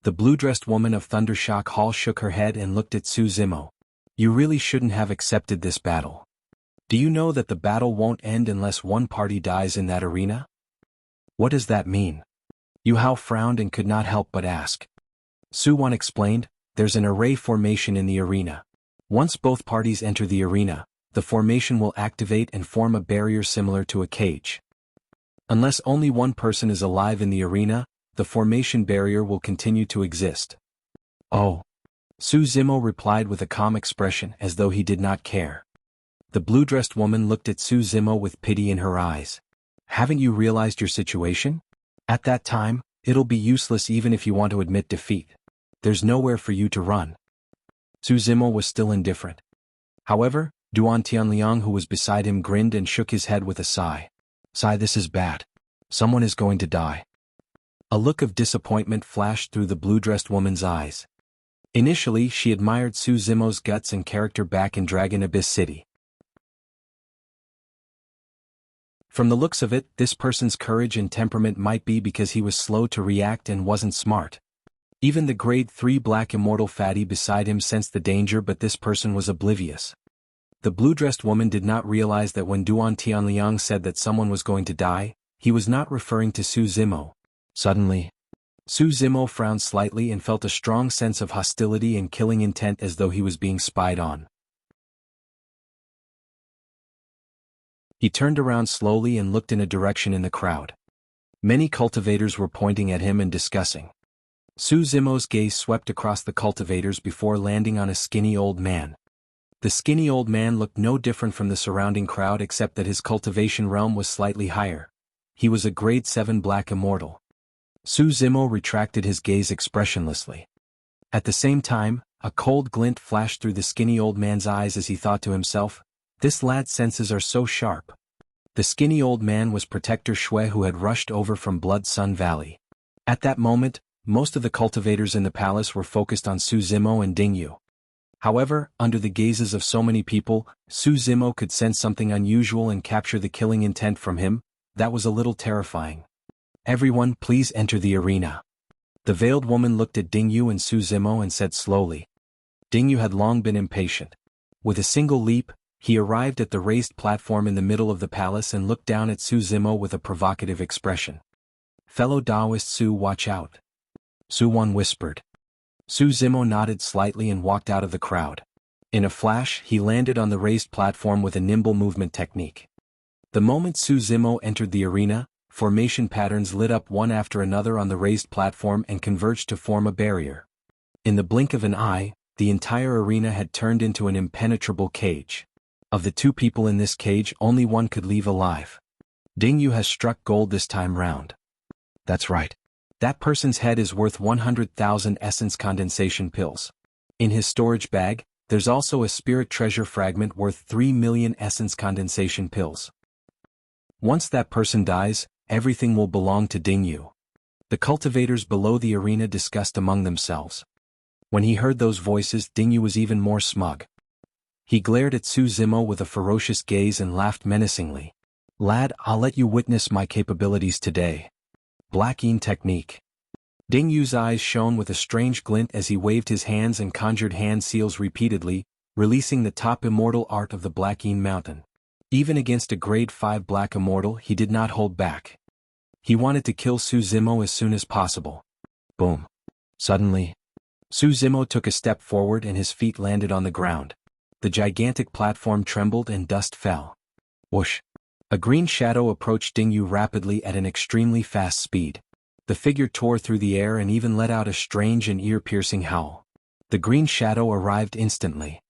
The blue-dressed woman of Thundershock Hall shook her head and looked at Su Zimo. You really shouldn't have accepted this battle. Do you know that the battle won't end unless one party dies in that arena? What does that mean? Yu Hao frowned and could not help but ask. Su Wan explained, There's an array formation in the arena. Once both parties enter the arena, the formation will activate and form a barrier similar to a cage. Unless only one person is alive in the arena, the formation barrier will continue to exist. Oh. Su Zimo replied with a calm expression as though he did not care. The blue-dressed woman looked at Su Zimo with pity in her eyes. Haven't you realized your situation? At that time, it'll be useless even if you want to admit defeat. There's nowhere for you to run. Su Zimo was still indifferent. However, Duan Tianliang who was beside him grinned and shook his head with a sigh. Sigh, this is bad. Someone is going to die. A look of disappointment flashed through the blue-dressed woman's eyes. Initially, she admired Su Zimo's guts and character back in Dragon Abyss City. From the looks of it, this person's courage and temperament might be because he was slow to react and wasn't smart. Even the grade 3 black immortal fatty beside him sensed the danger, but this person was oblivious. The blue-dressed woman did not realize that when Duan Tianliang said that someone was going to die, he was not referring to Su Zimo. Suddenly, Su Zimo frowned slightly and felt a strong sense of hostility and killing intent as though he was being spied on. He turned around slowly and looked in a direction in the crowd. Many cultivators were pointing at him and discussing. Su Zimo's gaze swept across the cultivators before landing on a skinny old man. The skinny old man looked no different from the surrounding crowd except that his cultivation realm was slightly higher. He was a grade 7 black immortal. Su Zimo retracted his gaze expressionlessly. At the same time, a cold glint flashed through the skinny old man's eyes as he thought to himself, this lad's senses are so sharp. The skinny old man was Protector Shui who had rushed over from Blood Sun Valley. At that moment, most of the cultivators in the palace were focused on Su Zimo and Ding Yu. However, under the gazes of so many people, Su Zimo could sense something unusual and capture the killing intent from him. That was a little terrifying. Everyone, please enter the arena. The veiled woman looked at Ding Yu and Su Zimo and said slowly. Ding Yu had long been impatient. With a single leap, He arrived at the raised platform in the middle of the palace and looked down at Su Zimo with a provocative expression. "Fellow Taoist Su, watch out," Su Wan whispered. Su Zimo nodded slightly and walked out of the crowd. In a flash, he landed on the raised platform with a nimble movement technique. The moment Su Zimo entered the arena, formation patterns lit up one after another on the raised platform and converged to form a barrier. In the blink of an eye, the entire arena had turned into an impenetrable cage. Of the two people in this cage, only one could leave alive. Ding Yu has struck gold this time round. That's right. That person's head is worth 100,000 essence condensation pills. In his storage bag, there's also a spirit treasure fragment worth 3 million essence condensation pills. Once that person dies, everything will belong to Ding Yu. The cultivators below the arena discussed among themselves. When he heard those voices, Ding Yu was even more smug. He glared at Su Zimo with a ferocious gaze and laughed menacingly. "Lad, I'll let you witness my capabilities today." Black Yin technique. Ding Yu's eyes shone with a strange glint as he waved his hands and conjured hand seals repeatedly, releasing the top immortal art of the Black Yin Mountain. Even against a grade 5 black immortal, he did not hold back. He wanted to kill Su Zimo as soon as possible. Boom. Suddenly, Su Zimo took a step forward and his feet landed on the ground. The gigantic platform trembled and dust fell. Whoosh. A green shadow approached Ding Yu rapidly at an extremely fast speed. The figure tore through the air and even let out a strange and ear-piercing howl. The green shadow arrived instantly.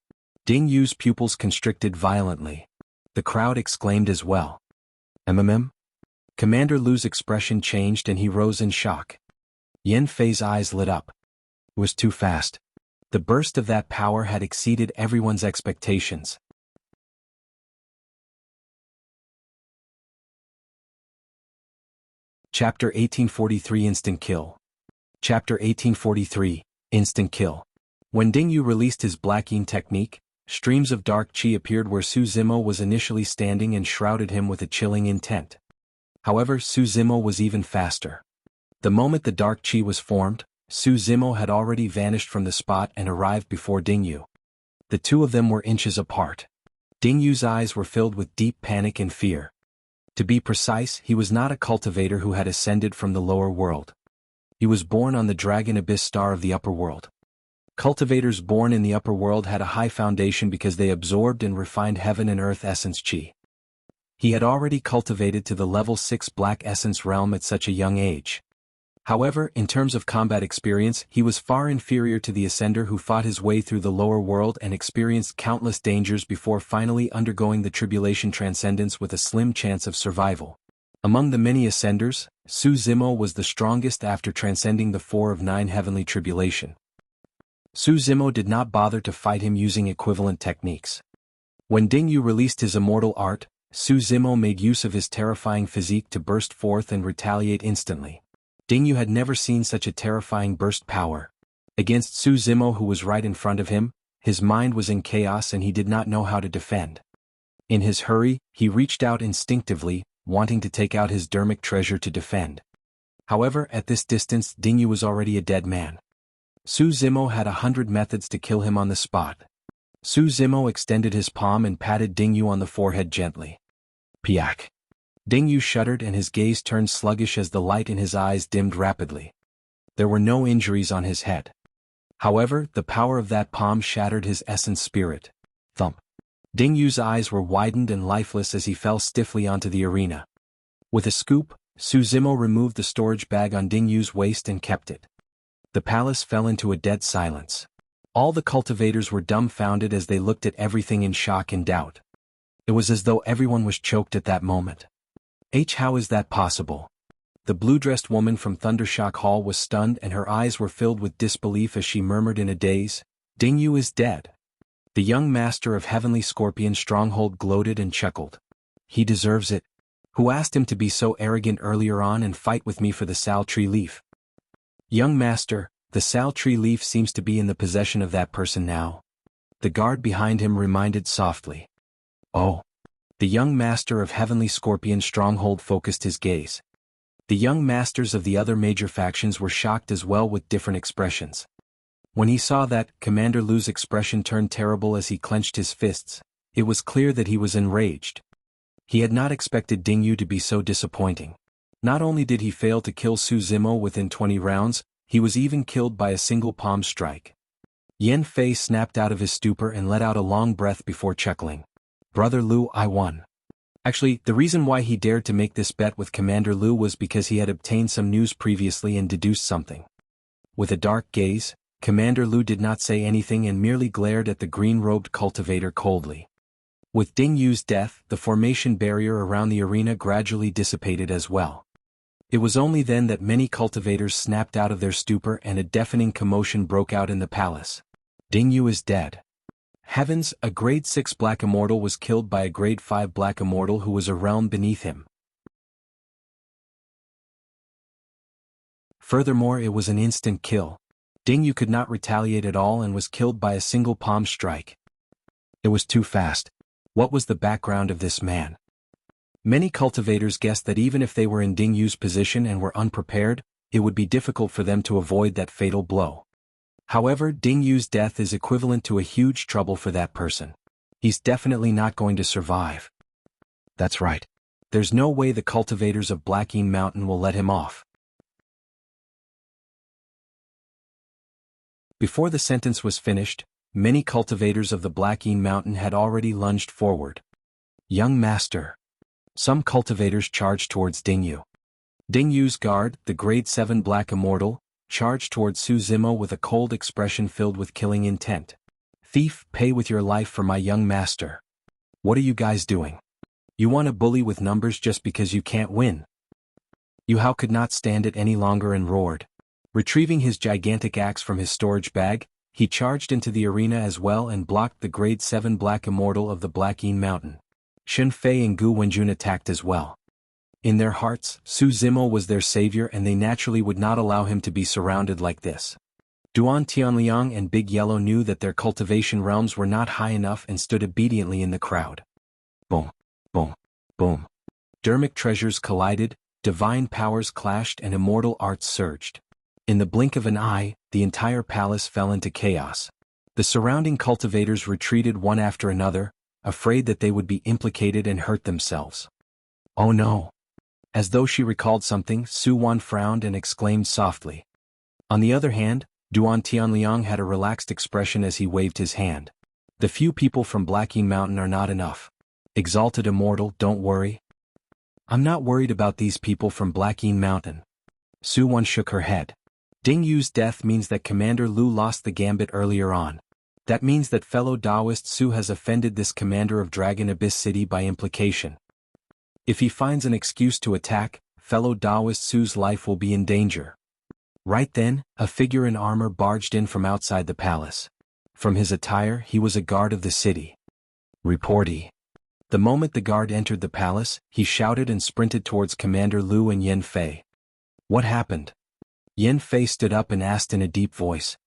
Ding Yu's pupils constricted violently. The crowd exclaimed as well. "MMM?" Commander Lu's expression changed and he rose in shock. Yan Fei's eyes lit up. It was too fast. The burst of that power had exceeded everyone's expectations. Chapter 1843 Instant Kill. Chapter 1843, Instant Kill. When Ding Yu released his Black Yin technique, streams of dark qi appeared where Su Zimo was initially standing and shrouded him with a chilling intent. However, Su Zimo was even faster. The moment the dark qi was formed, Su Zimo had already vanished from the spot and arrived before Ding Yu. The two of them were inches apart. Ding Yu's eyes were filled with deep panic and fear. To be precise, he was not a cultivator who had ascended from the lower world. He was born on the Dragon Abyss star of the upper world. Cultivators born in the upper world had a high foundation because they absorbed and refined heaven and earth essence qi. He had already cultivated to the level 6 black essence realm at such a young age. However, in terms of combat experience, he was far inferior to the ascender who fought his way through the lower world and experienced countless dangers before finally undergoing the tribulation transcendence with a slim chance of survival. Among the many ascenders, Su Zimo was the strongest after transcending the 4 of 9 heavenly tribulation. Su Zimo did not bother to fight him using equivalent techniques. When Ding Yu released his immortal art, Su Zimo made use of his terrifying physique to burst forth and retaliate instantly. Ding Yu had never seen such a terrifying burst power. Against Su Zimo, who was right in front of him, his mind was in chaos and he did not know how to defend. In his hurry, he reached out instinctively, wanting to take out his Dharmic treasure to defend. However, at this distance, Ding Yu was already a dead man. Su Zimo had 100 methods to kill him on the spot. Su Zimo extended his palm and patted Ding Yu on the forehead gently. Piak. Ding Yu shuddered and his gaze turned sluggish as the light in his eyes dimmed rapidly. There were no injuries on his head. However, the power of that palm shattered his essence spirit. Thump. Ding Yu's eyes were widened and lifeless as he fell stiffly onto the arena. With a scoop, Su Zimo removed the storage bag on Ding Yu's waist and kept it. The palace fell into a dead silence. All the cultivators were dumbfounded as they looked at everything in shock and doubt. It was as though everyone was choked at that moment. How is that possible? The blue-dressed woman from Thundershock Hall was stunned and her eyes were filled with disbelief as she murmured in a daze, "Ding Yu is dead." The young master of Heavenly Scorpion Stronghold gloated and chuckled. "He deserves it. Who asked him to be so arrogant earlier on and fight with me for the Sal Tree Leaf?" "Young master, the Sal Tree Leaf seems to be in the possession of that person now." The guard behind him reminded softly. "Oh." The young master of Heavenly Scorpion Stronghold focused his gaze. The young masters of the other major factions were shocked as well with different expressions. When he saw that, Commander Lu's expression turned terrible as he clenched his fists. It was clear that he was enraged. He had not expected Ding Yu to be so disappointing. Not only did he fail to kill Su Zimo within 20 rounds, he was even killed by a single palm strike. Yan Fei snapped out of his stupor and let out a long breath before chuckling. Brother Lu, I won. Actually, the reason why he dared to make this bet with Commander Lu was because he had obtained some news previously and deduced something. With a dark gaze, Commander Lu did not say anything and merely glared at the green-robed cultivator coldly. With Ding Yu's death, the formation barrier around the arena gradually dissipated as well. It was only then that many cultivators snapped out of their stupor and a deafening commotion broke out in the palace. Ding Yu is dead. Heavens, a grade 6 black immortal was killed by a grade 5 black immortal who was a realm beneath him. Furthermore, it was an instant kill. Ding Yu could not retaliate at all and was killed by a single palm strike. It was too fast. What was the background of this man? Many cultivators guessed that even if they were in Ding Yu's position and were unprepared, it would be difficult for them to avoid that fatal blow. However, Ding Yu's death is equivalent to a huge trouble for that person. He's definitely not going to survive. That's right. There's no way the cultivators of Blackeen Mountain will let him off. Before the sentence was finished, many cultivators of the Blackeen Mountain had already lunged forward. Young master. Some cultivators charged towards Ding Yu. Ding Yu's guard, the grade 7 black immortal, charged towards Su Zimo with a cold expression filled with killing intent. Thief, pay with your life for my young master. What are you guys doing? You want to bully with numbers just because you can't win? Yu Hao could not stand it any longer and roared. Retrieving his gigantic axe from his storage bag, he charged into the arena as well and blocked the grade 7 black immortal of the Blackeen Mountain. Shen Fei and Gu Wenjun attacked as well. In their hearts, Su Zimo was their savior and they naturally would not allow him to be surrounded like this. Duan Tianliang and Big Yellow knew that their cultivation realms were not high enough and stood obediently in the crowd. Boom, boom, boom. Dharmic treasures collided, divine powers clashed and immortal arts surged. In the blink of an eye, the entire palace fell into chaos. The surrounding cultivators retreated one after another, afraid that they would be implicated and hurt themselves. Oh no! As though she recalled something, Su Wan frowned and exclaimed softly. On the other hand, Duan Tianliang had a relaxed expression as he waved his hand. The few people from Blackeen Mountain are not enough. Exalted Immortal, don't worry. I'm not worried about these people from Blackeen Mountain. Su Wan shook her head. Ding Yu's death means that Commander Lu lost the gambit earlier on. That means that fellow Taoist Su has offended this commander of Dragon Abyss City by implication. If he finds an excuse to attack, fellow Taoist Su's life will be in danger. Right then, a figure in armor barged in from outside the palace. From his attire, he was a guard of the city. Reportee. The moment the guard entered the palace, he shouted and sprinted towards Commander Lu and Yan Fei. What happened? Yan Fei stood up and asked in a deep voice.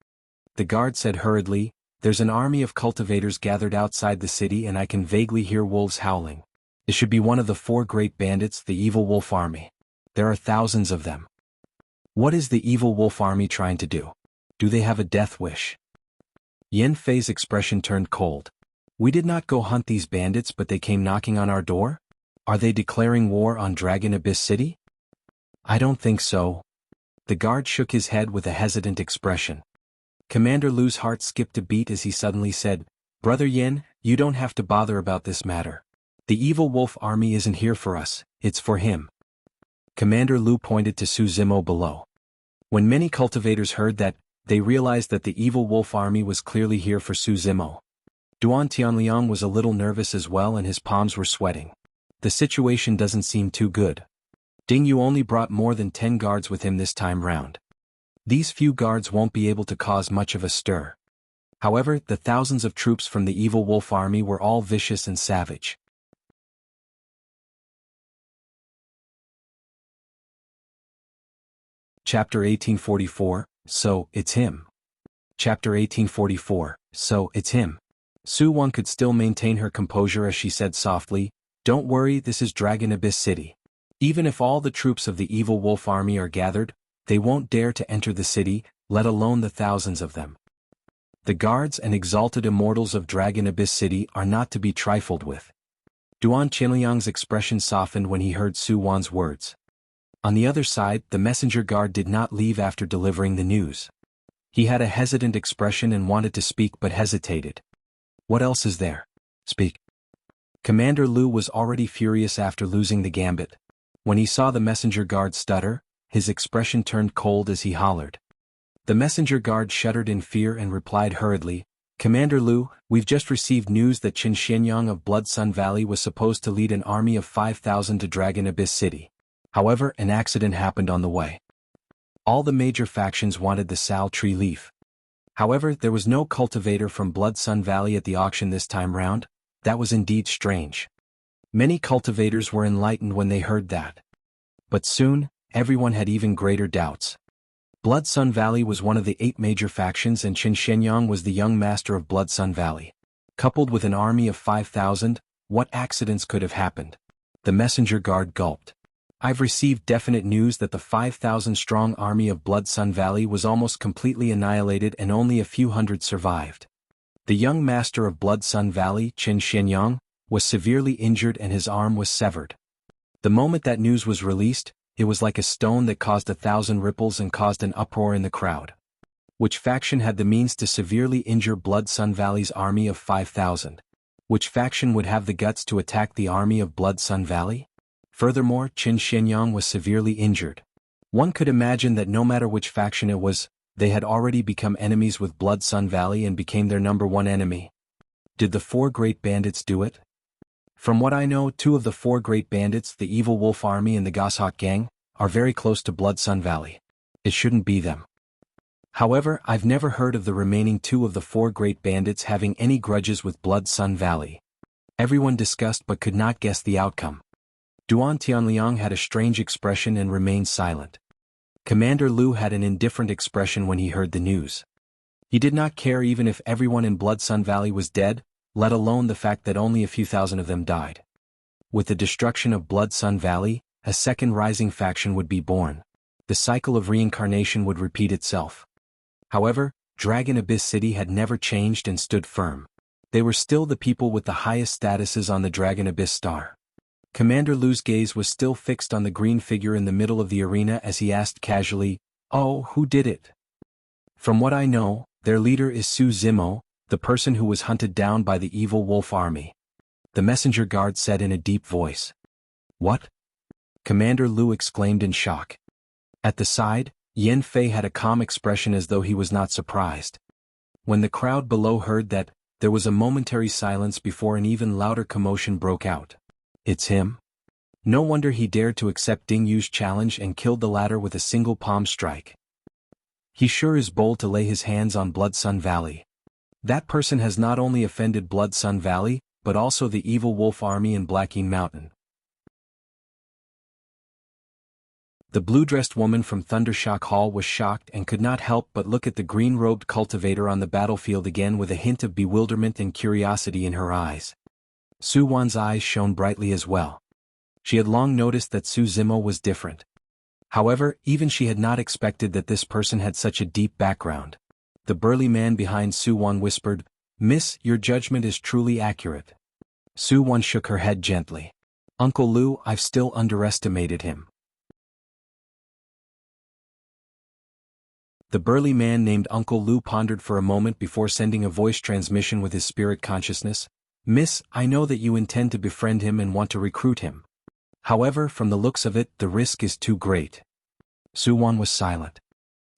The guard said hurriedly, "There's an army of cultivators gathered outside the city and I can vaguely hear wolves howling. It should be one of the 4 great bandits, the Evil Wolf Army. There are thousands of them. What is the Evil Wolf Army trying to do? Do they have a death wish?" Yan Fei's expression turned cold. We did not go hunt these bandits but they came knocking on our door? Are they declaring war on Dragon Abyss City? I don't think so. The guard shook his head with a hesitant expression. Commander Lu's heart skipped a beat as he suddenly said, "Brother Yin, you don't have to bother about this matter. The Evil Wolf Army isn't here for us, it's for him." Commander Lu pointed to Su Zimo below. When many cultivators heard that, they realized that the Evil Wolf Army was clearly here for Su Zimo. Duan Tianliang was a little nervous as well and his palms were sweating. The situation doesn't seem too good. Ding Yu only brought more than 10 guards with him this time round. These few guards won't be able to cause much of a stir. However, the thousands of troops from the Evil Wolf Army were all vicious and savage. Chapter 1844, So, it's him. Chapter 1844, So, it's him. Su Wan could still maintain her composure as she said softly, "Don't worry, this is Dragon Abyss City. Even if all the troops of the Evil Wolf Army are gathered, they won't dare to enter the city, let alone the thousands of them." The guards and exalted immortals of Dragon Abyss City are not to be trifled with. Duan Qinliang's expression softened when he heard Su Wan's words. On the other side, the messenger guard did not leave after delivering the news. He had a hesitant expression and wanted to speak but hesitated. What else is there? Speak. Commander Lu was already furious after losing the gambit. When he saw the messenger guard stutter, his expression turned cold as he hollered. The messenger guard shuddered in fear and replied hurriedly, Commander Lu, we've just received news that Qin Xianyang of Blood Sun Valley was supposed to lead an army of 5,000 to Dragon Abyss City. However, an accident happened on the way. All the major factions wanted the Sal Tree Leaf. However, there was no cultivator from Blood Sun Valley at the auction this time round. That was indeed strange. Many cultivators were enlightened when they heard that. But soon, everyone had even greater doubts. Blood Sun Valley was one of the 8 major factions and Qin Xianyang was the young master of Blood Sun Valley. Coupled with an army of 5,000, what accidents could have happened? The messenger guard gulped. I've received definite news that the 5,000-strong army of Blood Sun Valley was almost completely annihilated and only a few hundred survived. The young master of Blood Sun Valley, Qin Xianyang, was severely injured and his arm was severed. The moment that news was released, it was like a stone that caused 1,000 ripples and caused an uproar in the crowd. Which faction had the means to severely injure Blood Sun Valley's army of 5,000? Which faction would have the guts to attack the army of Blood Sun Valley? Furthermore, Qin Xianyang was severely injured. One could imagine that no matter which faction it was, they had already become enemies with Blood Sun Valley and became their #1 enemy. Did the 4 great bandits do it? From what I know, 2 of the 4 great bandits, the Evil Wolf Army and the Goshawk Gang, are very close to Blood Sun Valley. It shouldn't be them. However, I've never heard of the remaining 2 of the 4 great bandits having any grudges with Blood Sun Valley. Everyone discussed but could not guess the outcome. Duan Tianliang had a strange expression and remained silent. Commander Lu had an indifferent expression when he heard the news. He did not care even if everyone in Blood Sun Valley was dead, let alone the fact that only a few thousand of them died. With the destruction of Blood Sun Valley, a second rising faction would be born. The cycle of reincarnation would repeat itself. However, Dragon Abyss City had never changed and stood firm. They were still the people with the highest statuses on the Dragon Abyss star. Commander Lu's gaze was still fixed on the green figure in the middle of the arena as he asked casually, "Oh, who did it?" "From what I know, their leader is Su Zimo, the person who was hunted down by the Evil Wolf Army," the messenger guard said in a deep voice. "What?" Commander Lu exclaimed in shock. At the side, Yen Fei had a calm expression as though he was not surprised. When the crowd below heard that, there was a momentary silence before an even louder commotion broke out. It's him? No wonder he dared to accept Ding Yu's challenge and killed the latter with a single palm strike. He sure is bold to lay his hands on Blood Sun Valley. That person has not only offended Blood Sun Valley, but also the Evil Wolf Army in Blackeen Mountain. The blue-dressed woman from Thundershock Hall was shocked and could not help but look at the green-robed cultivator on the battlefield again with a hint of bewilderment and curiosity in her eyes. Su Wan's eyes shone brightly as well. She had long noticed that Su Zimo was different. However, even she had not expected that this person had such a deep background. The burly man behind Su Wan whispered, "Miss, your judgment is truly accurate." Su Wan shook her head gently. "Uncle Lu, I've still underestimated him." The burly man named Uncle Lu pondered for a moment before sending a voice transmission with his spirit consciousness. "Miss, I know that you intend to befriend him and want to recruit him. However, from the looks of it, the risk is too great." Su Wan was silent.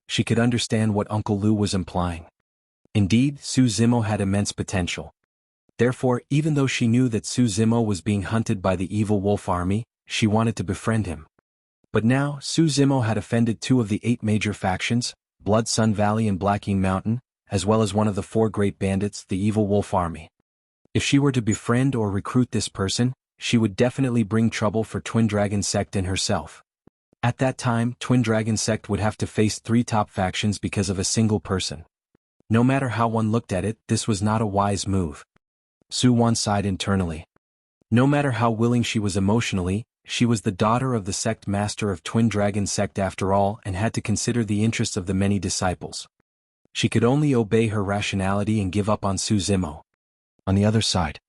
She could understand what Uncle Lu was implying. Indeed, Su Zimo had immense potential. Therefore, even though she knew that Su Zimo was being hunted by the Evil Wolf Army, she wanted to befriend him. But now, Su Zimo had offended 2 of the 8 major factions, Blood Sun Valley and Blackeen Mountain, as well as one of the 4 great bandits, the Evil Wolf Army. If she were to befriend or recruit this person, she would definitely bring trouble for Twin Dragon Sect and herself. At that time, Twin Dragon Sect would have to face 3 top factions because of a single person. No matter how one looked at it, this was not a wise move. Su Wan sighed internally. No matter how willing she was emotionally, she was the daughter of the sect master of Twin Dragon Sect after all and had to consider the interests of the many disciples. She could only obey her rationality and give up on Su Zimo. On the other side,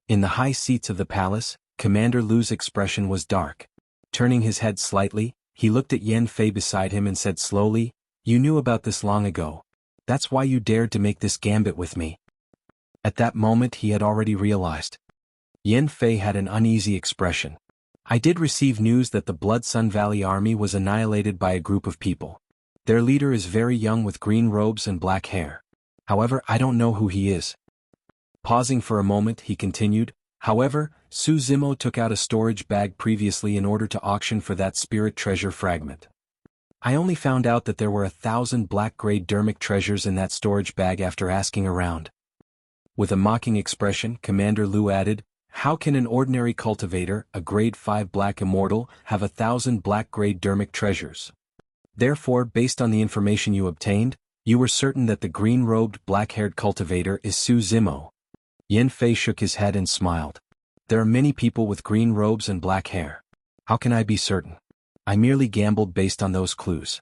in the high seats of the palace, Commander Lu's expression was dark. Turning his head slightly, he looked at Yan Fei beside him and said slowly, "You knew about this long ago. That's why you dared to make this gambit with me." At that moment he had already realized. Yan Fei had an uneasy expression. "I did receive news that the Blood Sun Valley army was annihilated by a group of people. Their leader is very young with green robes and black hair. However, I don't know who he is." Pausing for a moment, he continued, "However, Su Zimo took out a storage bag previously in order to auction for that spirit treasure fragment. I only found out that there were 1,000 black-grade Dharmic treasures in that storage bag after asking around." With a mocking expression, Commander Lu added, "How can an ordinary cultivator, a grade 5 black immortal, have 1,000 black-grade Dharmic treasures? Therefore, based on the information you obtained, you were certain that the green-robed, black-haired cultivator is Su Zimo." Yan Fei shook his head and smiled. "There are many people with green robes and black hair. How can I be certain? I merely gambled based on those clues.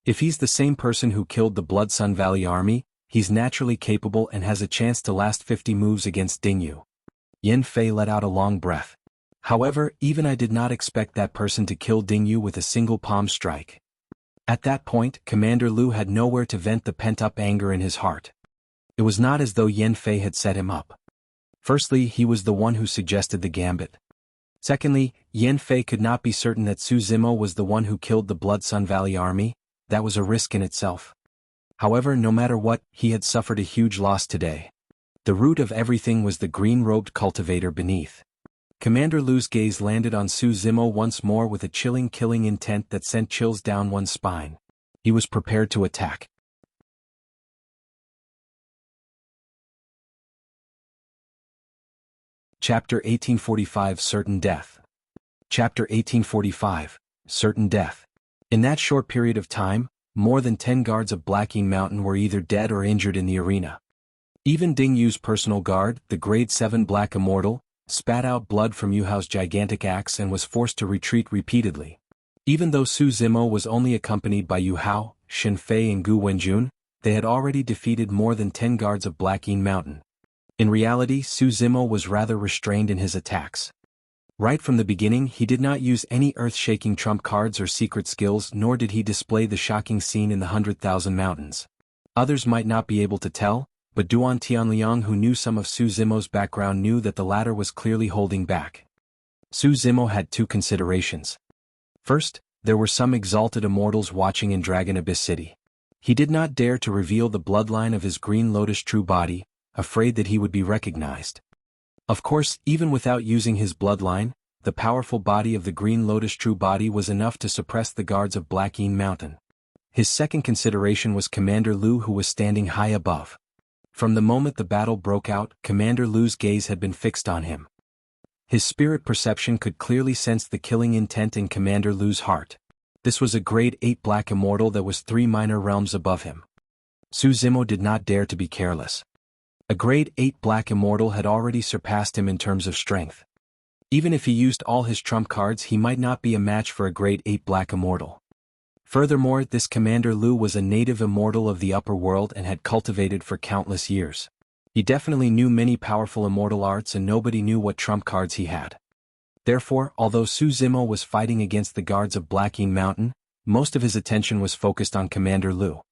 If he's the same person who killed the Blood Sun Valley army, he's naturally capable and has a chance to last 50 moves against Dingyu." Yan Fei let out a long breath. "However, even I did not expect that person to kill Dingyu with a single palm strike." At that point, Commander Lu had nowhere to vent the pent-up anger in his heart. It was not as though Yan Fei had set him up. Firstly, he was the one who suggested the gambit. Secondly, Yan Fei could not be certain that Su Zimo was the one who killed the Blood Sun Valley army. That was a risk in itself. However, no matter what, he had suffered a huge loss today. The root of everything was the green-robed cultivator beneath. Commander Lu's gaze landed on Su Zimo once more with a chilling, killing intent that sent chills down one's spine. He was prepared to attack. Chapter 1845 Certain Death. Chapter 1845 Certain Death. In that short period of time, more than 10 guards of Blacking Mountain were either dead or injured in the arena. Even Ding Yu's personal guard, the grade 7 Black Immortal, spat out blood from Yu Hao's gigantic axe and was forced to retreat repeatedly. Even though Su Zimo was only accompanied by Yu Hao, Shen Fei and Gu Wenjun, they had already defeated more than 10 guards of Blacking Mountain. In reality, Su Zimo was rather restrained in his attacks. Right from the beginning, he did not use any earth-shaking trump cards or secret skills, nor did he display the shocking scene in the 100,000 Mountains. Others might not be able to tell, but Duan Tianliang, who knew some of Su Zimo's background, knew that the latter was clearly holding back. Su Zimo had two considerations. First, there were some exalted immortals watching in Dragon Abyss City. He did not dare to reveal the bloodline of his Green Lotus true body, afraid that he would be recognized. Of course, even without using his bloodline, the powerful body of the Green Lotus true body was enough to suppress the guards of Blacking Mountain. His second consideration was Commander Lu, who was standing high above. From the moment the battle broke out, Commander Lu's gaze had been fixed on him. His spirit perception could clearly sense the killing intent in Commander Lu's heart. This was a grade 8 Black Immortal that was 3 minor realms above him. Su Zimo did not dare to be careless. A grade 8 Black Immortal had already surpassed him in terms of strength. Even if he used all his trump cards, he might not be a match for a grade 8 Black Immortal. Furthermore, this Commander Lu was a native immortal of the upper world and had cultivated for countless years. He definitely knew many powerful immortal arts, and nobody knew what trump cards he had. Therefore, although Su Zimo was fighting against the guards of Blacking Mountain, most of his attention was focused on Commander Lu.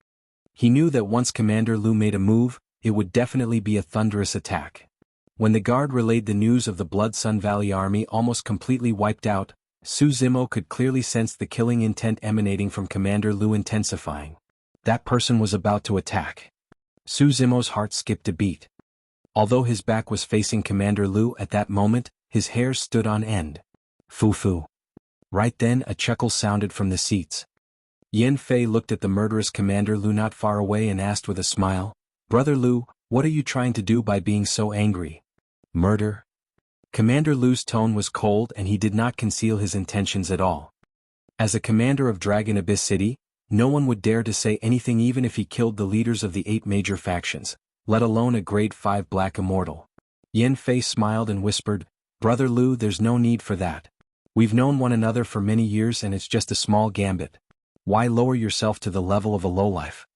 He knew that once Commander Lu made a move, it would definitely be a thunderous attack. When the guard relayed the news of the Blood Sun Valley army almost completely wiped out, Su Zimo could clearly sense the killing intent emanating from Commander Lu intensifying. That person was about to attack. Su Zimo's heart skipped a beat. Although his back was facing Commander Lu at that moment, his hair stood on end. Foo-foo. Right then, a chuckle sounded from the seats. Yan Fei looked at the murderous Commander Lu not far away and asked with a smile, "Brother Lu, what are you trying to do by being so angry?" "Murder?" Commander Lu's tone was cold, and he did not conceal his intentions at all. As a commander of Dragon Abyss City, no one would dare to say anything even if he killed the leaders of the 8 major factions, let alone a grade 5 Black Immortal. Yan Fei smiled and whispered, "Brother Lu, there's no need for that. We've known one another for many years and it's just a small gambit. Why lower yourself to the level of a lowlife?"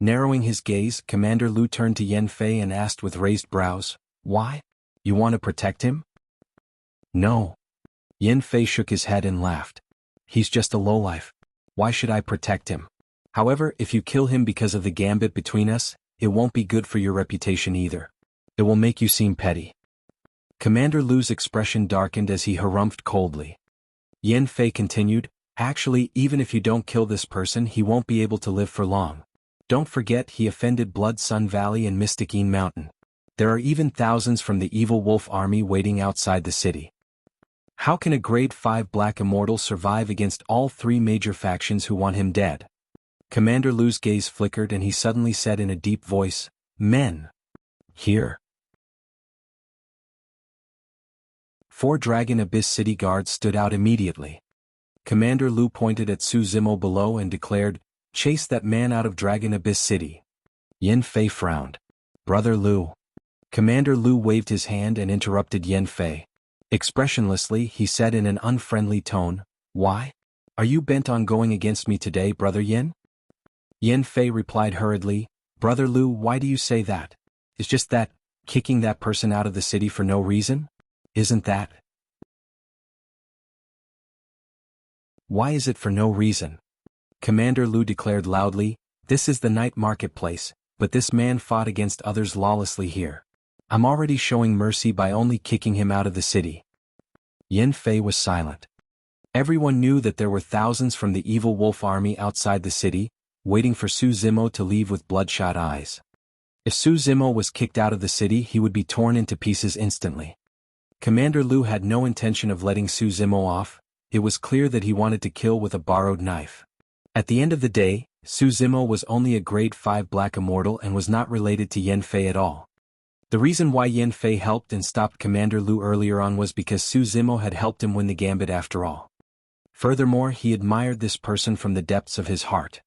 Narrowing his gaze, Commander Lu turned to Yan Fei and asked with raised brows, "Why? You want to protect him?" "No." Yan Fei shook his head and laughed. "He's just a lowlife. Why should I protect him? However, if you kill him because of the gambit between us, it won't be good for your reputation either. It will make you seem petty." Commander Lu's expression darkened as he harumphed coldly. Yan Fei continued, "Actually, even if you don't kill this person, he won't be able to live for long. Don't forget he offended Blood Sun Valley and Mysticine Mountain. There are even thousands from the evil wolf army waiting outside the city. How can a grade 5 black immortal survive against all three major factions who want him dead?" Commander Lu's gaze flickered and he suddenly said in a deep voice, "Men! Here!" 4 Dragon Abyss City guards stood out immediately. Commander Lu pointed at Su Zimo below and declared, "Chase that man out of Dragon Abyss City." Yan Fei frowned. "Brother Lu." Commander Lu waved his hand and interrupted Yan Fei. Expressionlessly, he said in an unfriendly tone, "Why? Are you bent on going against me today, Brother Yan?" Yan Fei replied hurriedly, "Brother Lu, why do you say that? It's just that, kicking that person out of the city for no reason? Isn't that?" "Why is it for no reason?" Commander Lu declared loudly, "This is the night marketplace, but this man fought against others lawlessly here. I'm already showing mercy by only kicking him out of the city." Yan Fei was silent. Everyone knew that there were thousands from the evil wolf army outside the city, waiting for Su Zimo to leave with bloodshot eyes. If Su Zimo was kicked out of the city, he would be torn into pieces instantly. Commander Lu had no intention of letting Su Zimo off. It was clear that he wanted to kill with a borrowed knife. At the end of the day, Su Zimo was only a grade 5 black immortal and was not related to Yan Fei at all. The reason why Yan Fei helped and stopped Commander Lu earlier on was because Su Zimo had helped him win the gambit after all. Furthermore, he admired this person from the depths of his heart.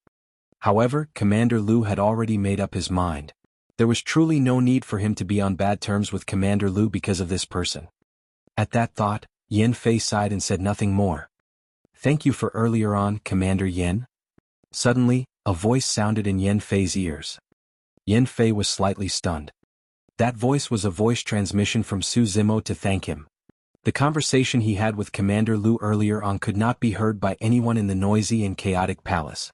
However, Commander Lu had already made up his mind. There was truly no need for him to be on bad terms with Commander Lu because of this person. At that thought, Yan Fei sighed and said nothing more. "Thank you for earlier on, Commander Yan." Suddenly, a voice sounded in Yan Fei's ears. Yan Fei was slightly stunned. That voice was a voice transmission from Su Zimo to thank him. The conversation he had with Commander Lu earlier on could not be heard by anyone in the noisy and chaotic palace.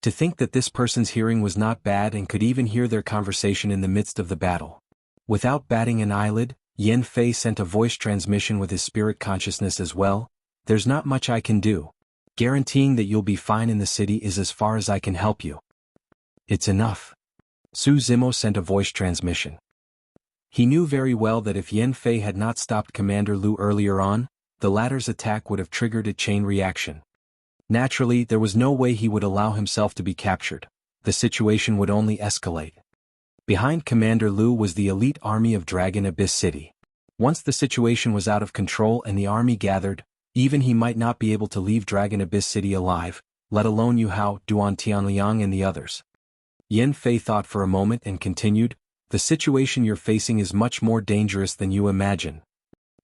To think that this person's hearing was not bad and could even hear their conversation in the midst of the battle. Without batting an eyelid, Yan Fei sent a voice transmission with his spirit consciousness as well. "There's not much I can do. Guaranteeing that you'll be fine in the city is as far as I can help you. It's enough." Su Zimo sent a voice transmission. He knew very well that if Yan Fei had not stopped Commander Lu earlier on, the latter's attack would have triggered a chain reaction. Naturally, there was no way he would allow himself to be captured. The situation would only escalate. Behind Commander Lu was the elite army of Dragon Abyss City. Once the situation was out of control and the army gathered, even he might not be able to leave Dragon Abyss City alive, let alone Yu Hao, Duan Tianliang and the others. Yan Fei thought for a moment and continued, "The situation you're facing is much more dangerous than you imagine.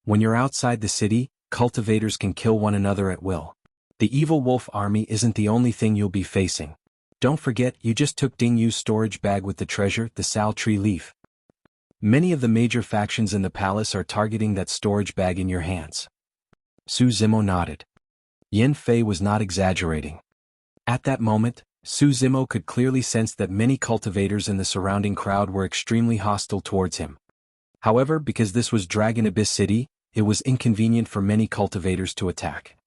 When you're outside the city, cultivators can kill one another at will. The evil wolf army isn't the only thing you'll be facing. Don't forget you just took Ding Yu's storage bag with the treasure, the Sal Tree Leaf. Many of the major factions in the palace are targeting that storage bag in your hands." Su Zimo nodded. Yan Fei was not exaggerating. At that moment, Su Zimo could clearly sense that many cultivators in the surrounding crowd were extremely hostile towards him. However, because this was Dragon Abyss City, it was inconvenient for many cultivators to attack.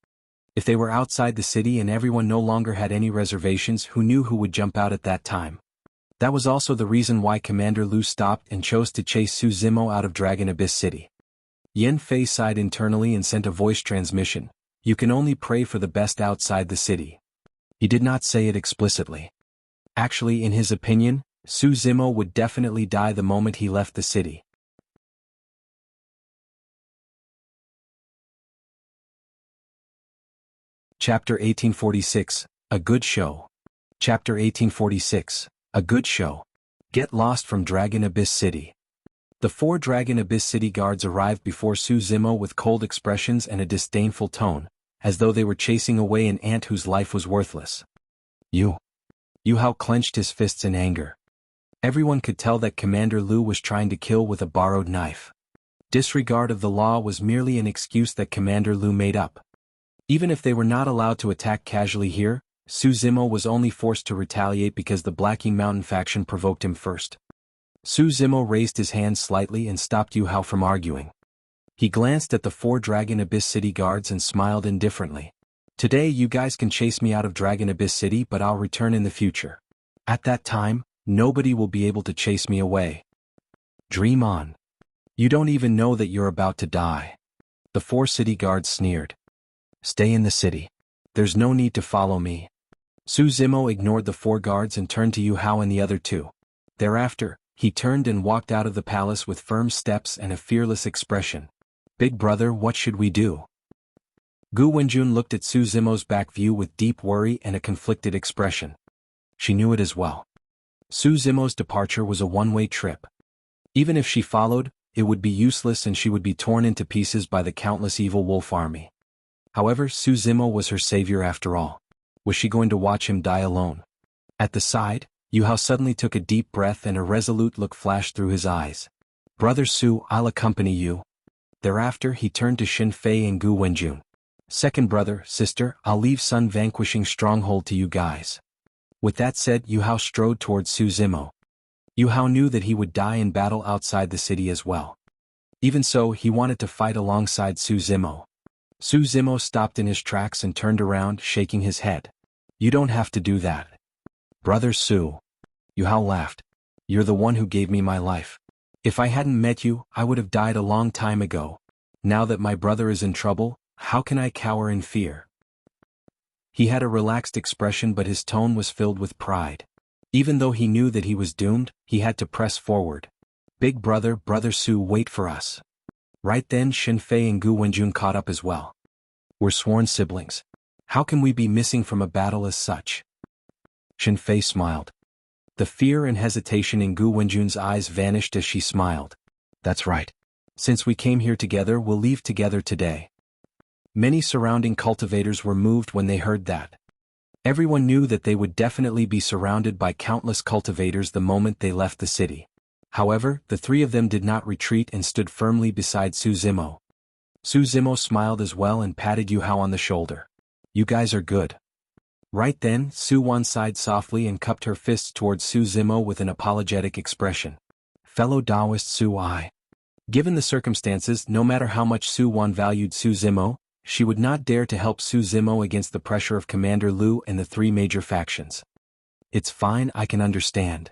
If they were outside the city and everyone no longer had any reservations, who knew who would jump out at that time? That was also the reason why Commander Lu stopped and chose to chase Su Zimo out of Dragon Abyss City. Yan Fei sighed internally and sent a voice transmission. "You can only pray for the best outside the city." He did not say it explicitly. Actually, in his opinion, Su Zimo would definitely die the moment he left the city. Chapter 1846, A Good Show. Chapter 1846, A Good Show. Get lost from Dragon Abyss City. The 4 Dragon Abyss City guards arrived before Su Zimo with cold expressions and a disdainful tone, as though they were chasing away an ant whose life was worthless. "You. Yu Hao clenched his fists in anger. Everyone could tell that Commander Lu was trying to kill with a borrowed knife. Disregard of the law was merely an excuse that Commander Lu made up. Even if they were not allowed to attack casually here, Su Zimo was only forced to retaliate because the Blacking Mountain faction provoked him first. Su Zimo raised his hand slightly and stopped Yu Hao from arguing. He glanced at the 4 Dragon Abyss City guards and smiled indifferently. Today you guys can chase me out of Dragon Abyss City, but I'll return in the future. At that time, nobody will be able to chase me away. Dream on. You don't even know that you're about to die. The 4 city guards sneered. Stay in the city. There's no need to follow me. Su Zimo ignored the 4 guards and turned to Yu Hao and the other 2. Thereafter, he turned and walked out of the palace with firm steps and a fearless expression. Big brother, what should we do? Gu Wenjun looked at Su Zimo's back view with deep worry and a conflicted expression. She knew it as well. Su Zimo's departure was a one-way trip. Even if she followed, it would be useless and she would be torn into pieces by the countless evil wolf army. However, Su Zimo was her savior after all. Was she going to watch him die alone? At the side, Yu Hao suddenly took a deep breath and a resolute look flashed through his eyes. Brother Su, I'll accompany you. Thereafter he turned to Xin Fei and Gu Wenjun. Second brother, sister, I'll leave Sun Vanquishing Stronghold to you guys. With that said, Yu Hao strode towards Su Zimo. Yu Hao knew that he would die in battle outside the city as well. Even so, he wanted to fight alongside Su Zimo. Su Zimo stopped in his tracks and turned around, shaking his head. You don't have to do that. Brother Su. Yu Hao laughed. You're the one who gave me my life. If I hadn't met you, I would have died a long time ago. Now that my brother is in trouble, how can I cower in fear? He had a relaxed expression, but his tone was filled with pride. Even though he knew that he was doomed, he had to press forward. Big brother, Brother Su, wait for us. Right then Xin Fei and Gu Wenjun caught up as well. We're sworn siblings. How can we be missing from a battle as such? Xin Fei smiled. The fear and hesitation in Gu Wenjun's eyes vanished as she smiled. That's right. Since we came here together, we'll leave together today. Many surrounding cultivators were moved when they heard that. Everyone knew that they would definitely be surrounded by countless cultivators the moment they left the city. However, the 3 of them did not retreat and stood firmly beside Su Zimo. Su Zimo smiled as well and patted Yu Hao on the shoulder. You guys are good. Right then, Su Wan sighed softly and cupped her fists towards Su Zimo with an apologetic expression. Fellow Taoist Su I. Given the circumstances, no matter how much Su Wan valued Su Zimo, she would not dare to help Su Zimo against the pressure of Commander Lu and the 3 major factions. It's fine, I can understand.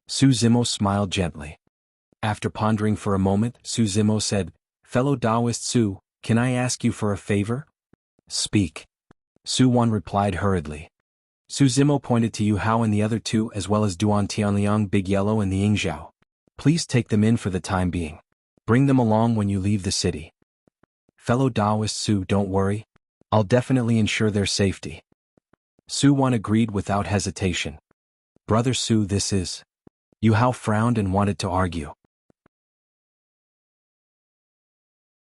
Su Zimo smiled gently. After pondering for a moment, Su Zimo said, Fellow Taoist Su, can I ask you for a favor? Speak. Su Wan replied hurriedly. Su Zimo pointed to Yu Hao and the other 2 as well as Duan Tianliang, Big Yellow and the Yingzhou. Please take them in for the time being. Bring them along when you leave the city. Fellow Taoist Su, don't worry. I'll definitely ensure their safety. Su Wan agreed without hesitation. Brother Su, this is... Yu Hao frowned and wanted to argue.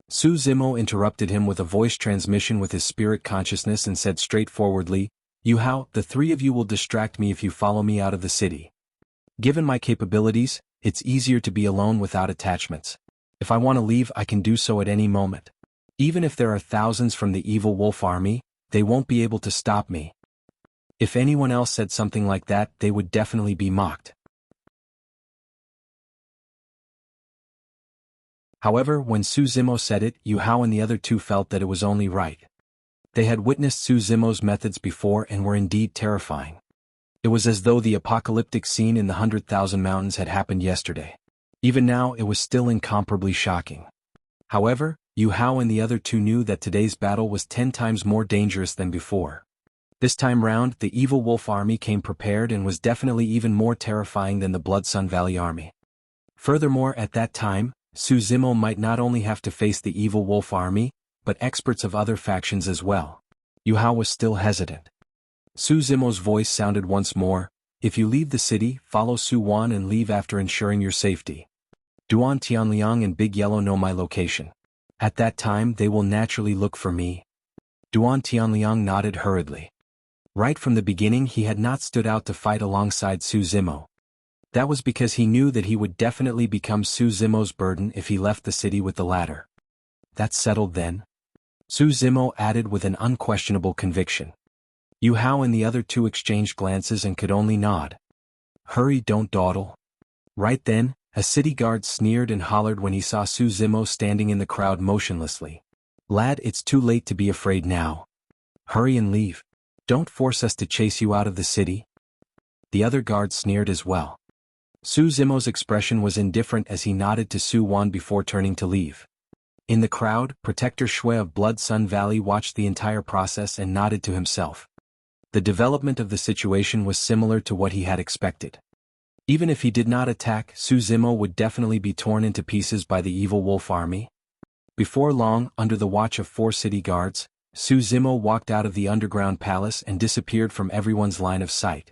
Su Zimo interrupted him with a voice transmission with his spirit consciousness and said straightforwardly, Yu Hao, the 3 of you will distract me if you follow me out of the city. Given my capabilities, it's easier to be alone without attachments. If I want to leave, I can do so at any moment. Even if there are thousands from the evil wolf army, they won't be able to stop me. If anyone else said something like that, they would definitely be mocked. However, when Su Zimo said it, Yu Hao and the other 2 felt that it was only right. They had witnessed Su Zimo's methods before and were indeed terrifying. It was as though the apocalyptic scene in the 100,000 Mountains had happened yesterday. Even now, it was still incomparably shocking. However, Yu Hao and the other 2 knew that today's battle was 10 times more dangerous than before. This time round, the evil wolf army came prepared and was definitely even more terrifying than the Blood Sun Valley army. Furthermore, at that time, Su Zimo might not only have to face the evil wolf army, but experts of other factions as well. Yu Hao was still hesitant. Su Zimo's voice sounded once more, if you leave the city, follow Su Wan and leave after ensuring your safety. Duan Tianliang and Big Yellow know my location. At that time they will naturally look for me. Duan Tianliang nodded hurriedly. Right from the beginning he had not stood out to fight alongside Su Zimo. That was because he knew that he would definitely become Su Zimo's burden if he left the city with the latter. That's settled then? Su Zimo added with an unquestionable conviction. Yu Hao and the other two exchanged glances and could only nod. Hurry, don't dawdle. Right then, a city guard sneered and hollered when he saw Su Zimo standing in the crowd motionlessly. Lad, it's too late to be afraid now. Hurry and leave. Don't force us to chase you out of the city. The other guard sneered as well. Su Zimo's expression was indifferent as he nodded to Su Wan before turning to leave. In the crowd, Protector Shui of Blood Sun Valley watched the entire process and nodded to himself. The development of the situation was similar to what he had expected. Even if he did not attack, Su Zimo would definitely be torn into pieces by the evil wolf army. Before long, under the watch of 4 city guards, Su Zimo walked out of the underground palace and disappeared from everyone's line of sight.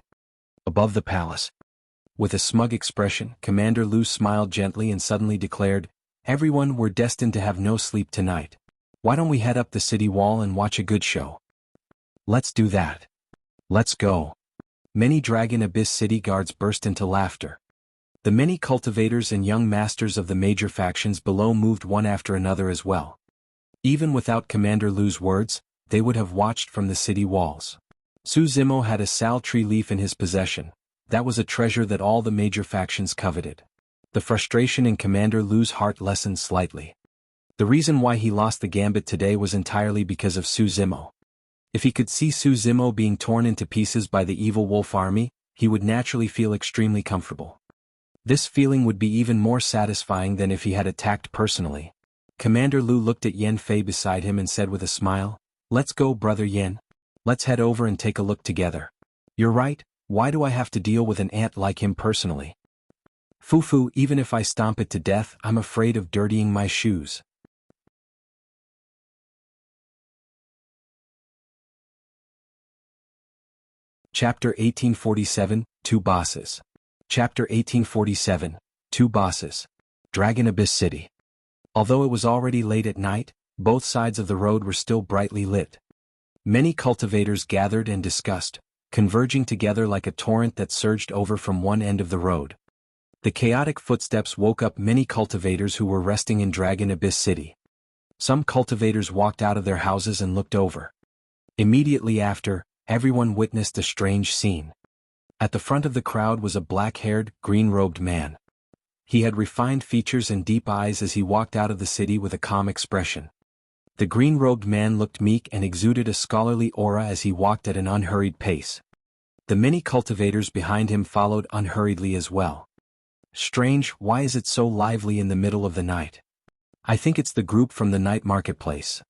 Above the palace, with a smug expression, Commander Lu smiled gently and suddenly declared, "Everyone, we're destined to have no sleep tonight. Why don't we head up the city wall and watch a good show?" "Let's do that. Let's go." Many Dragon Abyss city guards burst into laughter. The many cultivators and young masters of the major factions below moved one after another as well. Even without Commander Lu's words, they would have watched from the city walls. Su Zimo had a sal tree leaf in his possession. That was a treasure that all the major factions coveted. The frustration in Commander Lu's heart lessened slightly. The reason why he lost the gambit today was entirely because of Su Zimo. If he could see Su Zimo being torn into pieces by the evil wolf army, he would naturally feel extremely comfortable. This feeling would be even more satisfying than if he had attacked personally. Commander Lu looked at Yan Fei beside him and said with a smile, "Let's go, brother Yan. Let's head over and take a look together." "You're right, why do I have to deal with an ant like him personally? Fufu, even if I stomp it to death, I'm afraid of dirtying my shoes." Chapter 1847, Two Bosses. Chapter 1847, Two Bosses. Dragon Abyss City. Although it was already late at night, both sides of the road were still brightly lit. Many cultivators gathered and discussed, converging together like a torrent that surged over from one end of the road. The chaotic footsteps woke up many cultivators who were resting in Dragon Abyss City. Some cultivators walked out of their houses and looked over. Immediately after, everyone witnessed a strange scene. At the front of the crowd was a black-haired, green-robed man. He had refined features and deep eyes as he walked out of the city with a calm expression. The green-robed man looked meek and exuded a scholarly aura as he walked at an unhurried pace. The many cultivators behind him followed unhurriedly as well. Strange, why is it so lively in the middle of the night? I think it's the group from the night marketplace.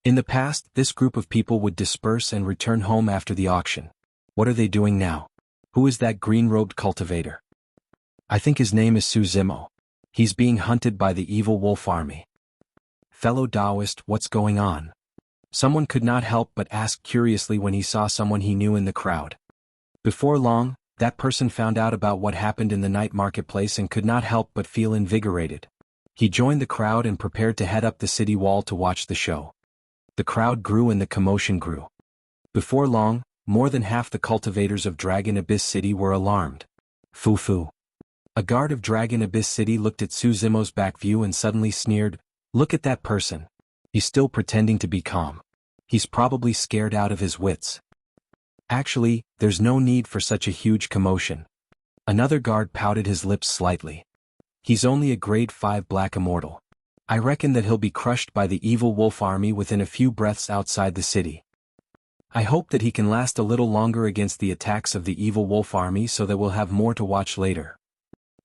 In the past, this group of people would disperse and return home after the auction. What are they doing now? Who is that green-robed cultivator? I think his name is Su Zimo. He's being hunted by the evil wolf army. Fellow Taoist, what's going on? Someone could not help but ask curiously when he saw someone he knew in the crowd. Before long, that person found out about what happened in the night marketplace and could not help but feel invigorated. He joined the crowd and prepared to head up the city wall to watch the show. The crowd grew and the commotion grew. Before long, more than half the cultivators of Dragon Abyss City were alarmed. Fufu. A guard of Dragon Abyss City looked at Su Zimo's back view and suddenly sneered, "Look at that person. He's still pretending to be calm. He's probably scared out of his wits." Actually, there's no need for such a huge commotion. Another guard pouted his lips slightly. He's only a grade 5 black immortal. I reckon that he'll be crushed by the evil wolf army within a few breaths outside the city. I hope that he can last a little longer against the attacks of the evil wolf army so that we'll have more to watch later.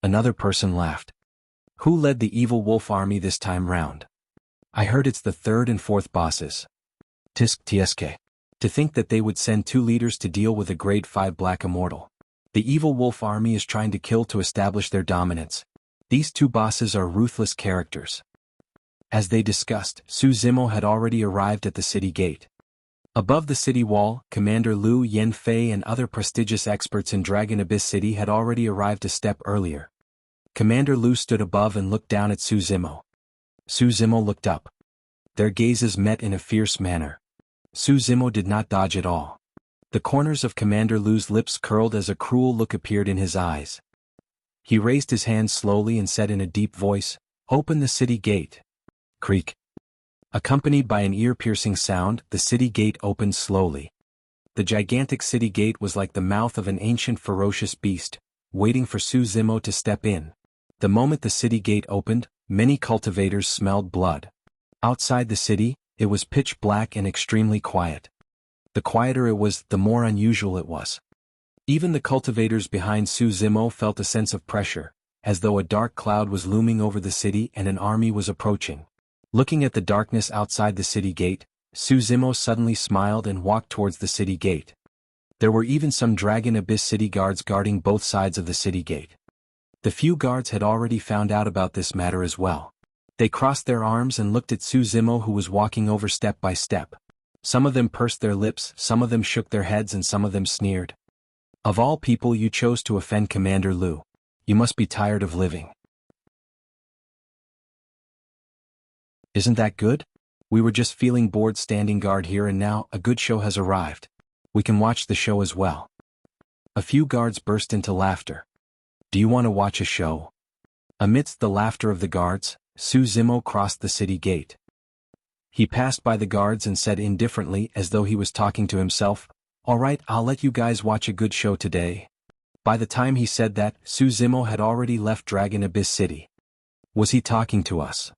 Another person laughed. Who led the evil wolf army this time round? I heard it's the 3rd and 4th bosses. Tisk tsk. To think that they would send 2 leaders to deal with a grade 5 black immortal. The evil wolf army is trying to kill to establish their dominance. These 2 bosses are ruthless characters. As they discussed, Su Zimo had already arrived at the city gate. Above the city wall, Commander Lu, Yan Fei and other prestigious experts in Dragon Abyss City had already arrived a step earlier. Commander Lu stood above and looked down at Su Zimo. Su Zimo looked up. Their gazes met in a fierce manner. Su Zimo did not dodge at all. The corners of Commander Lu's lips curled as a cruel look appeared in his eyes. He raised his hand slowly and said in a deep voice, "Open the city gate." Creak. Accompanied by an ear-piercing sound, the city gate opened slowly. The gigantic city gate was like the mouth of an ancient ferocious beast, waiting for Su Zimo to step in. The moment the city gate opened, many cultivators smelled blood. Outside the city, it was pitch black and extremely quiet. The quieter it was, the more unusual it was. Even the cultivators behind Su Zimo felt a sense of pressure, as though a dark cloud was looming over the city and an army was approaching. Looking at the darkness outside the city gate, Su Zimo suddenly smiled and walked towards the city gate. There were even some Dragon Abyss city guards guarding both sides of the city gate. The few guards had already found out about this matter as well. They crossed their arms and looked at Su Zimo, who was walking over step by step. Some of them pursed their lips, some of them shook their heads, and some of them sneered. "Of all people, you chose to offend Commander Lu. You must be tired of living." "Isn't that good? We were just feeling bored standing guard here, and now a good show has arrived. We can watch the show as well." A few guards burst into laughter. "Do you want to watch a show?" Amidst the laughter of the guards, Su Zimo crossed the city gate. He passed by the guards and said indifferently, as though he was talking to himself, "All right, I'll let you guys watch a good show today." By the time he said that, Su Zimo had already left Dragon Abyss City. Was he talking to us?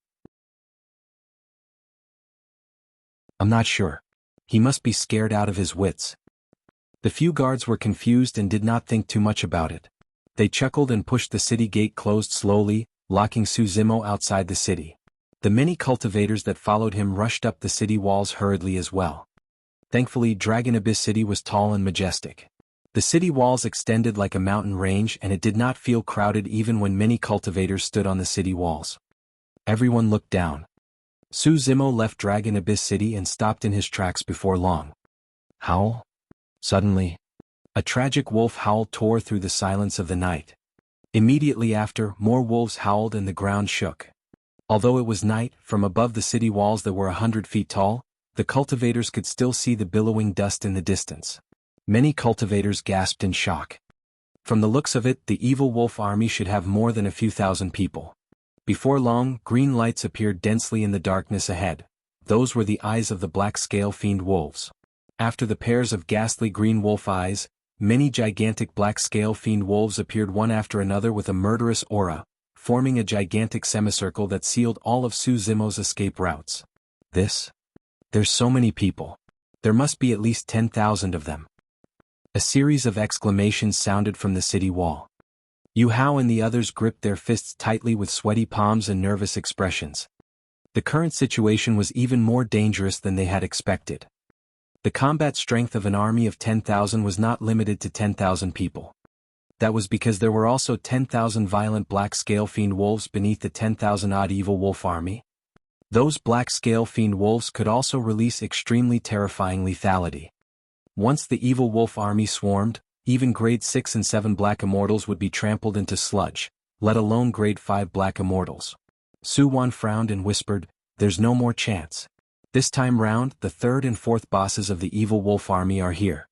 I'm not sure. He must be scared out of his wits. The few guards were confused and did not think too much about it. They chuckled and pushed the city gate closed slowly, locking Su Zimo outside the city. The many cultivators that followed him rushed up the city walls hurriedly as well. Thankfully, Dragon Abyss City was tall and majestic. The city walls extended like a mountain range, and it did not feel crowded even when many cultivators stood on the city walls. Everyone looked down. Su Zimo left Dragon Abyss City and stopped in his tracks before long. Howl? Suddenly, a tragic wolf howl tore through the silence of the night. Immediately after, more wolves howled and the ground shook. Although it was night, from above the city walls that were 100 feet tall, the cultivators could still see the billowing dust in the distance. Many cultivators gasped in shock. From the looks of it, the evil wolf army should have more than a few thousand people. Before long, green lights appeared densely in the darkness ahead. Those were the eyes of the black scale fiend wolves. After the pairs of ghastly green wolf eyes, many gigantic black scale fiend wolves appeared one after another with a murderous aura, forming a gigantic semicircle that sealed all of Su Zimo's escape routes. There's so many people. There must be at least 10,000 of them. A series of exclamations sounded from the city wall. Yu Hao and the others gripped their fists tightly with sweaty palms and nervous expressions. The current situation was even more dangerous than they had expected. The combat strength of an army of 10,000 was not limited to 10,000 people. That was because there were also 10,000 violent black-scale fiend wolves beneath the 10,000-odd evil wolf army. Those black-scale fiend wolves could also release extremely terrifying lethality. Once the evil wolf army swarmed, even grade 6 and 7 black immortals would be trampled into sludge, let alone grade 5 black immortals. Su Wan frowned and whispered, "There's no more chance. This time round, the third and fourth bosses of the evil wolf army are here.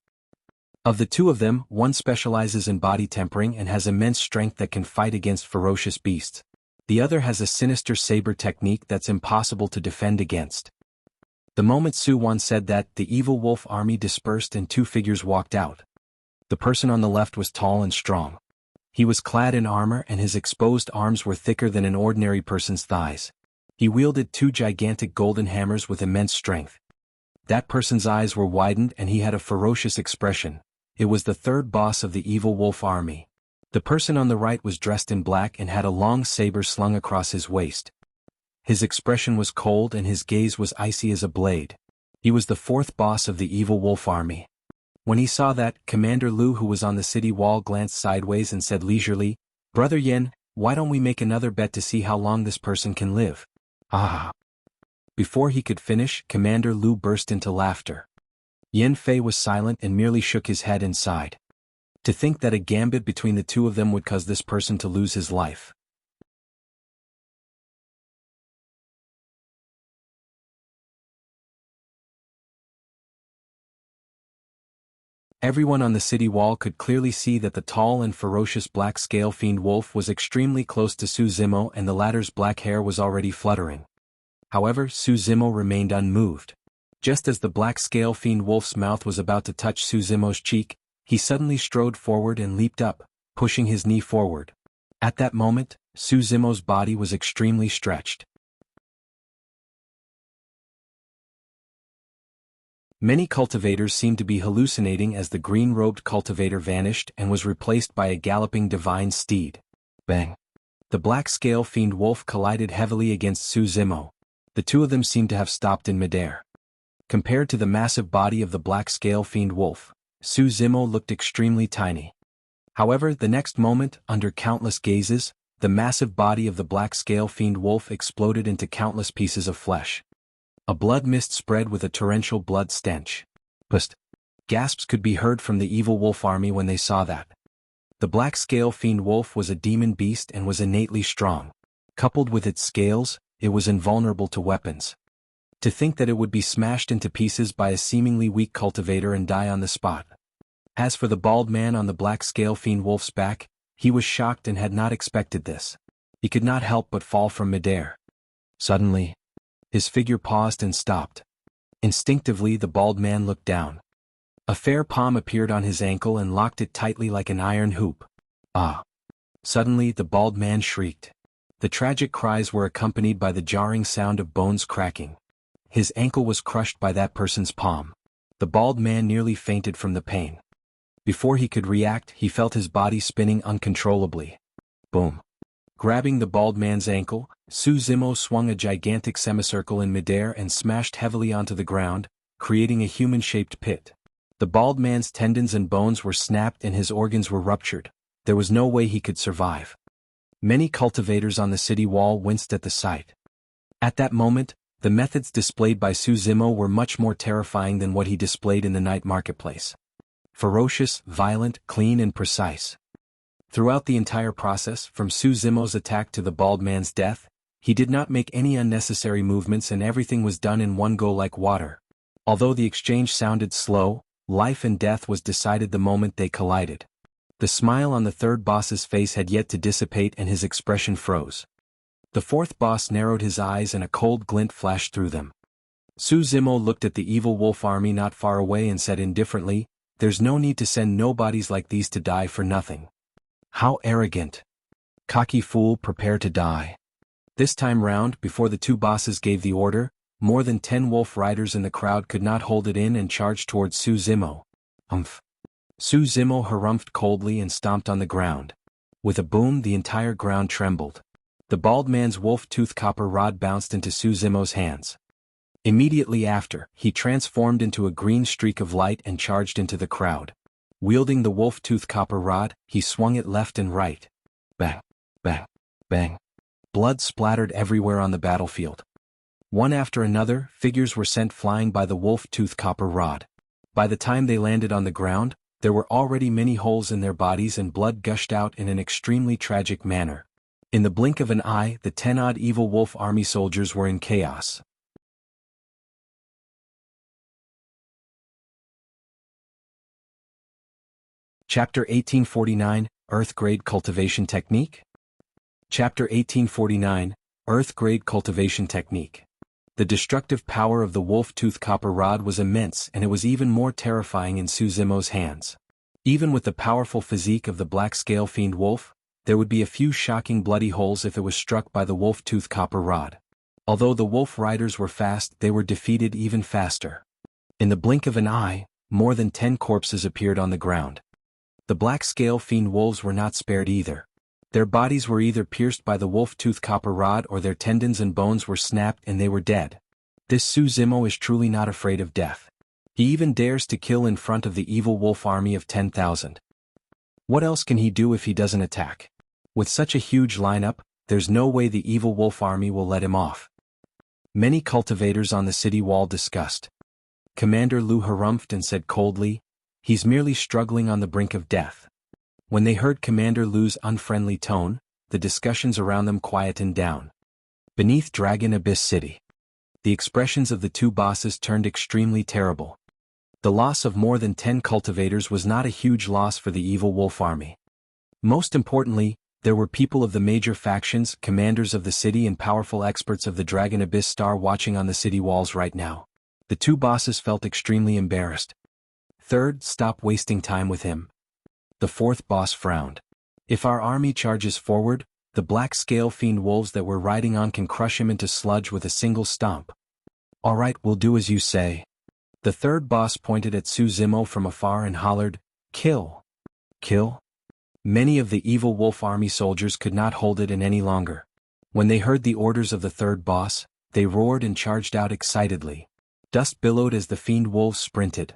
Of the two of them, one specializes in body tempering and has immense strength that can fight against ferocious beasts. The other has a sinister saber technique that's impossible to defend against." The moment Su Wan said that, the evil wolf army dispersed and two figures walked out. The person on the left was tall and strong. He was clad in armor and his exposed arms were thicker than an ordinary person's thighs. He wielded two gigantic golden hammers with immense strength. That person's eyes were widened and he had a ferocious expression. It was the third boss of the evil wolf army. The person on the right was dressed in black and had a long saber slung across his waist. His expression was cold and his gaze was icy as a blade. He was the fourth boss of the evil wolf army. When he saw that, Commander Lu, who was on the city wall, glanced sideways and said leisurely, "Brother Yen, why don't we make another bet to see how long this person can live?" Ah! Before he could finish, Commander Lu burst into laughter. Yen Fei was silent and merely shook his head and sighed. To think that a gambit between the two of them would cause this person to lose his life. Everyone on the city wall could clearly see that the tall and ferocious black scale fiend wolf was extremely close to Su Zimo, and the latter's black hair was already fluttering. However, Su Zimo remained unmoved. Just as the black scale fiend wolf's mouth was about to touch Su Zimo's cheek, he suddenly strode forward and leaped up, pushing his knee forward. At that moment, Su Zimo's body was extremely stretched. Many cultivators seemed to be hallucinating as the green-robed cultivator vanished and was replaced by a galloping divine steed. Bang! The black scale fiend wolf collided heavily against Su Zimo. The two of them seemed to have stopped in midair. Compared to the massive body of the black scale fiend wolf, Su Zimo looked extremely tiny. However, the next moment, under countless gazes, the massive body of the black scale fiend wolf exploded into countless pieces of flesh. A blood mist spread with a torrential blood stench. Pust! Gasps could be heard from the evil wolf army when they saw that. The black scale fiend wolf was a demon beast and was innately strong. Coupled with its scales, it was invulnerable to weapons. To think that it would be smashed into pieces by a seemingly weak cultivator and die on the spot. As for the bald man on the black scale fiend wolf's back, he was shocked and had not expected this. He could not help but fall from midair. Suddenly, his figure paused and stopped. Instinctively, the bald man looked down. A fair palm appeared on his ankle and locked it tightly like an iron hoop. Ah! Suddenly, the bald man shrieked. The tragic cries were accompanied by the jarring sound of bones cracking. His ankle was crushed by that person's palm. The bald man nearly fainted from the pain. Before he could react, he felt his body spinning uncontrollably. Boom! Grabbing the bald man's ankle, Su Zimo swung a gigantic semicircle in midair and smashed heavily onto the ground, creating a human-shaped pit. The bald man's tendons and bones were snapped and his organs were ruptured. There was no way he could survive. Many cultivators on the city wall winced at the sight. At that moment, the methods displayed by Su Zimo were much more terrifying than what he displayed in the night marketplace. Ferocious, violent, clean and precise. Throughout the entire process, from Su Zimo's attack to the bald man's death, he did not make any unnecessary movements and everything was done in one go like water. Although the exchange sounded slow, life and death was decided the moment they collided. The smile on the third boss's face had yet to dissipate and his expression froze. The fourth boss narrowed his eyes and a cold glint flashed through them. Su Zimo looked at the evil wolf army not far away and said indifferently, "There's no need to send nobodies like these to die for nothing." How arrogant. Cocky fool, prepare to die. This time round, before the two bosses gave the order, more than 10 wolf riders in the crowd could not hold it in and charged towards Su Zimo. Umph. Su Zimo harumphed coldly and stomped on the ground. With a boom, the entire ground trembled. The bald man's wolf-tooth copper rod bounced into Su Zimo's hands. Immediately after, he transformed into a green streak of light and charged into the crowd. Wielding the wolf-tooth copper rod, he swung it left and right. Bang, bang, bang. Blood splattered everywhere on the battlefield. One after another, figures were sent flying by the wolf-tooth copper rod. By the time they landed on the ground, there were already many holes in their bodies and blood gushed out in an extremely tragic manner. In the blink of an eye, the 10-odd evil wolf army soldiers were in chaos. Chapter 1849, Earth-Grade Cultivation Technique? Chapter 1849, Earth-Grade Cultivation Technique. The destructive power of the wolf-tooth copper rod was immense and it was even more terrifying in Su Zimo's hands. Even with the powerful physique of the black scale fiend wolf, there would be a few shocking bloody holes if it was struck by the wolf-tooth copper rod. Although the wolf riders were fast, they were defeated even faster. In the blink of an eye, more than 10 corpses appeared on the ground. The black scale fiend wolves were not spared either. Their bodies were either pierced by the wolf-tooth copper rod or their tendons and bones were snapped and they were dead. This Su Zimo is truly not afraid of death. He even dares to kill in front of the evil wolf army of 10,000. What else can he do if he doesn't attack? With such a huge lineup, there's no way the evil wolf army will let him off. Many cultivators on the city wall discussed. Commander Lu harumphed and said coldly, "He's merely struggling on the brink of death." When they heard Commander Lu's unfriendly tone, the discussions around them quietened down. Beneath Dragon Abyss City, the expressions of the two bosses turned extremely terrible. The loss of more than 10 cultivators was not a huge loss for the evil wolf army. Most importantly, there were people of the major factions, commanders of the city and powerful experts of the Dragon Abyss Star watching on the city walls right now. The two bosses felt extremely embarrassed. Third, stop wasting time with him. The fourth boss frowned. If our army charges forward, the black scale fiend wolves that we're riding on can crush him into sludge with a single stomp. Alright, we'll do as you say. The third boss pointed at Suzimo from afar and hollered, "Kill! Kill!" Many of the evil wolf army soldiers could not hold it in any longer. When they heard the orders of the third boss, they roared and charged out excitedly. Dust billowed as the fiend wolves sprinted.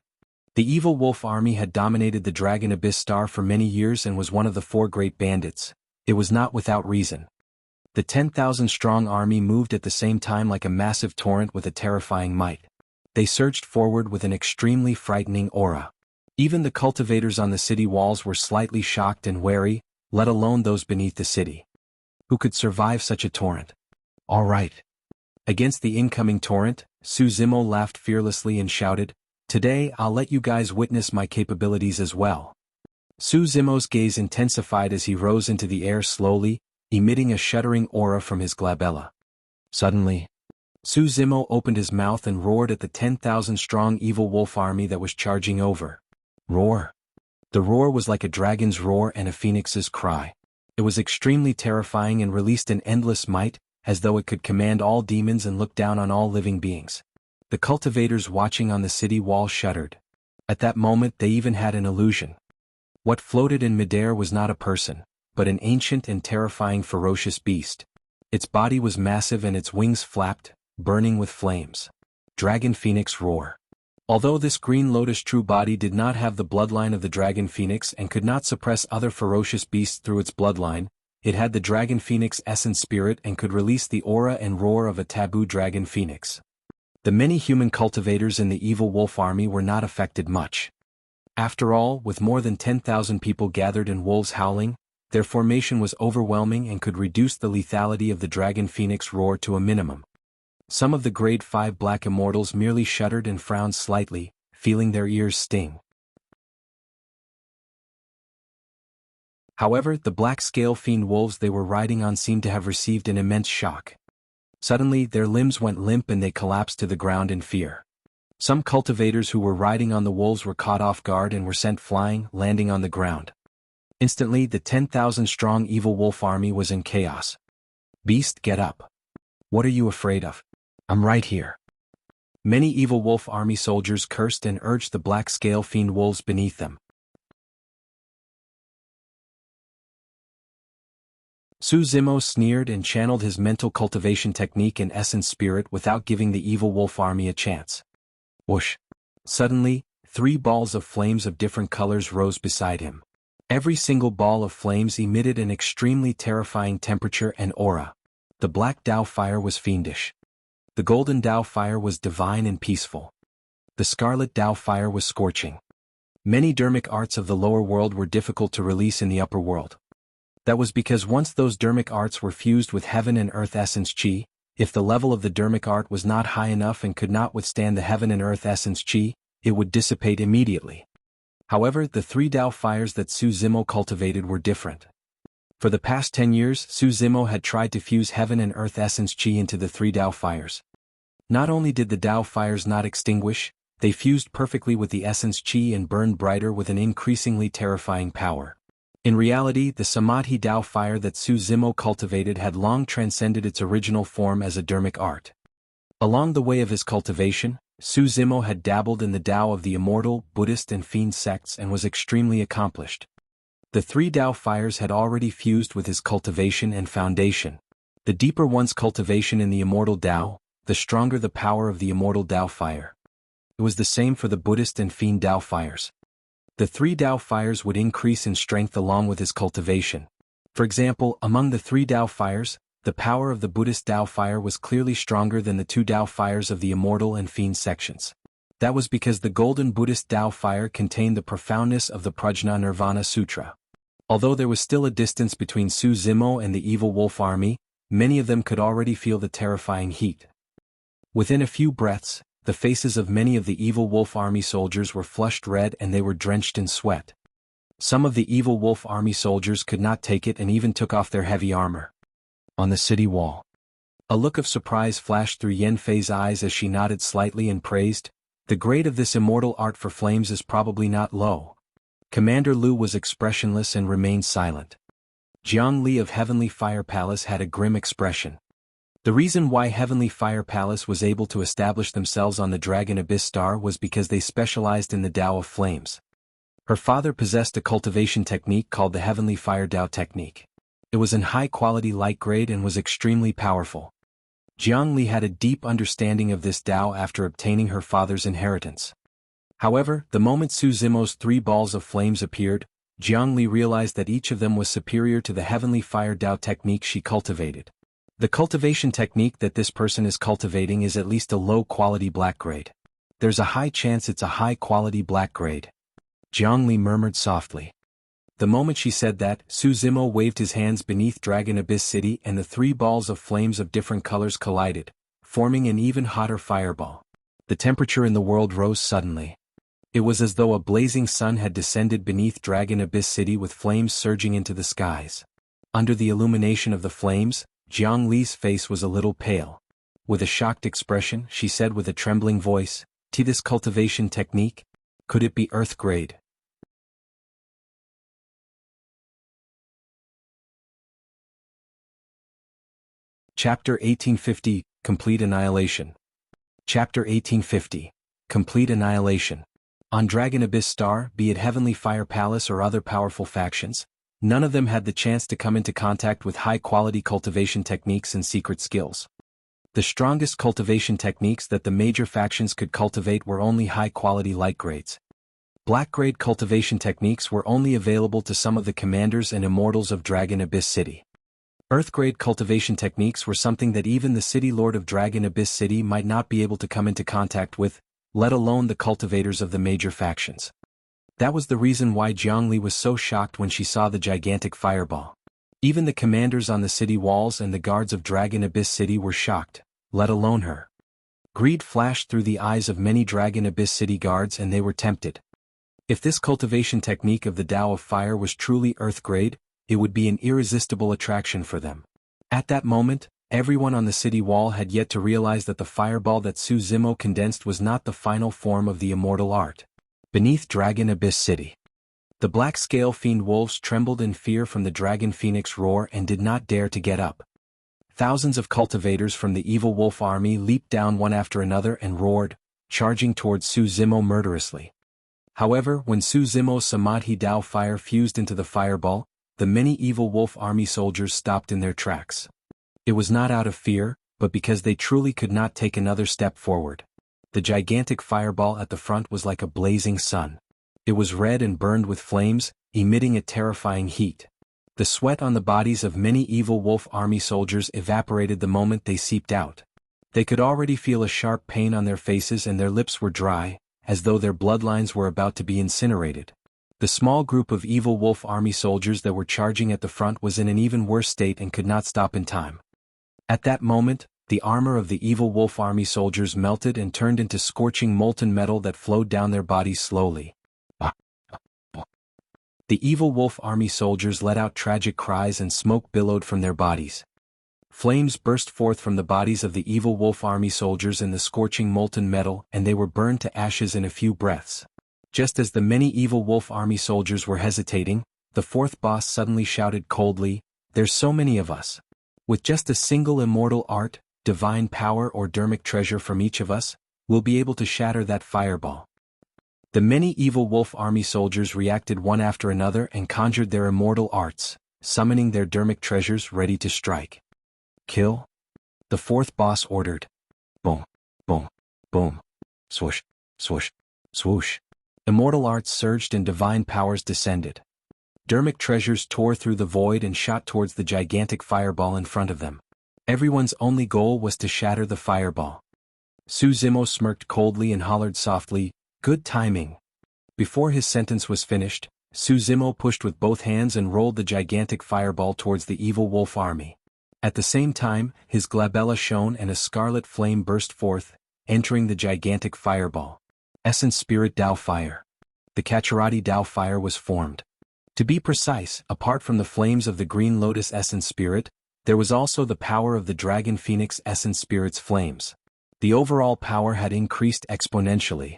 The evil wolf army had dominated the Dragon Abyss Star for many years and was one of the four great bandits. It was not without reason. The 10,000-strong army moved at the same time like a massive torrent with a terrifying might. They surged forward with an extremely frightening aura. Even the cultivators on the city walls were slightly shocked and wary, let alone those beneath the city. Who could survive such a torrent? All right. Against the incoming torrent, Suzimo laughed fearlessly and shouted, "Today I'll let you guys witness my capabilities as well." Suzimo's gaze intensified as he rose into the air slowly, emitting a shuddering aura from his glabella. Suddenly, Suzimo opened his mouth and roared at the 10,000-strong evil wolf army that was charging over. Roar. The roar was like a dragon's roar and a phoenix's cry. It was extremely terrifying and released an endless might, as though it could command all demons and look down on all living beings. The cultivators watching on the city wall shuddered. At that moment they even had an illusion. What floated in midair was not a person, but an ancient and terrifying ferocious beast. Its body was massive and its wings flapped, burning with flames. Dragon Phoenix Roar. Although this green lotus true body did not have the bloodline of the dragon phoenix and could not suppress other ferocious beasts through its bloodline, it had the dragon phoenix essence spirit and could release the aura and roar of a taboo dragon phoenix. The many human cultivators in the evil wolf army were not affected much. After all, with more than 10,000 people gathered and wolves howling, their formation was overwhelming and could reduce the lethality of the dragon phoenix roar to a minimum. Some of the grade 5 black immortals merely shuddered and frowned slightly, feeling their ears sting. However, the black scale fiend wolves they were riding on seemed to have received an immense shock. Suddenly, their limbs went limp and they collapsed to the ground in fear. Some cultivators who were riding on the wolves were caught off guard and were sent flying, landing on the ground. Instantly, the 10,000-strong evil wolf army was in chaos. "Beast, get up. What are you afraid of? I'm right here." Many evil wolf army soldiers cursed and urged the black scale fiend wolves beneath them. Suzimo sneered and channeled his mental cultivation technique and essence spirit without giving the evil wolf army a chance. Whoosh! Suddenly, 3 balls of flames of different colors rose beside him. Every single ball of flames emitted an extremely terrifying temperature and aura. The black Dao fire was fiendish. The golden Dao fire was divine and peaceful. The scarlet Dao fire was scorching. Many Dharmic arts of the lower world were difficult to release in the upper world. That was because once those Dharmic arts were fused with heaven and earth essence chi, if the level of the Dharmic art was not high enough and could not withstand the heaven and earth essence chi, it would dissipate immediately. However, the 3 Dao fires that Suzimo cultivated were different. For the past 10 years, Suzimo had tried to fuse heaven and earth essence chi into the 3 Dao fires. Not only did the Dao fires not extinguish, they fused perfectly with the essence chi and burned brighter with an increasingly terrifying power. In reality, the Samadhi Dao fire that Suzimo cultivated had long transcended its original form as a Dharmic art. Along the way of his cultivation, Suzimo had dabbled in the Dao of the immortal, Buddhist and fiend sects and was extremely accomplished. The 3 Dao fires had already fused with his cultivation and foundation. The deeper one's cultivation in the immortal Dao, the stronger the power of the immortal Dao fire. It was the same for the Buddhist and fiend Dao fires. The 3 Dao fires would increase in strength along with his cultivation. For example, among the 3 Dao fires, the power of the Buddhist Dao fire was clearly stronger than the 2 Dao fires of the immortal and fiend sections. That was because the golden Buddhist Dao fire contained the profoundness of the Prajna Nirvana Sutra. Although there was still a distance between Suzimo and the evil wolf army, many of them could already feel the terrifying heat. Within a few breaths, the faces of many of the evil wolf army soldiers were flushed red and they were drenched in sweat. Some of the evil wolf army soldiers could not take it and even took off their heavy armor. On the city wall, a look of surprise flashed through Yen Fei's eyes as she nodded slightly and praised, "The grade of this immortal art for flames is probably not low." Commander Lu was expressionless and remained silent. Jiang Li of Heavenly Fire Palace had a grim expression. The reason why Heavenly Fire Palace was able to establish themselves on the Dragon Abyss Star was because they specialized in the Tao of Flames. Her father possessed a cultivation technique called the Heavenly Fire Tao technique. It was in high-quality light grade and was extremely powerful. Jiang Li had a deep understanding of this Tao after obtaining her father's inheritance. However, the moment Su Zimo's 3 balls of flames appeared, Jiang Li realized that each of them was superior to the Heavenly Fire Tao technique she cultivated. The cultivation technique that this person is cultivating is at least a low-quality black grade. There's a high chance it's a high-quality black grade. Jiang Li murmured softly. The moment she said that, Su Zimo waved his hands beneath Dragon Abyss City and the 3 balls of flames of different colors collided, forming an even hotter fireball. The temperature in the world rose suddenly. It was as though a blazing sun had descended beneath Dragon Abyss City with flames surging into the skies. Under the illumination of the flames, Jiang Li's face was a little pale. With a shocked expression, she said with a trembling voice, "This cultivation technique? Could it be Earth grade?" Chapter 1850, Complete Annihilation. Chapter 1850. Complete Annihilation. On Dragon Abyss Star, be it Heavenly Fire Palace or other powerful factions, none of them had the chance to come into contact with high-quality cultivation techniques and secret skills. The strongest cultivation techniques that the major factions could cultivate were only high-quality light grades. Black-grade cultivation techniques were only available to some of the commanders and immortals of Dragon Abyss City. Earth-grade cultivation techniques were something that even the City Lord of Dragon Abyss City might not be able to come into contact with, let alone the cultivators of the major factions. That was the reason why Jiang Li was so shocked when she saw the gigantic fireball. Even the commanders on the city walls and the guards of Dragon Abyss City were shocked, let alone her. Greed flashed through the eyes of many Dragon Abyss City guards and they were tempted. If this cultivation technique of the Tao of Fire was truly Earth grade, it would be an irresistible attraction for them. At that moment, everyone on the city wall had yet to realize that the fireball that Su Zimo condensed was not the final form of the immortal art. Beneath Dragon Abyss City, the black scale fiend wolves trembled in fear from the dragon phoenix roar and did not dare to get up. Thousands of cultivators from the evil wolf army leaped down one after another and roared, charging towards Su Zimo murderously. However, when Su Zimo's Samadhi Dao fire fused into the fireball, the many evil wolf army soldiers stopped in their tracks. It was not out of fear, but because they truly could not take another step forward. The gigantic fireball at the front was like a blazing sun. It was red and burned with flames, emitting a terrifying heat. The sweat on the bodies of many evil wolf army soldiers evaporated the moment they seeped out. They could already feel a sharp pain on their faces and their lips were dry, as though their bloodlines were about to be incinerated. The small group of evil wolf army soldiers that were charging at the front was in an even worse state and could not stop in time. At that moment, the armor of the evil wolf army soldiers melted and turned into scorching molten metal that flowed down their bodies slowly. The evil wolf army soldiers let out tragic cries and smoke billowed from their bodies. Flames burst forth from the bodies of the evil wolf army soldiers in the scorching molten metal and they were burned to ashes in a few breaths. Just as the many evil wolf army soldiers were hesitating, the fourth boss suddenly shouted coldly, "There's so many of us. With just a single immortal art, divine power or Dharmic treasure from each of us, we'll be able to shatter that fireball." The many evil wolf army soldiers reacted one after another and conjured their immortal arts, summoning their Dharmic treasures ready to strike. "Kill?" The fourth boss ordered. Boom, boom, boom. Swoosh, swoosh, swoosh. Immortal arts surged and divine powers descended. Dharmic treasures tore through the void and shot towards the gigantic fireball in front of them. Everyone's only goal was to shatter the fireball. Su Zimo smirked coldly and hollered softly, "Good timing." Before his sentence was finished, Su Zimo pushed with both hands and rolled the gigantic fireball towards the evil wolf army. At the same time, his glabella shone and a scarlet flame burst forth, entering the gigantic fireball. Essence Spirit Dao Fire. The Kacharati Dao Fire was formed. To be precise, apart from the flames of the Green Lotus Essence Spirit, there was also the power of the Dragon Phoenix Essence Spirit's flames. The overall power had increased exponentially.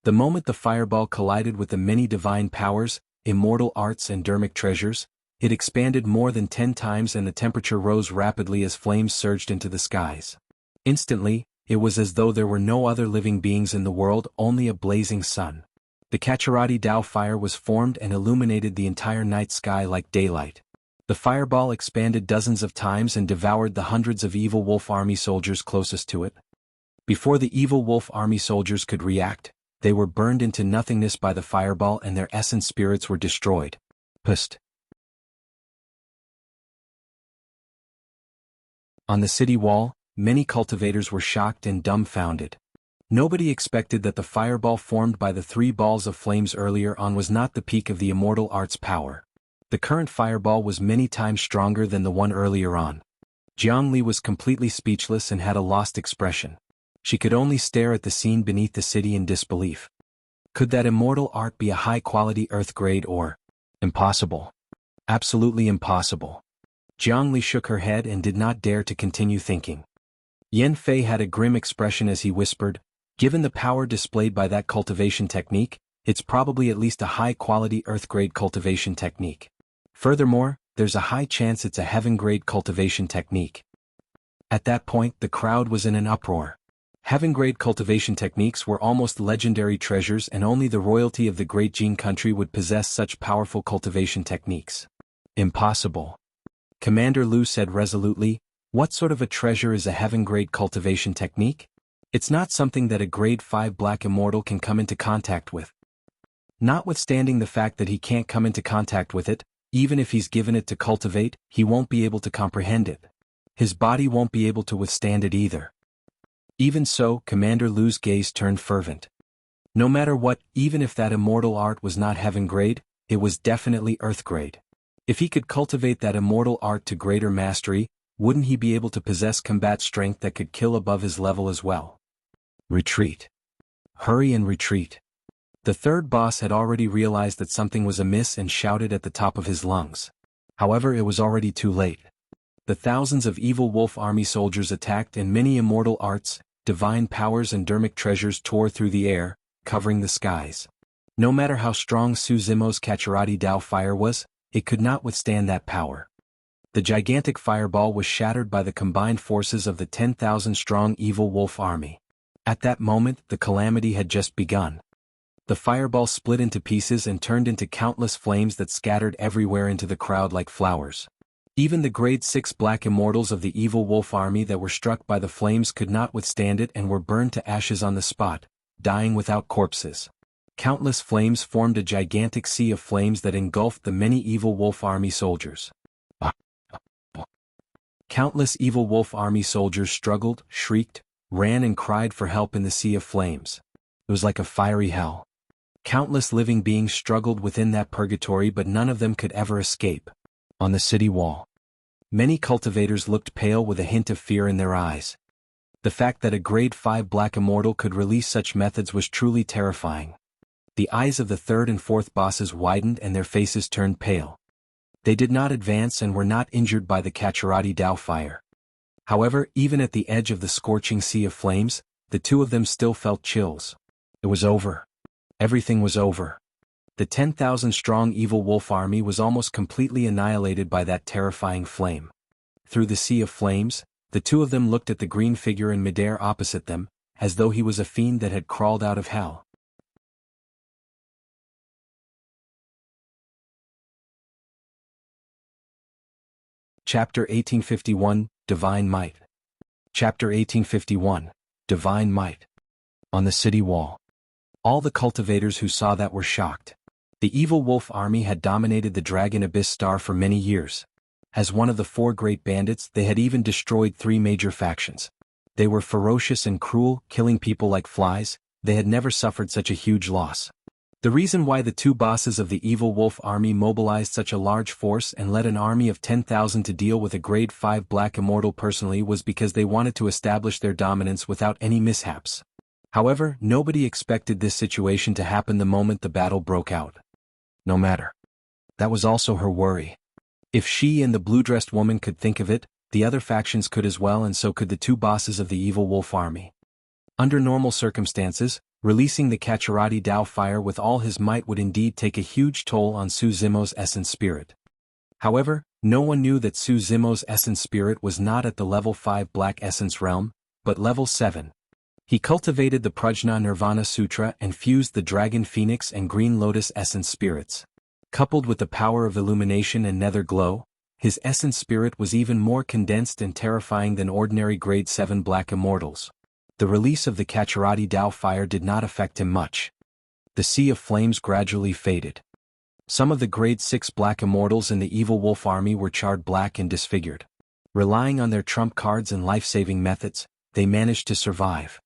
The moment the fireball collided with the many divine powers, immortal arts and Dharmic treasures, it expanded more than 10 times and the temperature rose rapidly as flames surged into the skies. Instantly, it was as though there were no other living beings in the world, only a blazing sun. The Kacharati Dao Fire was formed and illuminated the entire night sky like daylight. The fireball expanded dozens of times and devoured the hundreds of evil wolf army soldiers closest to it. Before the evil wolf army soldiers could react, they were burned into nothingness by the fireball and their essence spirits were destroyed. Pust. On the city wall, many cultivators were shocked and dumbfounded. Nobody expected that the fireball formed by the 3 balls of flames earlier on was not the peak of the immortal art's power. The current fireball was many times stronger than the one earlier on. Jianghu was completely speechless and had a lost expression. She could only stare at the scene beneath the city in disbelief. Could that immortal art be a high-quality earth grade or... Impossible. Absolutely impossible. Jianghu shook her head and did not dare to continue thinking. Yan Fei had a grim expression as he whispered, "Given the power displayed by that cultivation technique, it's probably at least a high-quality earth-grade cultivation technique. Furthermore, there's a high chance it's a heaven-grade cultivation technique." At that point, the crowd was in an uproar. Heaven-grade cultivation techniques were almost legendary treasures and only the royalty of the great Jin country would possess such powerful cultivation techniques. Impossible. Commander Lu said resolutely, "What sort of a treasure is a heaven-grade cultivation technique? It's not something that a grade 5 black immortal can come into contact with." Notwithstanding the fact that he can't come into contact with it, even if he's given it to cultivate, he won't be able to comprehend it. His body won't be able to withstand it either. Even so, Commander Lu's gaze turned fervent. No matter what, even if that immortal art was not heaven-grade, it was definitely earth-grade. If he could cultivate that immortal art to greater mastery, wouldn't he be able to possess combat strength that could kill above his level as well? Retreat. Hurry and retreat. The third boss had already realized that something was amiss and shouted at the top of his lungs. However, it was already too late. The thousands of evil wolf army soldiers attacked and many immortal arts, divine powers and Dharmic treasures tore through the air, covering the skies. No matter how strong Su Zimo's Kacharati Dao Fire was, it could not withstand that power. The gigantic fireball was shattered by the combined forces of the 10,000-strong evil wolf army. At that moment, the calamity had just begun. The fireball split into pieces and turned into countless flames that scattered everywhere into the crowd like flowers. Even the grade 6 black immortals of the evil wolf army that were struck by the flames could not withstand it and were burned to ashes on the spot, dying without corpses. Countless flames formed a gigantic sea of flames that engulfed the many evil wolf army soldiers. Countless evil wolf army soldiers struggled, shrieked, ran and cried for help in the sea of flames. It was like a fiery hell. Countless living beings struggled within that purgatory but none of them could ever escape. On the city wall, many cultivators looked pale with a hint of fear in their eyes. The fact that a grade 5 black immortal could release such methods was truly terrifying. The eyes of the third and fourth bosses widened and their faces turned pale. They did not advance and were not injured by the Kacharati Dao Fire. However, even at the edge of the scorching sea of flames, the two of them still felt chills. It was over. Everything was over. The 10,000-strong evil wolf army was almost completely annihilated by that terrifying flame. Through the sea of flames, the two of them looked at the green figure in midair opposite them, as though he was a fiend that had crawled out of hell. Chapter 1851, Divine Might. Chapter 1851, Divine Might. On the city wall. All the cultivators who saw that were shocked. The evil wolf army had dominated the Dragon Abyss Star for many years. As one of the 4 great bandits, they had even destroyed 3 major factions. They were ferocious and cruel, killing people like flies. They had never suffered such a huge loss. The reason why the two bosses of the evil wolf army mobilized such a large force and led an army of 10,000 to deal with a grade 5 black immortal personally was because they wanted to establish their dominance without any mishaps. However, nobody expected this situation to happen the moment the battle broke out. No matter. That was also her worry. If she and the blue-dressed woman could think of it, the other factions could as well, and so could the two bosses of the evil wolf army. Under normal circumstances, releasing the Kacharati Dao fire with all his might would indeed take a huge toll on Su Zimo's essence spirit. However, no one knew that Su Zimo's essence spirit was not at the level 5 black essence realm, but level 7. He cultivated the Prajna Nirvana Sutra and fused the Dragon Phoenix and Green Lotus essence spirits. Coupled with the power of illumination and nether glow, his essence spirit was even more condensed and terrifying than ordinary grade 7 black immortals. The release of the Kacharati Dao fire did not affect him much. The sea of flames gradually faded. Some of the grade 6 black immortals in the evil wolf army were charred black and disfigured. Relying on their trump cards and life-saving methods, they managed to survive.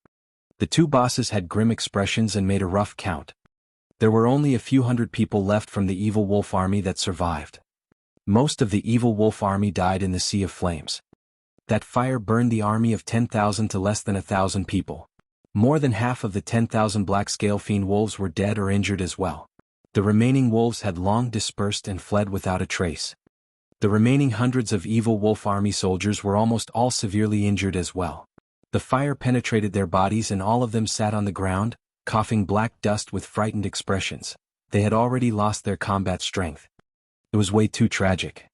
The two bosses had grim expressions and made a rough count. There were only a few hundred people left from the evil wolf army that survived. Most of the evil wolf army died in the sea of flames. That fire burned the army of 10,000 to less than 1,000 people. More than half of the 10,000 black scale fiend wolves were dead or injured as well. The remaining wolves had long dispersed and fled without a trace. The remaining hundreds of evil wolf army soldiers were almost all severely injured as well. The fire penetrated their bodies and all of them sat on the ground, coughing black dust with frightened expressions. They had already lost their combat strength. It was way too tragic.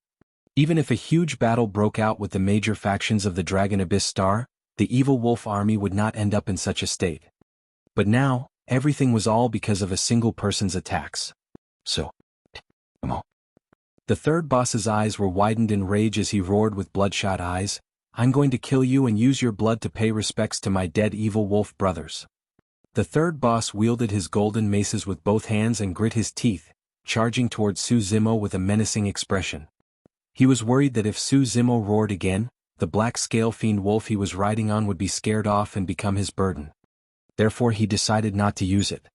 Even if a huge battle broke out with the major factions of the Dragon Abyss Star, the evil wolf army would not end up in such a state. But now, everything was all because of a single person's attacks. So, the third boss's eyes were widened in rage as he roared with bloodshot eyes, "I'm going to kill you and use your blood to pay respects to my dead evil wolf brothers." The third boss wielded his golden maces with both hands and grit his teeth, charging towards Su Zimo with a menacing expression. He was worried that if Su Zimo roared again, the black scale fiend wolf he was riding on would be scared off and become his burden. Therefore he decided not to use it.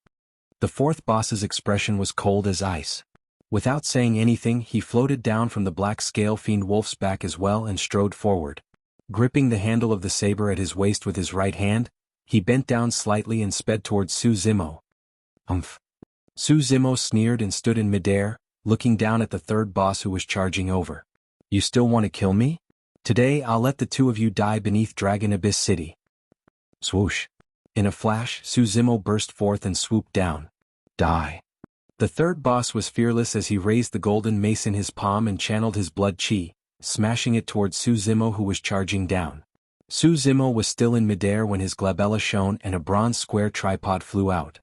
The fourth boss's expression was cold as ice. Without saying anything, he floated down from the black scale fiend wolf's back as well and strode forward. Gripping the handle of the saber at his waist with his right hand, he bent down slightly and sped towards Su Zimo. Su Zimo sneered and stood in midair, looking down at the third boss who was charging over. "You still want to kill me? Today I'll let the two of you die beneath Dragon Abyss City." Swoosh. In a flash, Su Zimo burst forth and swooped down. Die. The third boss was fearless as he raised the golden mace in his palm and channeled his blood chi, smashing it towards Su Zimo who was charging down. Su Zimo was still in midair when his glabella shone and a bronze square tripod flew out.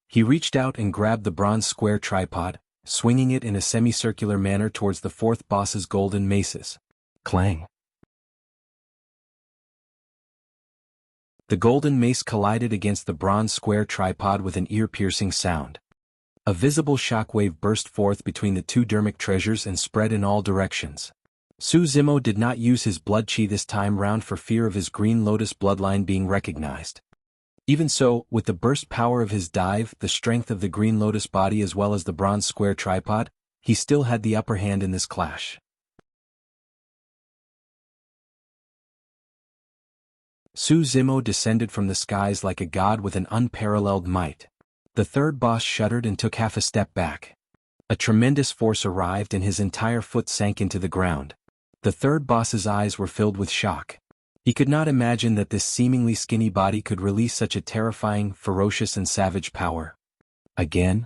He reached out and grabbed the bronze square tripod, swinging it in a semicircular manner towards the fourth boss's golden maces. Clang. The golden mace collided against the bronze square tripod with an ear-piercing sound. A visible shockwave burst forth between the two Dharmic treasures and spread in all directions. Su Zimo did not use his blood chi this time round for fear of his Green Lotus bloodline being recognized. Even so, with the burst power of his dive, the strength of the Green Lotus body as well as the bronze square tripod, he still had the upper hand in this clash. Su Zimo descended from the skies like a god with an unparalleled might. The third boss shuddered and took half a step back. A tremendous force arrived and his entire foot sank into the ground. The third boss's eyes were filled with shock. He could not imagine that this seemingly skinny body could release such a terrifying, ferocious and savage power. Again?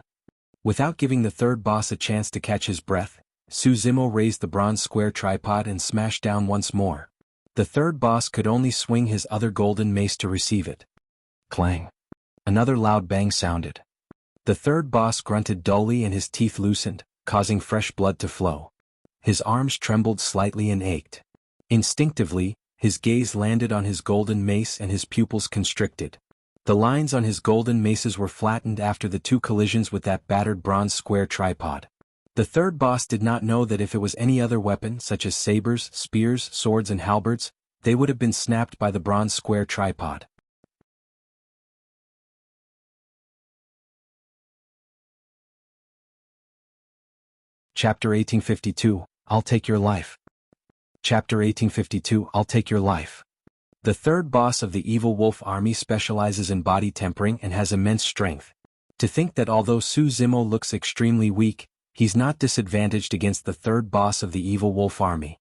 Without giving the third boss a chance to catch his breath, Su Zimo raised the bronze square tripod and smashed down once more. The third boss could only swing his other golden mace to receive it. Clang. Another loud bang sounded. The third boss grunted dully and his teeth loosened, causing fresh blood to flow. His arms trembled slightly and ached. Instinctively, his gaze landed on his golden mace and his pupils constricted. The lines on his golden maces were flattened after the two collisions with that battered bronze square tripod. The third boss did not know that if it was any other weapon such as sabers, spears, swords and halberds, they would have been snapped by the bronze square tripod. Chapter 1852, I'll Take Your Life. Chapter 1852, I'll Take Your Life. The third boss of the evil wolf army specializes in body tempering and has immense strength. To think that although Su Zimo looks extremely weak, he's not disadvantaged against the third boss of the evil wolf army.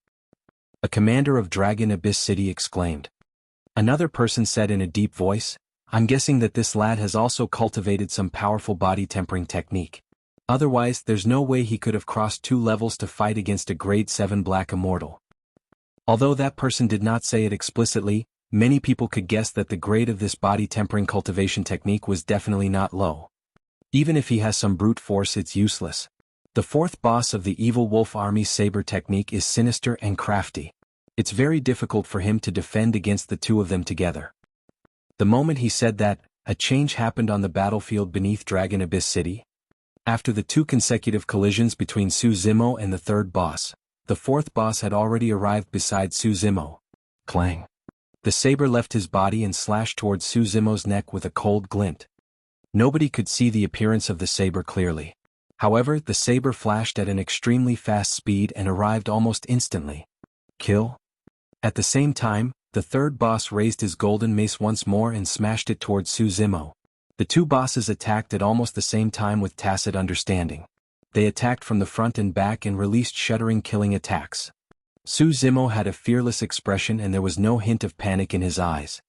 A commander of Dragon Abyss City exclaimed. Another person said in a deep voice, I'm guessing that this lad has also cultivated some powerful body tempering technique. Otherwise, there's no way he could have crossed 2 levels to fight against a grade 7 black immortal. Although that person did not say it explicitly, many people could guess that the grade of this body tempering cultivation technique was definitely not low. Even if he has some brute force, it's useless. The fourth boss of the evil wolf army saber technique is sinister and crafty. It's very difficult for him to defend against the two of them together. The moment he said that, a change happened on the battlefield beneath Dragon Abyss City. After the 2 consecutive collisions between Su Zimo and the third boss, the fourth boss had already arrived beside Su Zimo. Clang. The saber left his body and slashed towards Su Zimo's neck with a cold glint. Nobody could see the appearance of the saber clearly. However, the saber flashed at an extremely fast speed and arrived almost instantly. Kill? At the same time, the third boss raised his golden mace once more and smashed it towards Su Zimo. The 2 bosses attacked at almost the same time with tacit understanding. They attacked from the front and back and released shuddering killing attacks. Su Zimo had a fearless expression and there was no hint of panic in his eyes.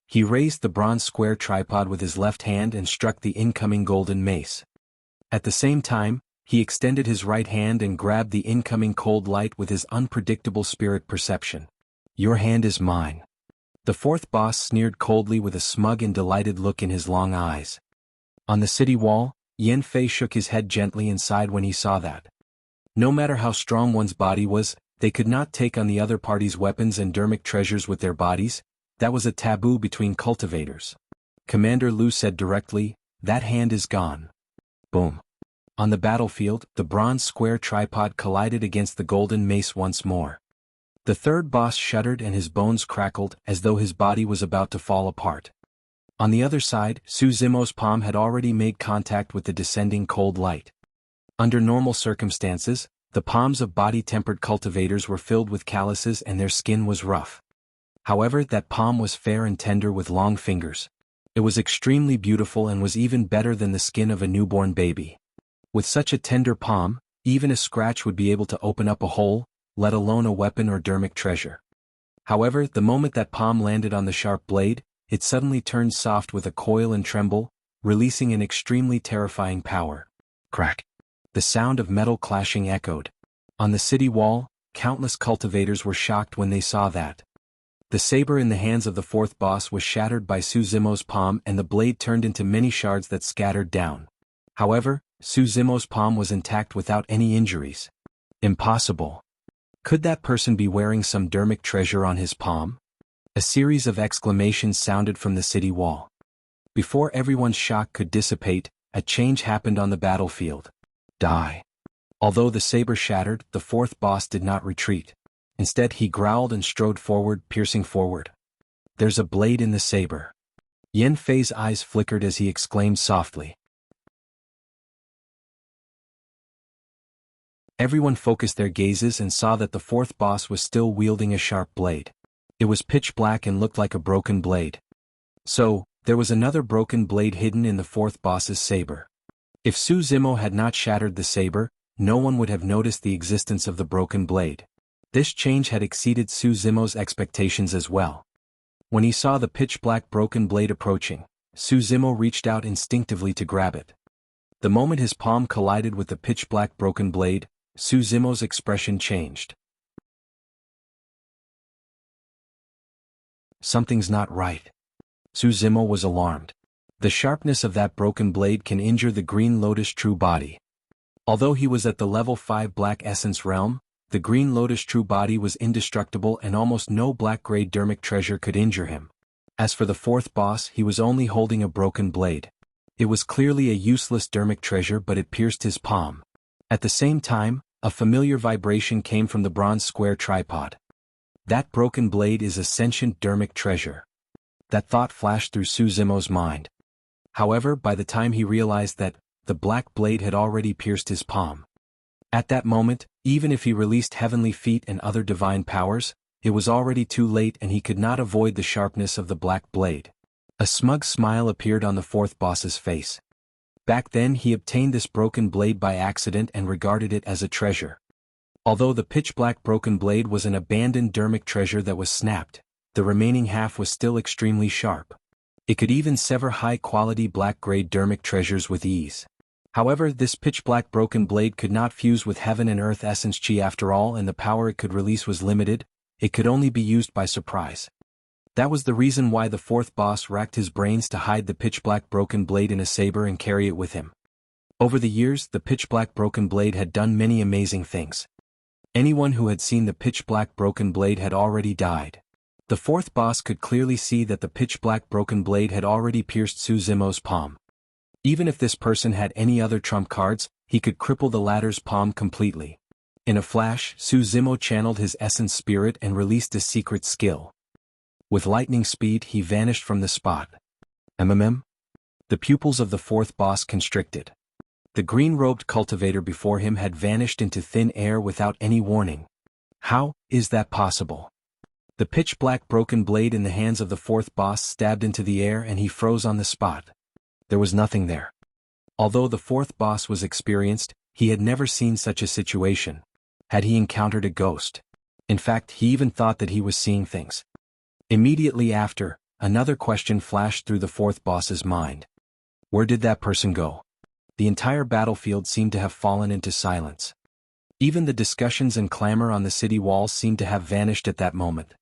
He raised the bronze square tripod with his left hand and struck the incoming golden mace. At the same time, he extended his right hand and grabbed the incoming cold light with his unpredictable spirit perception. Your hand is mine. The fourth boss sneered coldly with a smug and delighted look in his long eyes. On the city wall, Yan Fei shook his head gently and sighed when he saw that. No matter how strong one's body was, they could not take on the other party's weapons and Dharmic treasures with their bodies. That was a taboo between cultivators. Commander Lu said directly, that hand is gone. Boom. On the battlefield, the bronze square tripod collided against the golden mace once more. The third boss shuddered and his bones crackled as though his body was about to fall apart. On the other side, Su Zimo's palm had already made contact with the descending cold light. Under normal circumstances, the palms of body-tempered cultivators were filled with calluses and their skin was rough. However, that palm was fair and tender with long fingers. It was extremely beautiful and was even better than the skin of a newborn baby. With such a tender palm, even a scratch would be able to open up a hole, let alone a weapon or Dharmic treasure. However, the moment that palm landed on the sharp blade, it suddenly turned soft with a coil and tremble, releasing an extremely terrifying power. Crack. The sound of metal clashing echoed. On the city wall, countless cultivators were shocked when they saw that. The saber in the hands of the fourth boss was shattered by Su Zimo's palm and the blade turned into many shards that scattered down. However, Su Zimo's palm was intact without any injuries. Impossible. Could that person be wearing some Dharmic treasure on his palm? A series of exclamations sounded from the city wall. Before everyone's shock could dissipate, a change happened on the battlefield. Die. Although the saber shattered, the fourth boss did not retreat. Instead, he growled and strode forward, piercing forward. There's a blade in the saber. Yan Fei's eyes flickered as he exclaimed softly. Everyone focused their gazes and saw that the fourth boss was still wielding a sharp blade. It was pitch black and looked like a broken blade. So, there was another broken blade hidden in the fourth boss's saber. If Su Zimo had not shattered the saber, no one would have noticed the existence of the broken blade. This change had exceeded Su Zimo's expectations as well. When he saw the pitch-black broken blade approaching, Su Zimo reached out instinctively to grab it. The moment his palm collided with the pitch-black broken blade, Su Zimo's expression changed. Something's not right. Su Zimo was alarmed. The sharpness of that broken blade can injure the Green Lotus true body. Although he was at the level 5 Black Essence realm, the Green Lotus true body was indestructible and almost no black-grade Dharmic treasure could injure him. As for the fourth boss, he was only holding a broken blade. It was clearly a useless Dharmic treasure, but it pierced his palm. At the same time, a familiar vibration came from the bronze square tripod. That broken blade is a sentient Dharmic treasure. That thought flashed through Su Zimo's mind. However, by the time he realized that, the black blade had already pierced his palm. At that moment, even if he released heavenly feet and other divine powers, it was already too late and he could not avoid the sharpness of the black blade. A smug smile appeared on the fourth boss's face. Back then he obtained this broken blade by accident and regarded it as a treasure. Although the pitch-black broken blade was an abandoned Dharmic treasure that was snapped, the remaining half was still extremely sharp. It could even sever high-quality black-grade Dharmic treasures with ease. However, this pitch-black broken blade could not fuse with heaven and earth essence chi after all, and the power it could release was limited. It could only be used by surprise. That was the reason why the fourth boss racked his brains to hide the pitch-black broken blade in a saber and carry it with him. Over the years, the pitch-black broken blade had done many amazing things. Anyone who had seen the pitch-black broken blade had already died. The fourth boss could clearly see that the pitch-black broken blade had already pierced Su Zimo's palm. Even if this person had any other trump cards, he could cripple the latter's palm completely. In a flash, Su Zimo channeled his essence spirit and released a secret skill. With lightning speed he vanished from the spot. The pupils of the fourth boss constricted. The green-robed cultivator before him had vanished into thin air without any warning. How is that possible? The pitch-black broken blade in the hands of the fourth boss stabbed into the air and he froze on the spot. There was nothing there. Although the fourth boss was experienced, he had never seen such a situation. Had he encountered a ghost? In fact, he even thought that he was seeing things. Immediately after, another question flashed through the fourth boss's mind. Where did that person go? The entire battlefield seemed to have fallen into silence. Even the discussions and clamor on the city walls seemed to have vanished at that moment.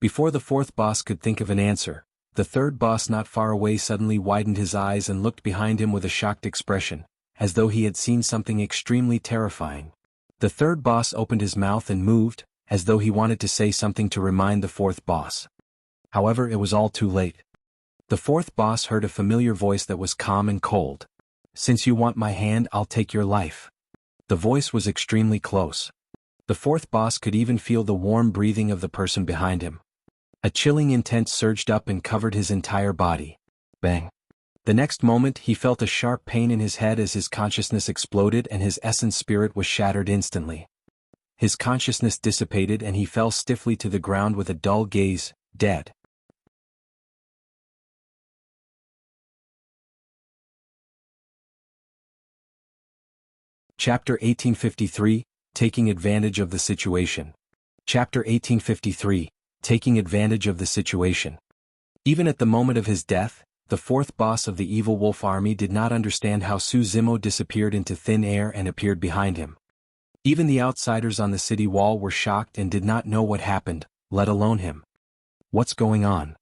Before the fourth boss could think of an answer, the third boss not far away suddenly widened his eyes and looked behind him with a shocked expression, as though he had seen something extremely terrifying. The third boss opened his mouth and moved, as though he wanted to say something to remind the fourth boss. However, it was all too late. The fourth boss heard a familiar voice that was calm and cold. Since you want my hand, I'll take your life. The voice was extremely close. The fourth boss could even feel the warm breathing of the person behind him. A chilling intent surged up and covered his entire body. Bang. The next moment he felt a sharp pain in his head as his consciousness exploded and his essence spirit was shattered instantly. His consciousness dissipated and he fell stiffly to the ground with a dull gaze, dead. Chapter 1853, Taking Advantage of the Situation. Chapter 1853, Taking Advantage of the Situation. Even at the moment of his death, the fourth boss of the evil wolf army did not understand how Su Zimo disappeared into thin air and appeared behind him. Even the outsiders on the city wall were shocked and did not know what happened, let alone him. What's going on?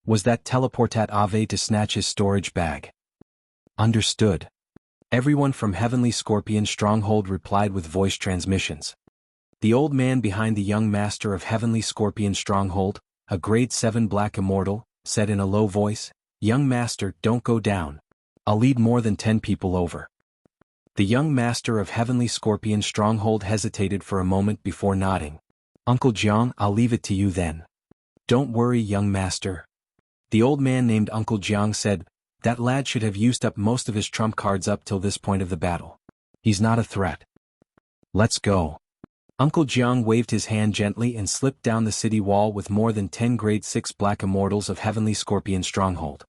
Was that teleportat Ave to snatch his storage bag? Understood. Everyone from Heavenly Scorpion Stronghold replied with voice transmissions. The old man behind the young master of Heavenly Scorpion Stronghold, a grade 7 black immortal, said in a low voice, "Young master, don't go down. I'll lead more than 10 people over." The young master of Heavenly Scorpion Stronghold hesitated for a moment before nodding. "Uncle Jiang, I'll leave it to you then." "Don't worry, young master." The old man named Uncle Jiang said, "That lad should have used up most of his trump cards up till this point of the battle. He's not a threat. Let's go." Uncle Jiang waved his hand gently and slipped down the city wall with more than 10 grade 6 black immortals of Heavenly Scorpion Stronghold.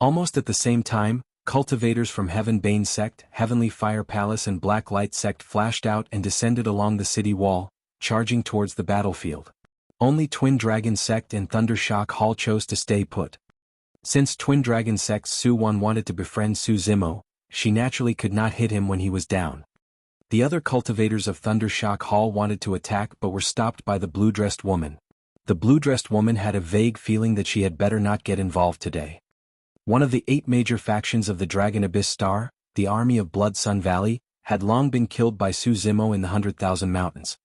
Almost at the same time, cultivators from Heaven Bane Sect, Heavenly Fire Palace and Black Light Sect flashed out and descended along the city wall, charging towards the battlefield. Only Twin Dragon Sect and Thundershock Hall chose to stay put. Since Twin Dragon Sect's Su Wan wanted to befriend Su Zimo, she naturally could not hit him when he was down. The other cultivators of Thundershock Hall wanted to attack but were stopped by the blue-dressed woman. The blue-dressed woman had a vague feeling that she had better not get involved today. One of the 8 major factions of the Dragon Abyss Star, the army of Blood Sun Valley, had long been killed by Su Zimo in the 100,000 Mountains.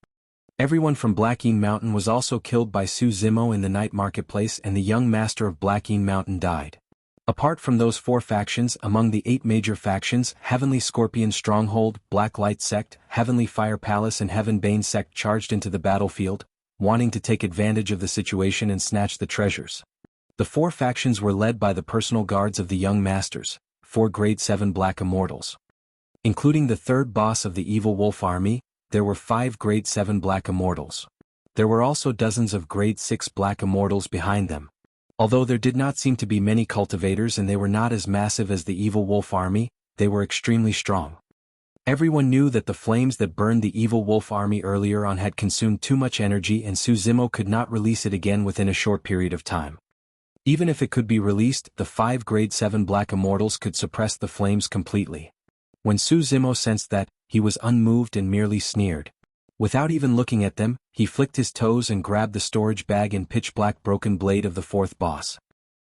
Everyone from Blackeen Mountain was also killed by Su Zimo in the night marketplace and the young master of Blackeen Mountain died. Apart from those 4 factions, among the 8 major factions, Heavenly Scorpion Stronghold, Black Light Sect, Heavenly Fire Palace and Heaven Bane Sect charged into the battlefield, wanting to take advantage of the situation and snatch the treasures. The 4 factions were led by the personal guards of the young masters, 4 grade 7 black immortals. Including the third boss of the evil wolf army, there were 5 grade 7 black immortals. There were also dozens of grade 6 black immortals behind them. Although there did not seem to be many cultivators and they were not as massive as the evil wolf army, they were extremely strong. Everyone knew that the flames that burned the evil wolf army earlier on had consumed too much energy and Suzimo could not release it again within a short period of time. Even if it could be released, the 5 grade 7 black immortals could suppress the flames completely. When Suzimo sensed that, he was unmoved and merely sneered. Without even looking at them, he flicked his toes and grabbed the storage bag and pitch-black broken blade of the 4th boss.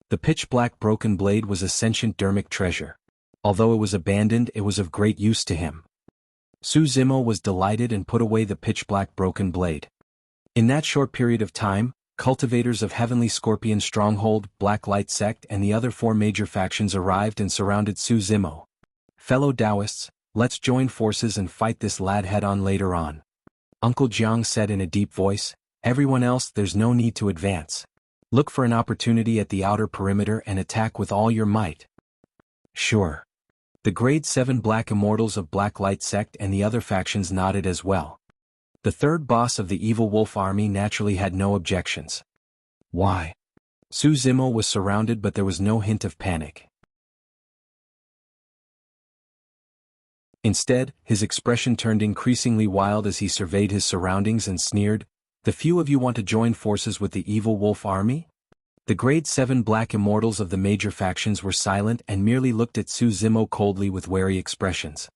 The pitch-black broken blade was a sentient Dharmic treasure. Although it was abandoned, it was of great use to him. Suzimo was delighted and put away the pitch-black broken blade. In that short period of time, cultivators of Heavenly Scorpion Stronghold, Black Light Sect and the other 4 major factions arrived and surrounded Suzimo. Fellow Taoists, let's join forces and fight this lad head-on later on. Uncle Jiang said in a deep voice. Everyone else, there's no need to advance. Look for an opportunity at the outer perimeter and attack with all your might. Sure. The grade 7 black immortals of Black Light Sect and the other factions nodded as well. The third boss of the evil wolf army naturally had no objections. Why? Suzimo was surrounded but there was no hint of panic. Instead, his expression turned increasingly wild as he surveyed his surroundings and sneered, "The few of you want to join forces with the evil wolf army?" The grade 7 black immortals of the major factions were silent and merely looked at Suzimo coldly with wary expressions.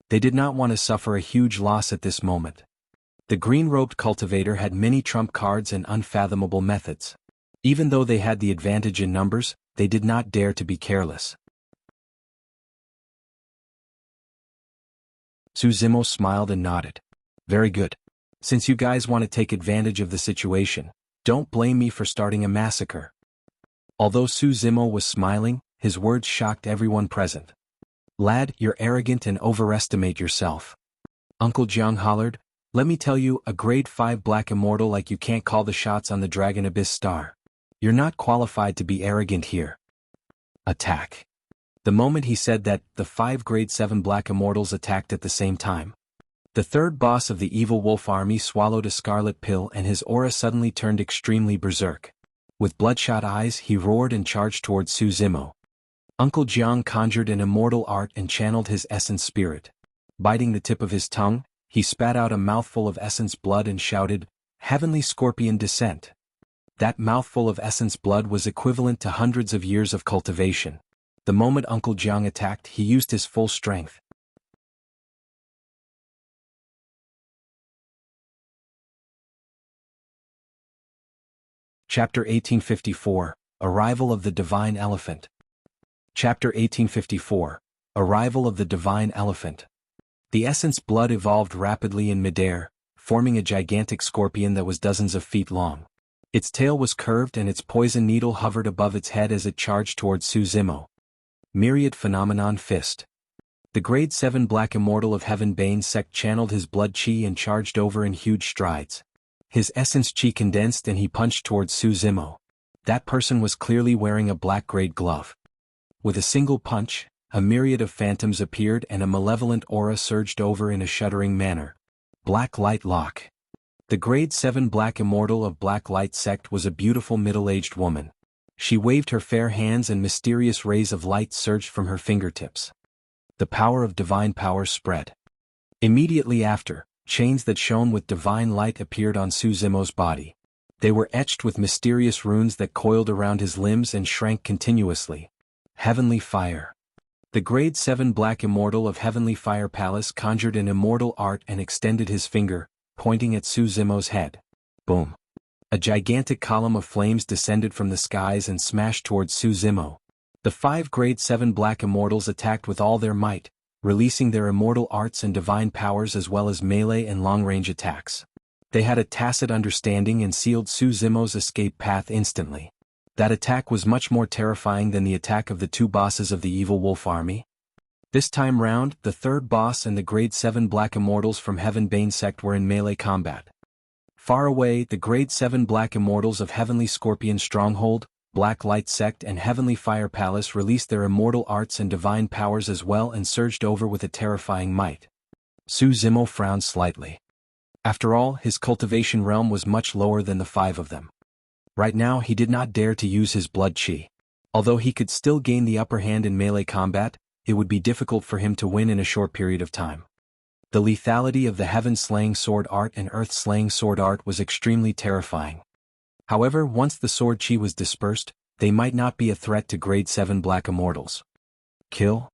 They did not want to suffer a huge loss at this moment. The green-robed cultivator had many trump cards and unfathomable methods. Even though they had the advantage in numbers, they did not dare to be careless. Suzimo smiled and nodded. Very good. Since you guys want to take advantage of the situation, don't blame me for starting a massacre. Although Suzimo was smiling, his words shocked everyone present. Lad, you're arrogant and overestimate yourself. Uncle Jiang hollered, let me tell you, a grade 5 black immortal like you can't call the shots on the Dragon Abyss star. You're not qualified to be arrogant here. Attack. The moment he said that, the 5 grade 7 black immortals attacked at the same time. The third boss of the evil wolf army swallowed a scarlet pill and his aura suddenly turned extremely berserk. With bloodshot eyes he roared and charged towards Suzimo. Uncle Jiang conjured an immortal art and channeled his essence spirit. Biting the tip of his tongue, he spat out a mouthful of essence blood and shouted, Heavenly Scorpion Descent. That mouthful of essence blood was equivalent to hundreds of years of cultivation. The moment Uncle Jiang attacked, he used his full strength. Chapter 1854, Arrival of the Divine Elephant. Chapter 1854, Arrival of the Divine Elephant. The essence blood evolved rapidly in midair, forming a gigantic scorpion that was dozens of feet long. Its tail was curved and its poison needle hovered above its head as it charged towards Suzimo. Myriad Phenomenon Fist. The grade 7 black immortal of Heaven Bane sect channeled his blood chi and charged over in huge strides. His essence chi condensed and he punched towards Suzimo. That person was clearly wearing a black grade glove. With a single punch, a myriad of phantoms appeared and a malevolent aura surged over in a shuddering manner. Black Light Lock. The grade 7 black immortal of Black Light sect was a beautiful middle-aged woman. She waved her fair hands and mysterious rays of light surged from her fingertips. The power of divine power spread. Immediately after, chains that shone with divine light appeared on Suzimo's body. They were etched with mysterious runes that coiled around his limbs and shrank continuously. Heavenly Fire. The grade 7 black immortal of Heavenly Fire Palace conjured an immortal art and extended his finger, pointing at Suzimo's head. Boom. A gigantic column of flames descended from the skies and smashed towards Suzimo. The 5 grade 7 black immortals attacked with all their might, releasing their immortal arts and divine powers as well as melee and long-range attacks. They had a tacit understanding and sealed Suzimo's escape path instantly. That attack was much more terrifying than the attack of the 2 bosses of the evil wolf army. This time round, the third boss and the grade 7 black immortals from Heaven Bane sect were in melee combat. Far away, the grade 7 black immortals of Heavenly Scorpion Stronghold, Black Light Sect and Heavenly Fire Palace released their immortal arts and divine powers as well and surged over with a terrifying might. Su Zimo frowned slightly. After all, his cultivation realm was much lower than the 5 of them. Right now he did not dare to use his blood chi. Although he could still gain the upper hand in melee combat, it would be difficult for him to win in a short period of time. The lethality of the Heaven-slaying sword art and Earth-slaying sword art was extremely terrifying. However, once the sword chi was dispersed, they might not be a threat to Grade 7 Black Immortals. Kill?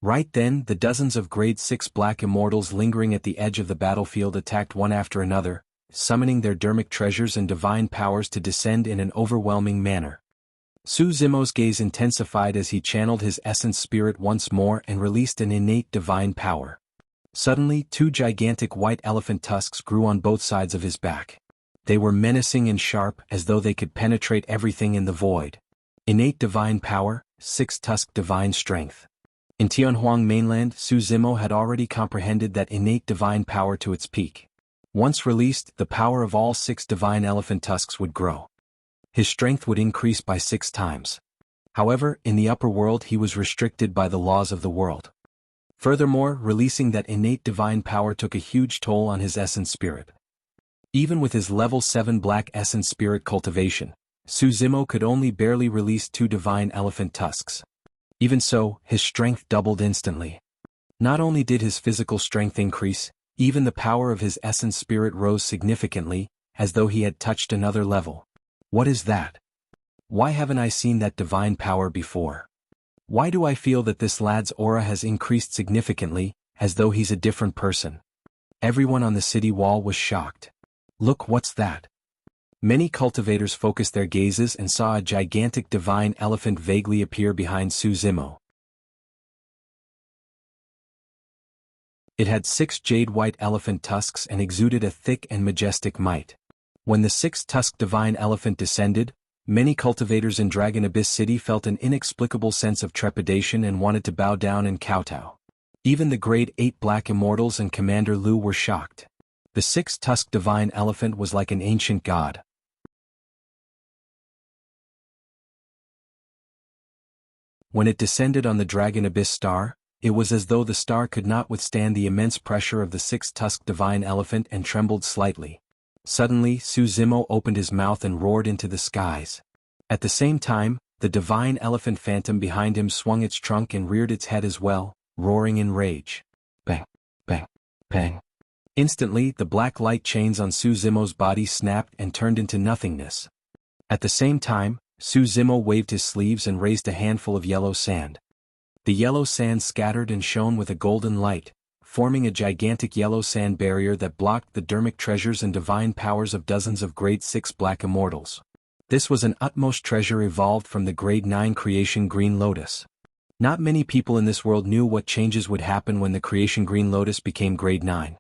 Right then, the dozens of Grade 6 Black Immortals lingering at the edge of the battlefield attacked one after another, summoning their Dharmic treasures and divine powers to descend in an overwhelming manner. Su Zimo's gaze intensified as he channeled his essence spirit once more and released an innate divine power. Suddenly, 2 gigantic white elephant tusks grew on both sides of his back. They were menacing and sharp as though they could penetrate everything in the void. Innate divine power, 6-tusk divine strength. In Tianhuang mainland, Su Zimo had already comprehended that innate divine power to its peak. Once released, the power of all 6 divine elephant tusks would grow. His strength would increase by 6 times. However, in the upper world he was restricted by the laws of the world. Furthermore, releasing that innate divine power took a huge toll on his essence spirit. Even with his level 7 black essence spirit cultivation, Su Zimo could only barely release 2 divine elephant tusks. Even so, his strength doubled instantly. Not only did his physical strength increase, even the power of his essence spirit rose significantly, as though he had touched another level. What is that? Why haven't I seen that divine power before? Why do I feel that this lad's aura has increased significantly, as though he's a different person? Everyone on the city wall was shocked. Look, what's that? Many cultivators focused their gazes and saw a gigantic divine elephant vaguely appear behind Su Zimo. It had 6 jade-white elephant tusks and exuded a thick and majestic might. When the 6-tusked divine elephant descended, many cultivators in Dragon Abyss City felt an inexplicable sense of trepidation and wanted to bow down and kowtow. Even the Grade 8 Black Immortals and Commander Lu were shocked. The 6-tusked divine elephant was like an ancient god. When it descended on the Dragon Abyss star, it was as though the star could not withstand the immense pressure of the 6-tusked divine elephant and trembled slightly. Suddenly, Su Zimo opened his mouth and roared into the skies. At the same time, the divine elephant phantom behind him swung its trunk and reared its head as well, roaring in rage. Bang, bang, bang. Instantly, the black light chains on Su Zimo's body snapped and turned into nothingness. At the same time, Su Zimo waved his sleeves and raised a handful of yellow sand. The yellow sand scattered and shone with a golden light, forming a gigantic yellow sand barrier that blocked the Dharmic treasures and divine powers of dozens of Grade 6 Black Immortals. This was an utmost treasure evolved from the Grade 9 Creation Green Lotus. Not many people in this world knew what changes would happen when the Creation Green Lotus became Grade 9.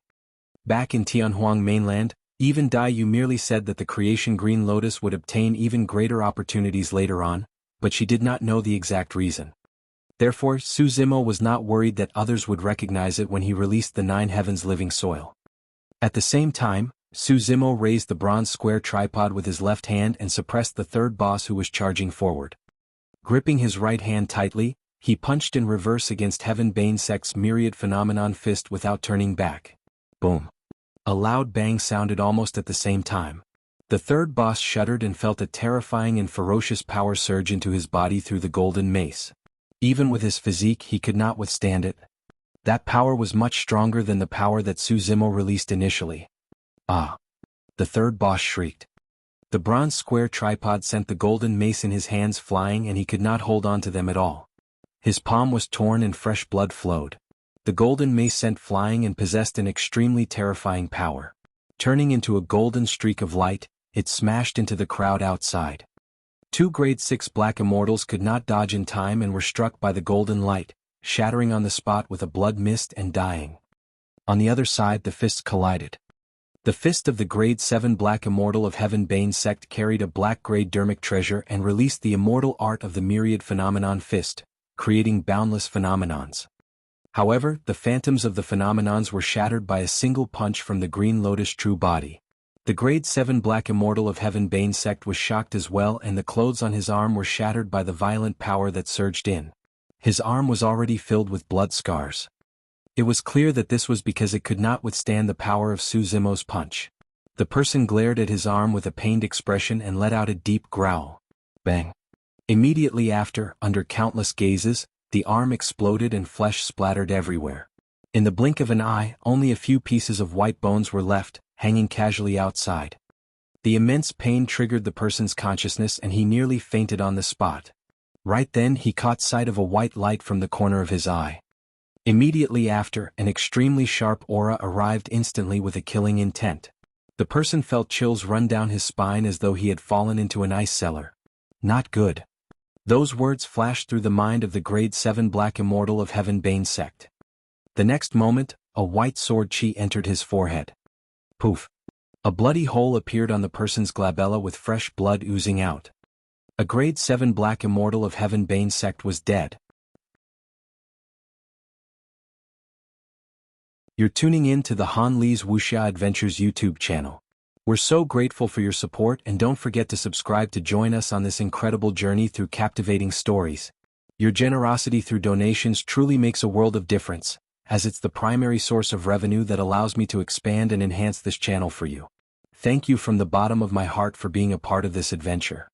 Back in Tianhuang mainland, even Dai Yu merely said that the Creation Green Lotus would obtain even greater opportunities later on, but she did not know the exact reason. Therefore, Su Zimo was not worried that others would recognize it when he released the 9 Heavens living soil. At the same time, Su Zimo raised the bronze square tripod with his left hand and suppressed the 3rd boss who was charging forward. Gripping his right hand tightly, he punched in reverse against Heaven Bane Sect's myriad phenomenon fist without turning back. Boom. A loud bang sounded almost at the same time. The 3rd boss shuddered and felt a terrifying and ferocious power surge into his body through the golden mace. Even with his physique he could not withstand it. That power was much stronger than the power that Su Zimo released initially. Ah! The 3rd boss shrieked. The bronze square tripod sent the golden mace in his hands flying and he could not hold on to them at all. His palm was torn and fresh blood flowed. The golden mace sent flying and possessed an extremely terrifying power. Turning into a golden streak of light, it smashed into the crowd outside. 2 Grade 6 Black Immortals could not dodge in time and were struck by the golden light, shattering on the spot with a blood mist and dying. On the other side the fists collided. The fist of the Grade 7 Black Immortal of Heaven Bane Sect carried a black-grade Dharmic treasure and released the immortal art of the myriad phenomenon fist, creating boundless phenomenons. However, the phantoms of the phenomenons were shattered by a single punch from the Green Lotus true body. The grade 7 Black Immortal of Heaven Bane sect was shocked as well, and the clothes on his arm were shattered by the violent power that surged in. His arm was already filled with blood scars. It was clear that this was because it could not withstand the power of Su Zimo's punch. The person glared at his arm with a pained expression and let out a deep growl. Bang. Immediately after, under countless gazes, the arm exploded and flesh splattered everywhere. In the blink of an eye, only a few pieces of white bones were left, hanging casually outside. The immense pain triggered the person's consciousness and he nearly fainted on the spot. Right then he caught sight of a white light from the corner of his eye. Immediately after, an extremely sharp aura arrived instantly with a killing intent. The person felt chills run down his spine as though he had fallen into an ice cellar. Not good. Those words flashed through the mind of the grade 7 Black Immortal of Heaven Bane sect. The next moment, a white sword chi entered his forehead. Poof. A bloody hole appeared on the person's glabella with fresh blood oozing out. A grade 7 Black Immortal of Heaven Bane sect was dead. You're tuning in to the Han Li's Wuxia Adventures YouTube channel. We're so grateful for your support, and don't forget to subscribe to join us on this incredible journey through captivating stories. Your generosity through donations truly makes a world of difference, as it's the primary source of revenue that allows me to expand and enhance this channel for you. Thank you from the bottom of my heart for being a part of this adventure.